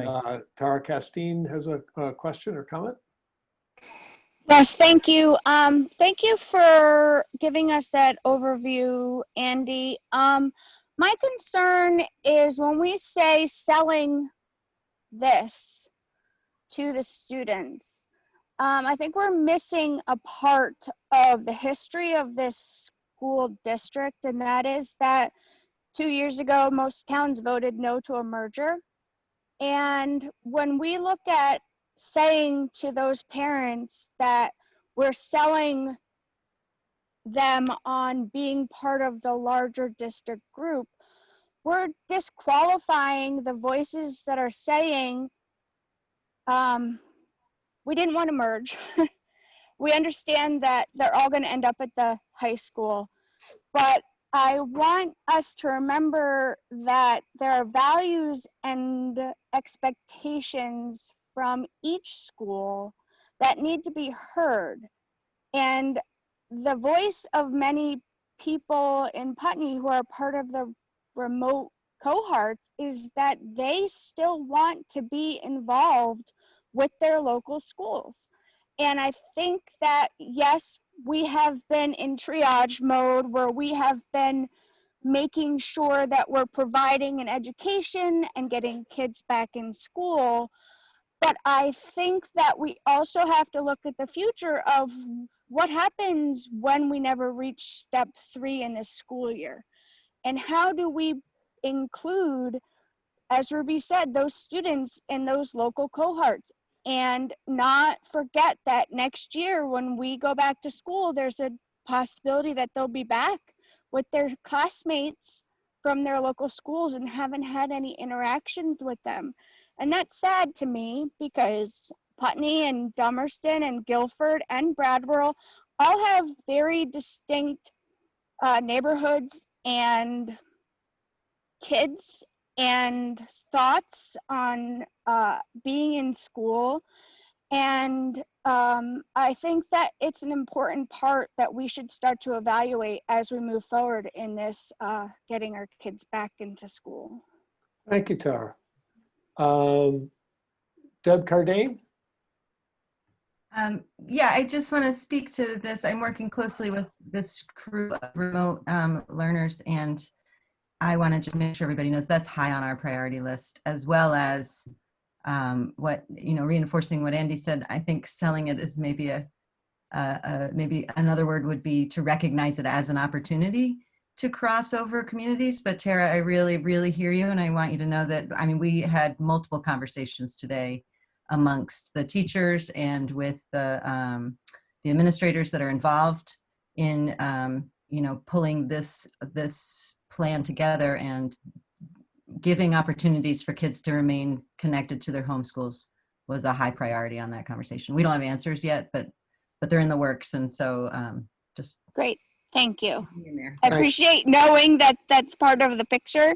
Tara Castine has a question or comment. Yes, thank you. Thank you for giving us that overview, Andy. My concern is when we say selling this to the students, I think we're missing a part of the history of this school district, and that is that 2 years ago, most towns voted no to a merger. And when we look at saying to those parents that we're selling them on being part of the larger district group, we're disqualifying the voices that are saying, we didn't want to merge. We understand that they're all going to end up at the high school, but I want us to remember that there are values and expectations from each school that need to be heard. And the voice of many people in Putney who are part of the remote cohorts is that they still want to be involved with their local schools. And I think that, yes, we have been in triage mode where we have been making sure that we're providing an education and getting kids back in school. But I think that we also have to look at the future of what happens when we never reach step 3 in this school year. And how do we include, as Ruby said, those students in those local cohorts, and not forget that next year when we go back to school, there's a possibility that they'll be back with their classmates from their local schools and haven't had any interactions with them. And that's sad to me, because Putney and Dummerston and Guilford and Brattleboro all have very distinct neighborhoods and kids and thoughts on being in school. And I think that it's an important part that we should start to evaluate as we move forward in this getting our kids back into school. Thank you, Tara. Deb Cardane? Yeah, I just want to speak to this. I'm working closely with this crew of remote learners, and I want to just make sure everybody knows that's high on our priority list, as well as reinforcing what Andy said. I think selling it is maybe maybe another word would be to recognize it as an opportunity to cross over communities. But Tara, I really, really hear you, and I want you to know that, I mean, we had multiple conversations today amongst the teachers and with the administrators that are involved in pulling this plan together and giving opportunities for kids to remain connected to their home schools was a high priority on that conversation. We don't have answers yet, but they're in the works, and so just great. Thank you. I appreciate knowing that that's part of the picture,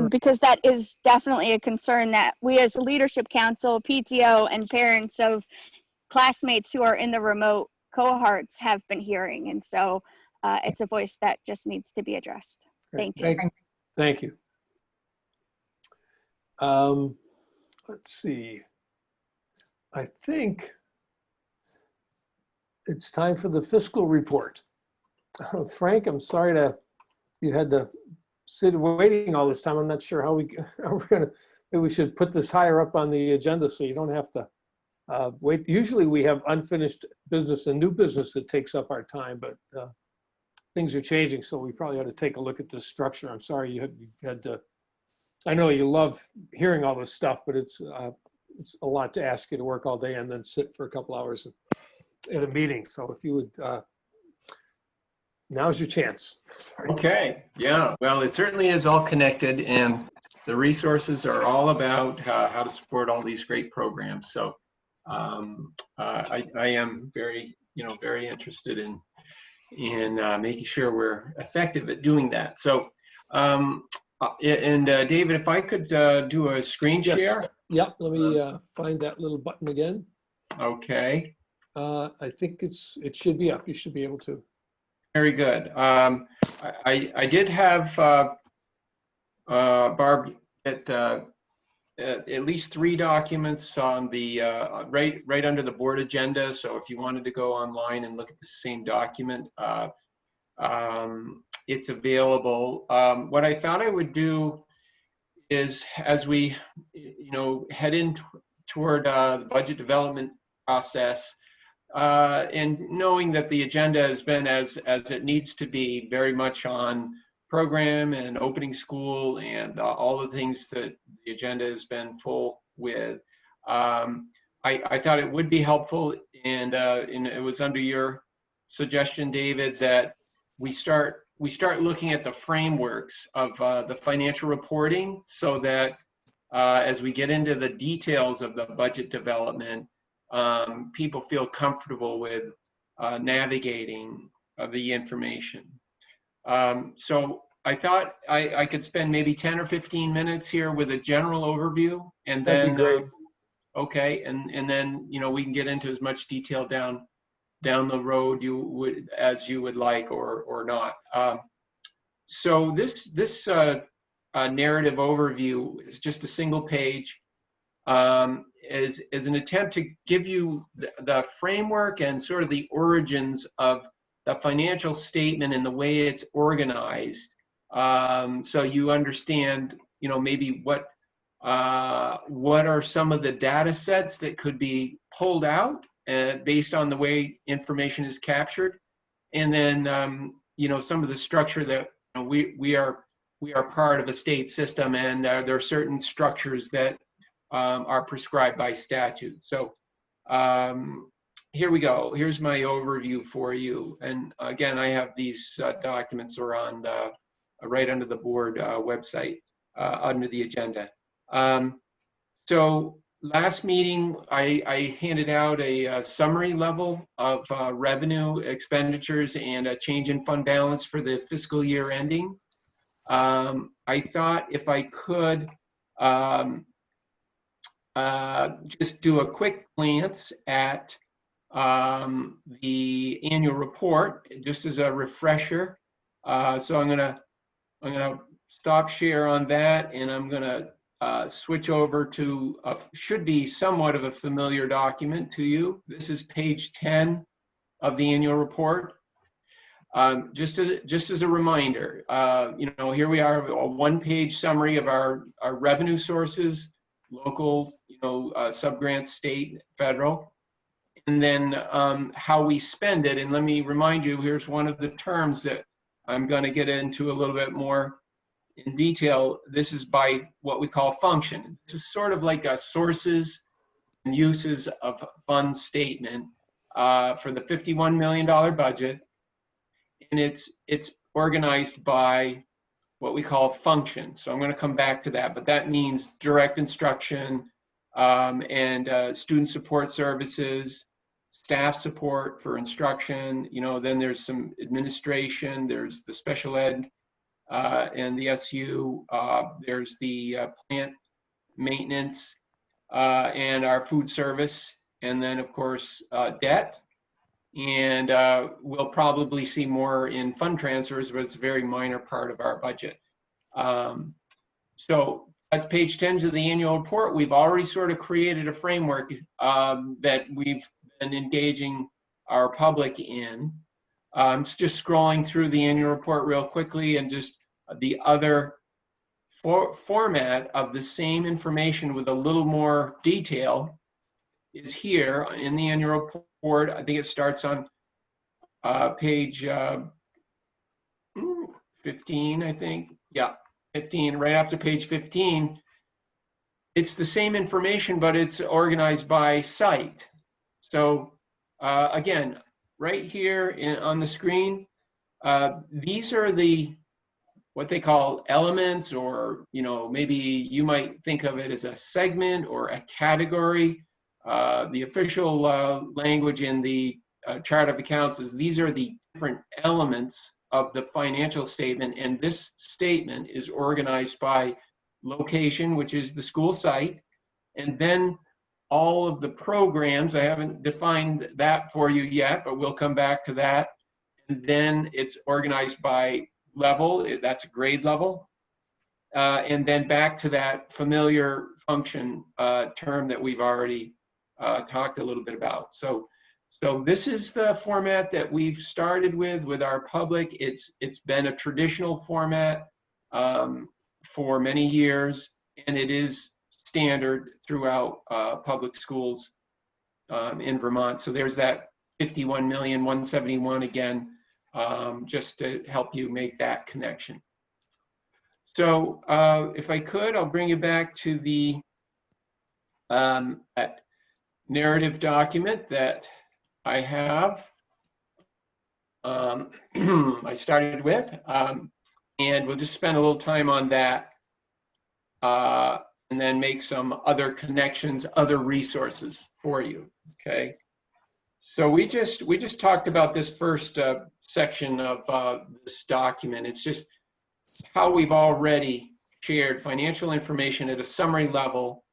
because that is definitely a concern that we as the Leadership Council, PTO, and parents of classmates who are in the remote cohorts have been hearing. And so it's a voice that just needs to be addressed. Thank you. Thank you. Let's see. I think it's time for the fiscal report. Frank, I'm sorry you had to sit waiting all this time. I'm not sure how we're gonna, maybe we should put this higher up on the agenda so you don't have to wait. Usually we have unfinished business and new business that takes up our time, but things are changing, so we probably ought to take a look at this structure. I'm sorry you had to, I know you love hearing all this stuff, but it's a lot to ask you to work all day and then sit for a couple hours in a meeting. So if you would, now's your chance. Sorry. Okay, yeah, well, it certainly is all connected, and the resources are all about how to support all these great programs. So I am very interested in making sure we're effective at doing that. So, David, if I could do a screen share. Yep, let me find that little button again. Okay. I think it should be up. You should be able to. Very good. I did have Barb at least 3 documents on the right under the board agenda. So if you wanted to go online and look at the same document, it's available. What I thought I would do is, as we head in toward the budget development process, and knowing that the agenda has been as it needs to be, very much on program and opening school and all the things that the agenda has been full with, I thought it would be helpful, and it was under your suggestion, David, that we start looking at the frameworks of the financial reporting, so that as we get into the details of the budget development, people feel comfortable with navigating the information. So I thought I could spend maybe 10 or 15 minutes here with a general overview, and then okay, and then we can get into as much detail down the road as you would like or not. So this narrative overview is just a single page. is an attempt to give you the framework and sort of the origins of the financial statement and the way it's organized. So you understand, maybe what are some of the data sets that could be pulled out based on the way information is captured. And then, some of the structure that we are part of a state system, and there are certain structures that are prescribed by statute. So here we go. Here's my overview for you. And again, I have these documents are on the right under the board website under the agenda. So last meeting, I handed out a summary level of revenue, expenditures, and a change in fund balance for the fiscal year ending. I thought if I could just do a quick glance at the annual report, just as a refresher. So I'm gonna stop share on that, and I'm gonna switch over to should be somewhat of a familiar document to you. This is page 10 of the annual report. Just as a reminder, here we are, a one-page summary of our revenue sources, local, subgrants, state, federal, and then how we spend it. And let me remind you, here's one of the terms that I'm going to get into a little bit more in detail. This is by what we call function. This is sort of like a sources and uses of funds statement for the $51 million budget. And it's organized by what we call function. So I'm going to come back to that, but that means direct instruction and student support services, staff support for instruction. Then there's some administration, there's the special ed and the SU, there's the plant maintenance and our food service, and then of course debt. And we'll probably see more in fund transfers, but it's a very minor part of our budget. So that's page 10 of the annual report. We've already sort of created a framework that we've been engaging our public in. Just scrolling through the annual report real quickly, and just the other format of the same information with a little more detail is here in the annual report. I think it starts on page 15, I think. Yeah, 15, right after page 15. It's the same information, but it's organized by site. So again, right here on the screen, these are what they call elements, or maybe you might think of it as a segment or a category. The official language in the chart of accounts is these are the different elements of the financial statement, and this statement is organized by location, which is the school site, and then all of the programs. I haven't defined that for you yet, but we'll come back to that. And then it's organized by level, that's grade level. And then back to that familiar function term that we've already talked a little bit about. So this is the format that we've started with our public. It's been a traditional format for many years, and it is standard throughout public schools in Vermont. So there's that 51,171,000 again, just to help you make that connection. So if I could, I'll bring you back to the that narrative document that I have, I started with, and we'll just spend a little time on that and then make some other connections, other resources for you, okay? So we just talked about this first section of this document. It's just how we've already shared financial information at a summary level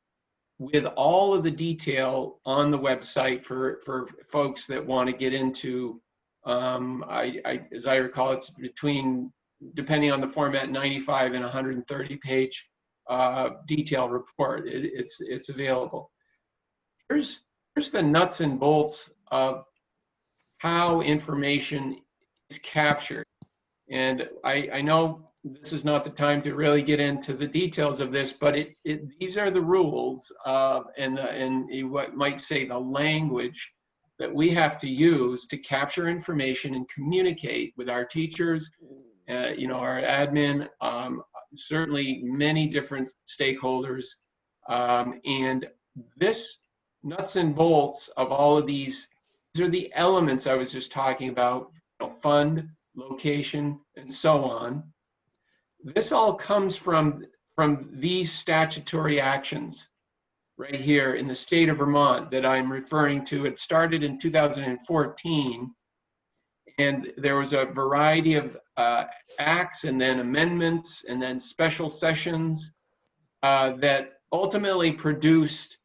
with all of the detail on the website for folks that want to get into, as I recall, it's between, depending on the format, 95 and 130 page detailed report. It's available. Here's the nuts and bolts of how information is captured. And I know this is not the time to really get into the details of this, but these are the rules and what might say the language that we have to use to capture information and communicate with our teachers, our admin, certainly many different stakeholders. And this nuts and bolts of all of these are the elements I was just talking about, fund, location, and so on. This all comes from these statutory actions right here in the state of Vermont that I'm referring to. It started in 2014, and there was a variety of acts and then amendments and then special sessions that ultimately produced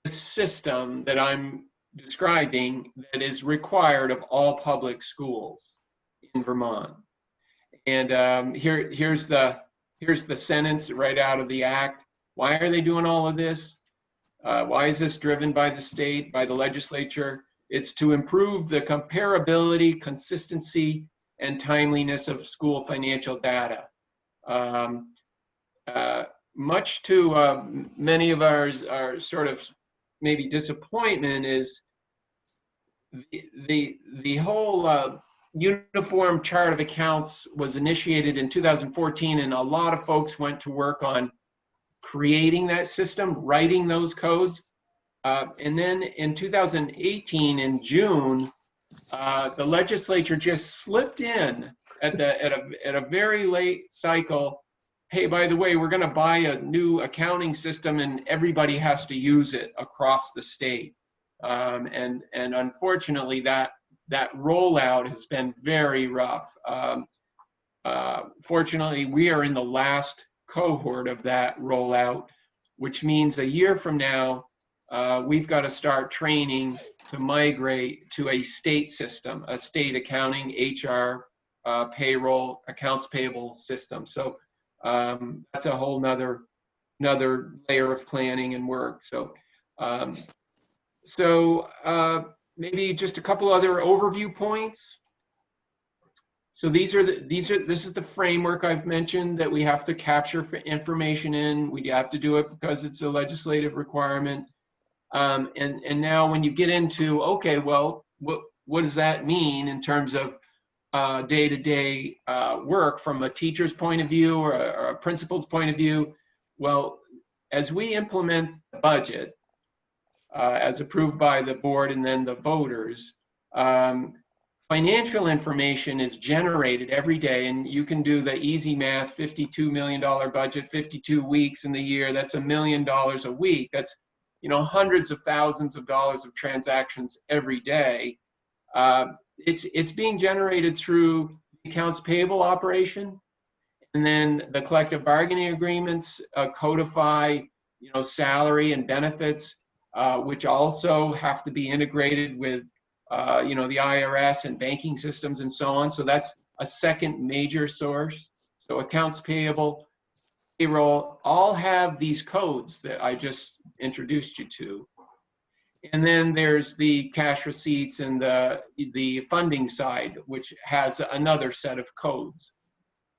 the system that I'm describing that is required of all public schools in Vermont. And here's the sentence right out of the act. Why are they doing all of this? Why is this driven by the state, by the legislature? It's to improve the comparability, consistency, and timeliness of school financial data. Much to many of our sort of maybe disappointment is the whole uniform chart of accounts was initiated in 2014, and a lot of folks went to work on creating that system, writing those codes. And then in 2018, in June, the legislature just slipped in at a very late cycle. Hey, by the way, we're going to buy a new accounting system, and everybody has to use it across the state. And unfortunately, that rollout has been very rough. Fortunately, we are in the last cohort of that rollout, which means a year from now, we've got to start training to migrate to a state system, a state accounting, HR, payroll, accounts payable system. So that's a whole nother layer of planning and work. So maybe just a couple other overview points. So this is the framework I've mentioned that we have to capture information in. We have to do it because it's a legislative requirement. And now when you get into, okay, well, what does that mean in terms of day-to-day work from a teacher's point of view or a principal's point of view? Well, as we implement the budget, as approved by the board and then the voters, financial information is generated every day, and you can do the easy math, $52 million budget, 52 weeks in the year, that's $1 million a week. That's, hundreds of thousands of dollars of transactions every day. It's being generated through the accounts payable operation, and then the collective bargaining agreements codify, salary and benefits, which also have to be integrated with the IRS and banking systems and so on. So that's a second major source. So accounts payable, payroll, all have these codes that I just introduced you to. And then there's the cash receipts and the funding side, which has another set of codes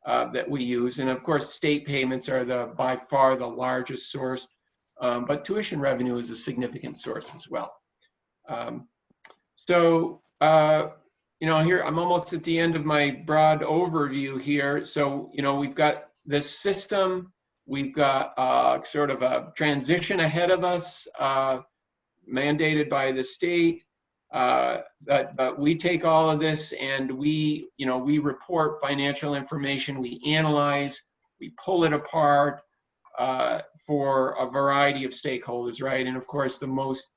that we use. And of course, state payments are by far the largest source, but tuition revenue is a significant source as well. Here I'm almost at the end of my broad overview here. So, we've got this system, we've got sort of a transition ahead of us, mandated by the state. But we take all of this and we report financial information, we analyze, we pull it apart for a variety of stakeholders, right? And of course, the most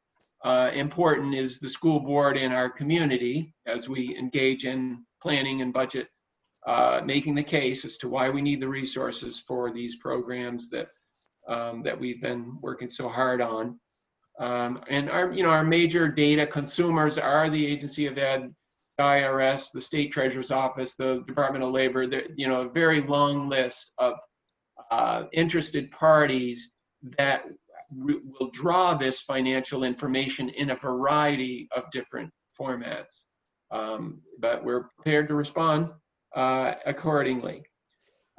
important is the school board and our community as we engage in planning and budget, making the case as to why we need the resources for these programs that we've been working so hard on. And our major data consumers are the Agency of Ed, the IRS, the State Treasurer's Office, the Department of Labor. A very long list of interested parties that will draw this financial information in a variety of different formats. But we're prepared to respond accordingly.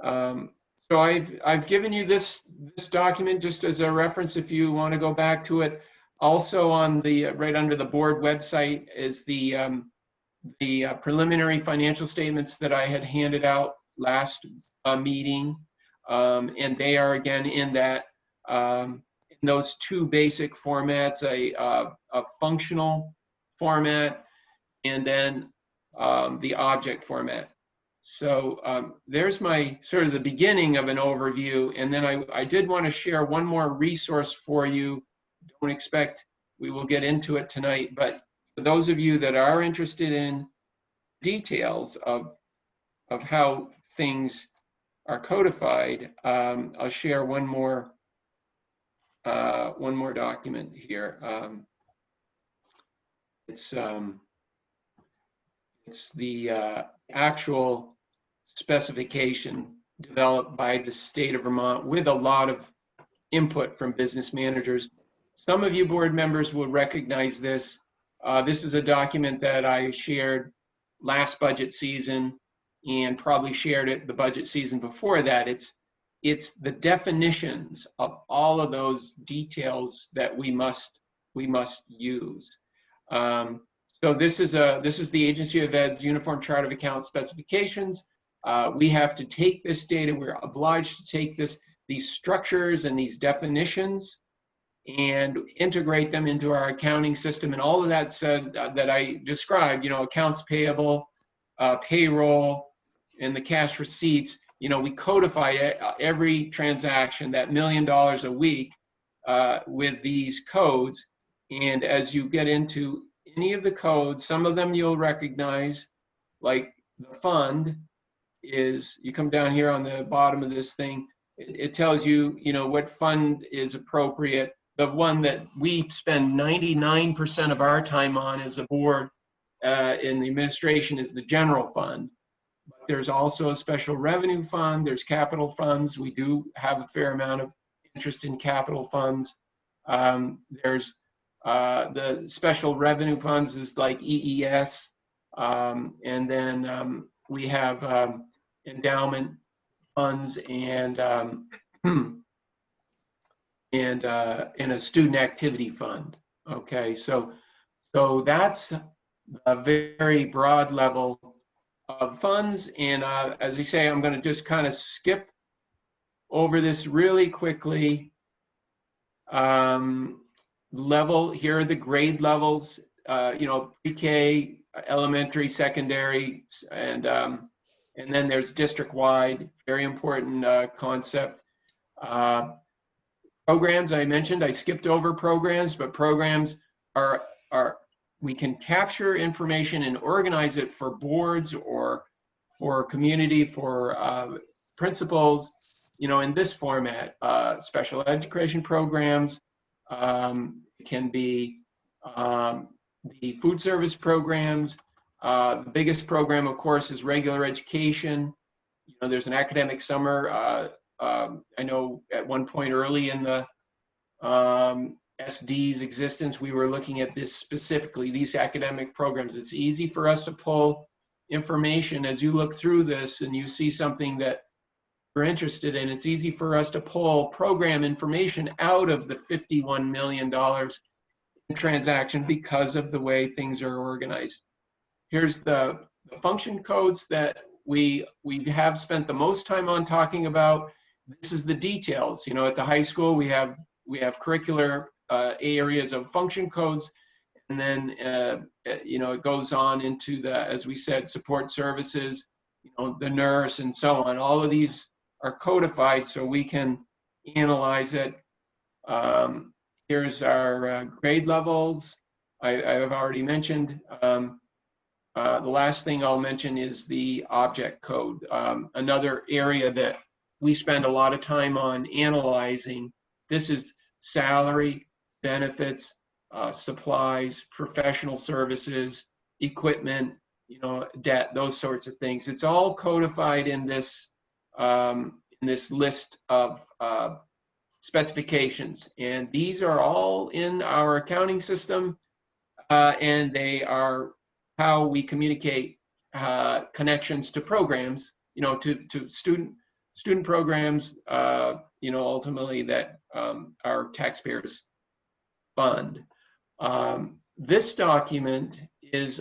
So I've given you this document just as a reference if you want to go back to it. Also on the right under the board website is the preliminary financial statements that I had handed out last meeting, and they are again in that in those two basic formats, a functional format and then the object format. So there's my sort of the beginning of an overview, and then I did want to share one more resource for you. Don't expect we will get into it tonight, but for those of you that are interested in details of how things are codified, I'll share one more document here. It's the actual specification developed by the state of Vermont with a lot of input from business managers. Some of you board members will recognize this. This is a document that I shared last budget season and probably shared it the budget season before that. It's the definitions of all of those details that we must use. So this is the Agency of Ed's Uniform Chart of Account specifications. We have to take this data. We're obliged to take these structures and these definitions and integrate them into our accounting system. And all of that said that I described, accounts payable, payroll, and the cash receipts, we codify every transaction, that $1 million a week with these codes. And as you get into any of the codes, some of them you'll recognize, like the fund is, you come down here on the bottom of this thing, it tells you, what fund is appropriate. The one that we spend 99% of our time on as a board in the administration is the general fund. But there's also a special revenue fund, there's capital funds. We do have a fair amount of interest in capital funds. There's the special revenue funds is like EES. And then we have endowment funds and a student activity fund. Okay, so that's a very broad level of funds. And as we say, I'm going to just kind of skip over this really quickly. Level, here are the grade levels, pre-K, elementary, secondary, and then there's district-wide, very important concept. Programs, I mentioned, I skipped over programs, but programs are we can capture information and organize it for boards or for community, for principals, in this format. Special education programs can be the food service programs. The biggest program, of course, is regular education. There's an academic summer. I know at one point early in the SD's existence, we were looking at this specifically, these academic programs. It's easy for us to pull information as you look through this and you see something that you're interested in. It's easy for us to pull program information out of the $51 million in transaction because of the way things are organized. Here's the function codes that we have spent the most time on talking about. This is the details. At the high school, we have curricular areas of function codes, and then it goes on into the, as we said, support services, the nurse and so on. All of these are codified so we can analyze it. Here's our grade levels. I've already mentioned. The last thing I'll mention is the object code. Another area that we spend a lot of time on analyzing. This is salary, benefits, supplies, professional services, equipment, debt, those sorts of things. It's all codified in this in this list of specifications. And these are all in our accounting system, and they are how we communicate connections to programs, to student programs, ultimately that our taxpayers fund. This document is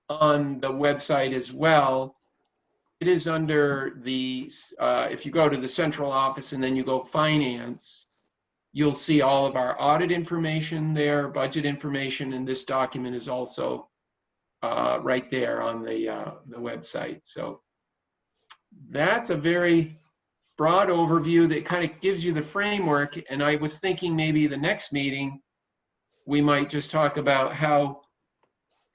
on the website as well. It is under the, if you go to the central office and then you go finance, you'll see all of our audit information there, budget information, and this document is also right there on the website. So that's a very broad overview that kind of gives you the framework. And I was thinking maybe the next meeting, we might just talk about how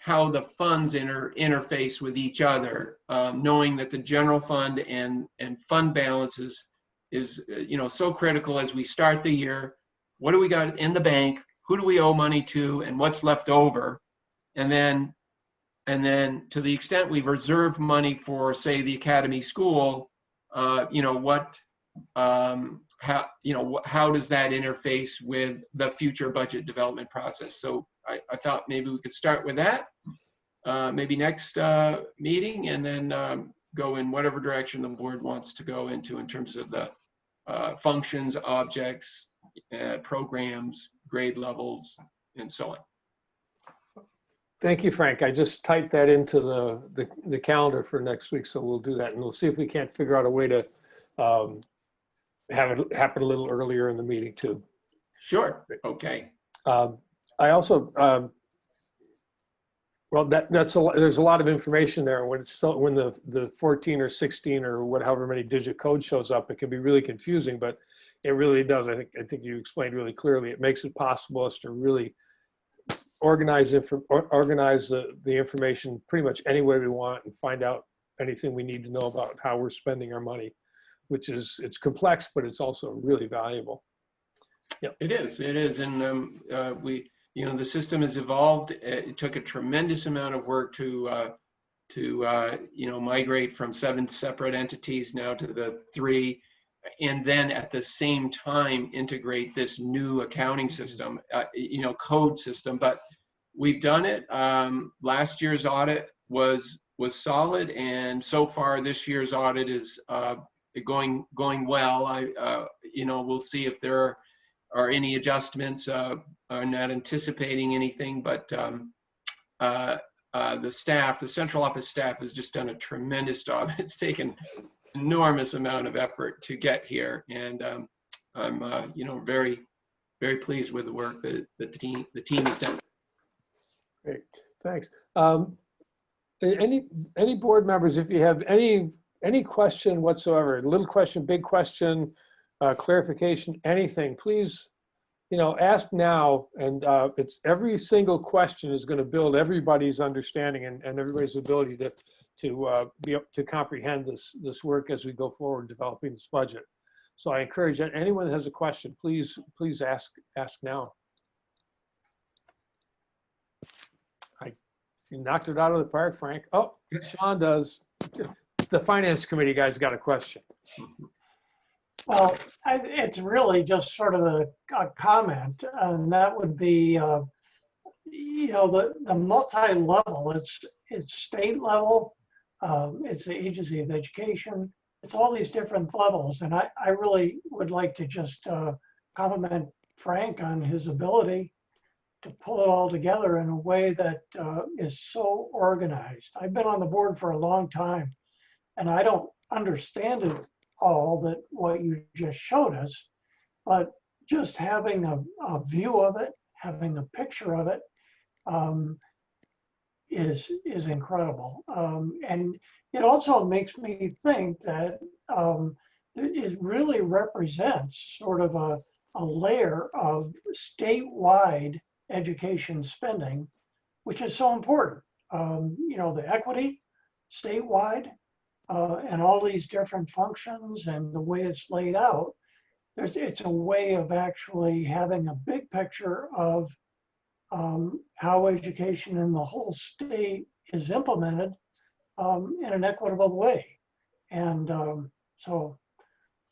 the funds interface with each other, knowing that the general fund and fund balances is so critical as we start the year. What do we got in the bank? Who do we owe money to, and what's left over? And then to the extent we reserve money for, say, the academy school, how does that interface with the future budget development process? So I thought maybe we could start with that, maybe next meeting, and then go in whatever direction the board wants to go into in terms of the functions, objects, programs, grade levels, and so on. Thank you, Frank. I just typed that into the calendar for next week, so we'll do that, and we'll see if we can't figure out a way to have it happen a little earlier in the meeting too. Sure. Okay. I also, well, there's a lot of information there. When the 14 or 16 or however many digit code shows up, it can be really confusing, but it really does. I think you explained really clearly. It makes it possible us to really organize the information pretty much any way we want and find out anything we need to know about how we're spending our money, which is, it's complex, but it's also really valuable. Yeah, it is. And the system has evolved. It took a tremendous amount of work to migrate from 7 separate entities now to the 3, and then at the same time integrate this new accounting system, code system. But we've done it. Last year's audit was solid, and so far this year's audit is going well. We'll see if there are any adjustments. I'm not anticipating anything, but the central office staff has just done a tremendous job. It's taken enormous amount of effort to get here, and I'm very, very pleased with the work that the team has done. Great, thanks. Any board members, if you have any question whatsoever, little question, big question, clarification, anything, please, ask now. And it's every single question is going to build everybody's understanding and everybody's ability to be able to comprehend this work as we go forward developing this budget. So I encourage anyone that has a question, please ask now. You knocked it out of the park, Frank. Oh, Sean does. The finance committee guy's got a question. Well, it's really just sort of a comment, and that would be, the multi-level. It's state level, it's the agency of education. It's all these different levels, and I really would like to just compliment Frank on his ability to pull it all together in a way that is so organized. I've been on the board for a long time, and I don't understand it all that what you just showed us, but just having a view of it, having a picture of it, is incredible. And it also makes me think that it really represents sort of a layer of statewide education spending, which is so important. The equity statewide, and all these different functions and the way it's laid out, it's a way of actually having a big picture of how education in the whole state is implemented in an equitable way. And so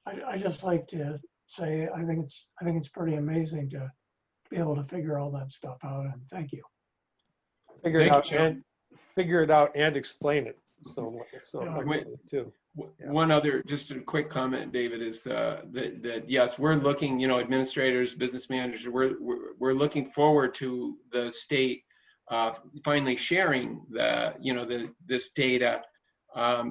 I just like to say, I think it's pretty amazing to be able to figure all that stuff out, and thank you. Figure it Thank you, out Sean. and figure it out and explain it. So Yeah. effectively, too. Yeah. One other, just a quick comment, David, is that yes, we're looking, you know, administrators, business managers, we're looking forward to the state finally sharing this data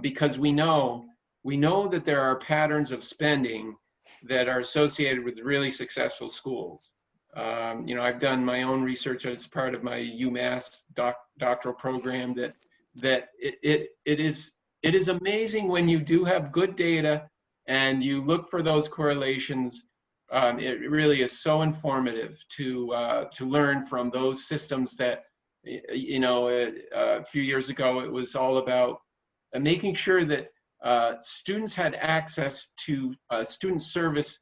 because we know that there are patterns of spending that are associated with really successful schools. You know, I've done my own research as part of my UMass doctoral program that it is amazing when you do have good data and you look for those correlations. It really is so informative to learn from those systems that, you know, a few years ago, it was all about making sure that students had access to student services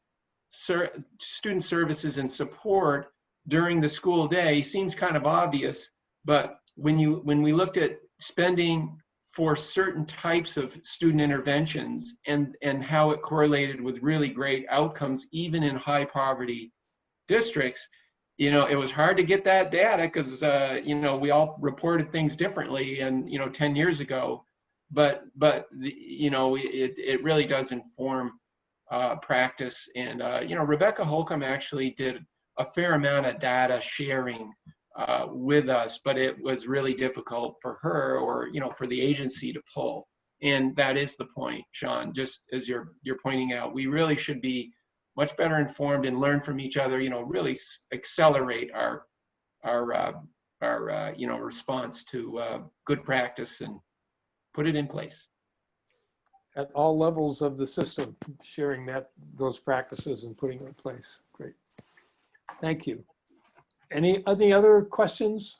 and support during the school day. Seems kind of obvious, but when we looked at spending for certain types of student interventions and how it correlated with really great outcomes, even in high poverty districts, you know, it was hard to get that data because, you know, we all reported things differently and, you know, 10 years ago, but you know, it really does inform practice. And, you know, Rebecca Holcomb actually did a fair amount of data sharing with us, but it was really difficult for her or, you know, for the agency to pull. And that is the point, Sean, just as you're pointing out, we really should be much better informed and learn from each other, you know, really accelerate our you know, response to good practice and put it in place. At all levels of the system, sharing those practices and putting it in place. Great. Thank you. Any other questions?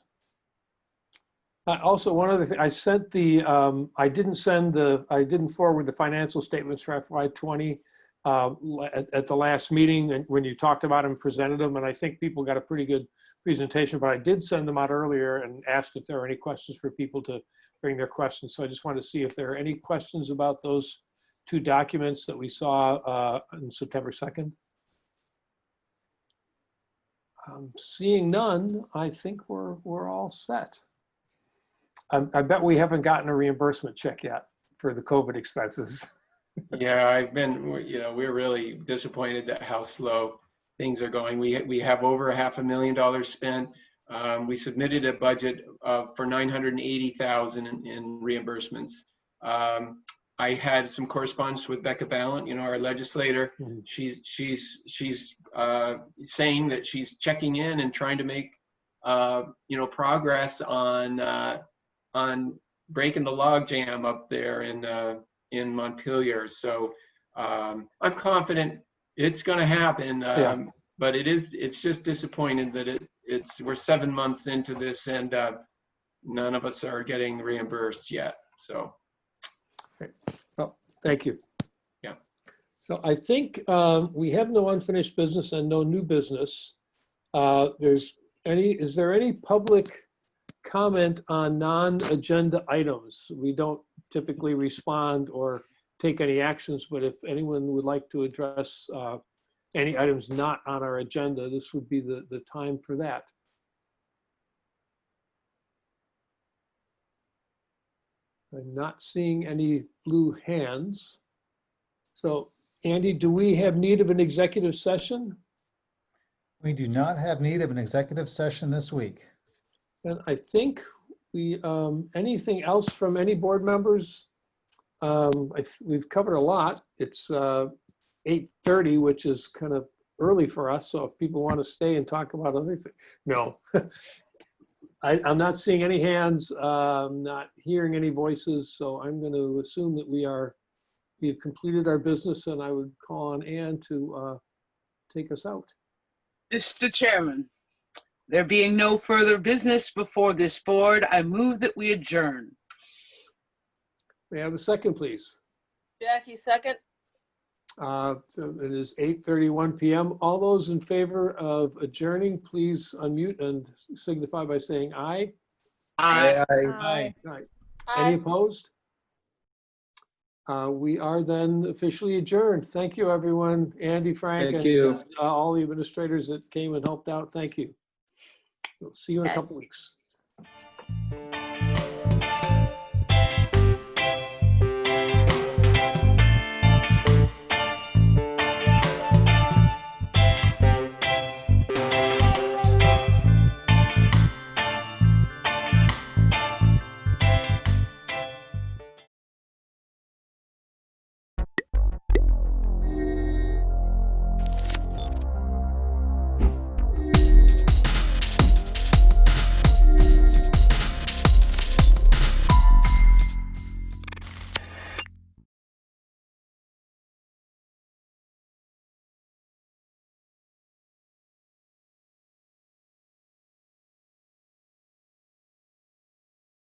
Also, one other thing, I sent I didn't forward the financial statements for FY20 at the last meeting and when you talked about them, presented them, and I think people got a pretty good presentation, but I did send them out earlier and asked if there are any questions for people to bring their questions. So I just wanted to see if there are any questions about those two documents that we saw on September 2nd. Seeing none, I think we're all set. I bet we haven't gotten a reimbursement check yet for the COVID expenses. Yeah, you know, we're really disappointed at how slow things are going. We have over $500,000 spent. We submitted a budget for $980,000 in reimbursements. I had some correspondence with Becca Ballant, you know, our legislator. She's saying that she's checking in and trying to make you know, progress on breaking the log jam up there in Montpelier. So I'm confident it's going to happen. But it's just disappointing that we're 7 months into this and none of us are getting reimbursed yet. So. Well, thank you. Yeah. So I think we have no unfinished business and no new business. Is there any public comment on non-agenda items? We don't typically respond or take any actions, but if anyone would like to address any items not on our agenda, this would be the time for that. I'm not seeing any blue hands. So Andy, do we have need of an executive session? We do not have need of an executive session this week. And I think anything else from any board members? We've covered a lot. It's 8:30, which is kind of early for us. So if people want to stay and talk about other things, no. I'm not seeing any hands, not hearing any voices. So I'm going to assume that we've completed our business, and I would call on Ann to take us out. Mr. Chairman, there being no further business before this board, I move that we adjourn. May I have a second, please? Jackie, second. So it is 8:31 p.m. All those in favor of adjourning, please unmute and signify by saying aye. Aye. Aye. Aye. Any opposed? We are then officially adjourned. Thank you, everyone. Andy, Frank, Thank and you. all the administrators that came and helped out. Thank you. We'll see you in a Yes. couple weeks.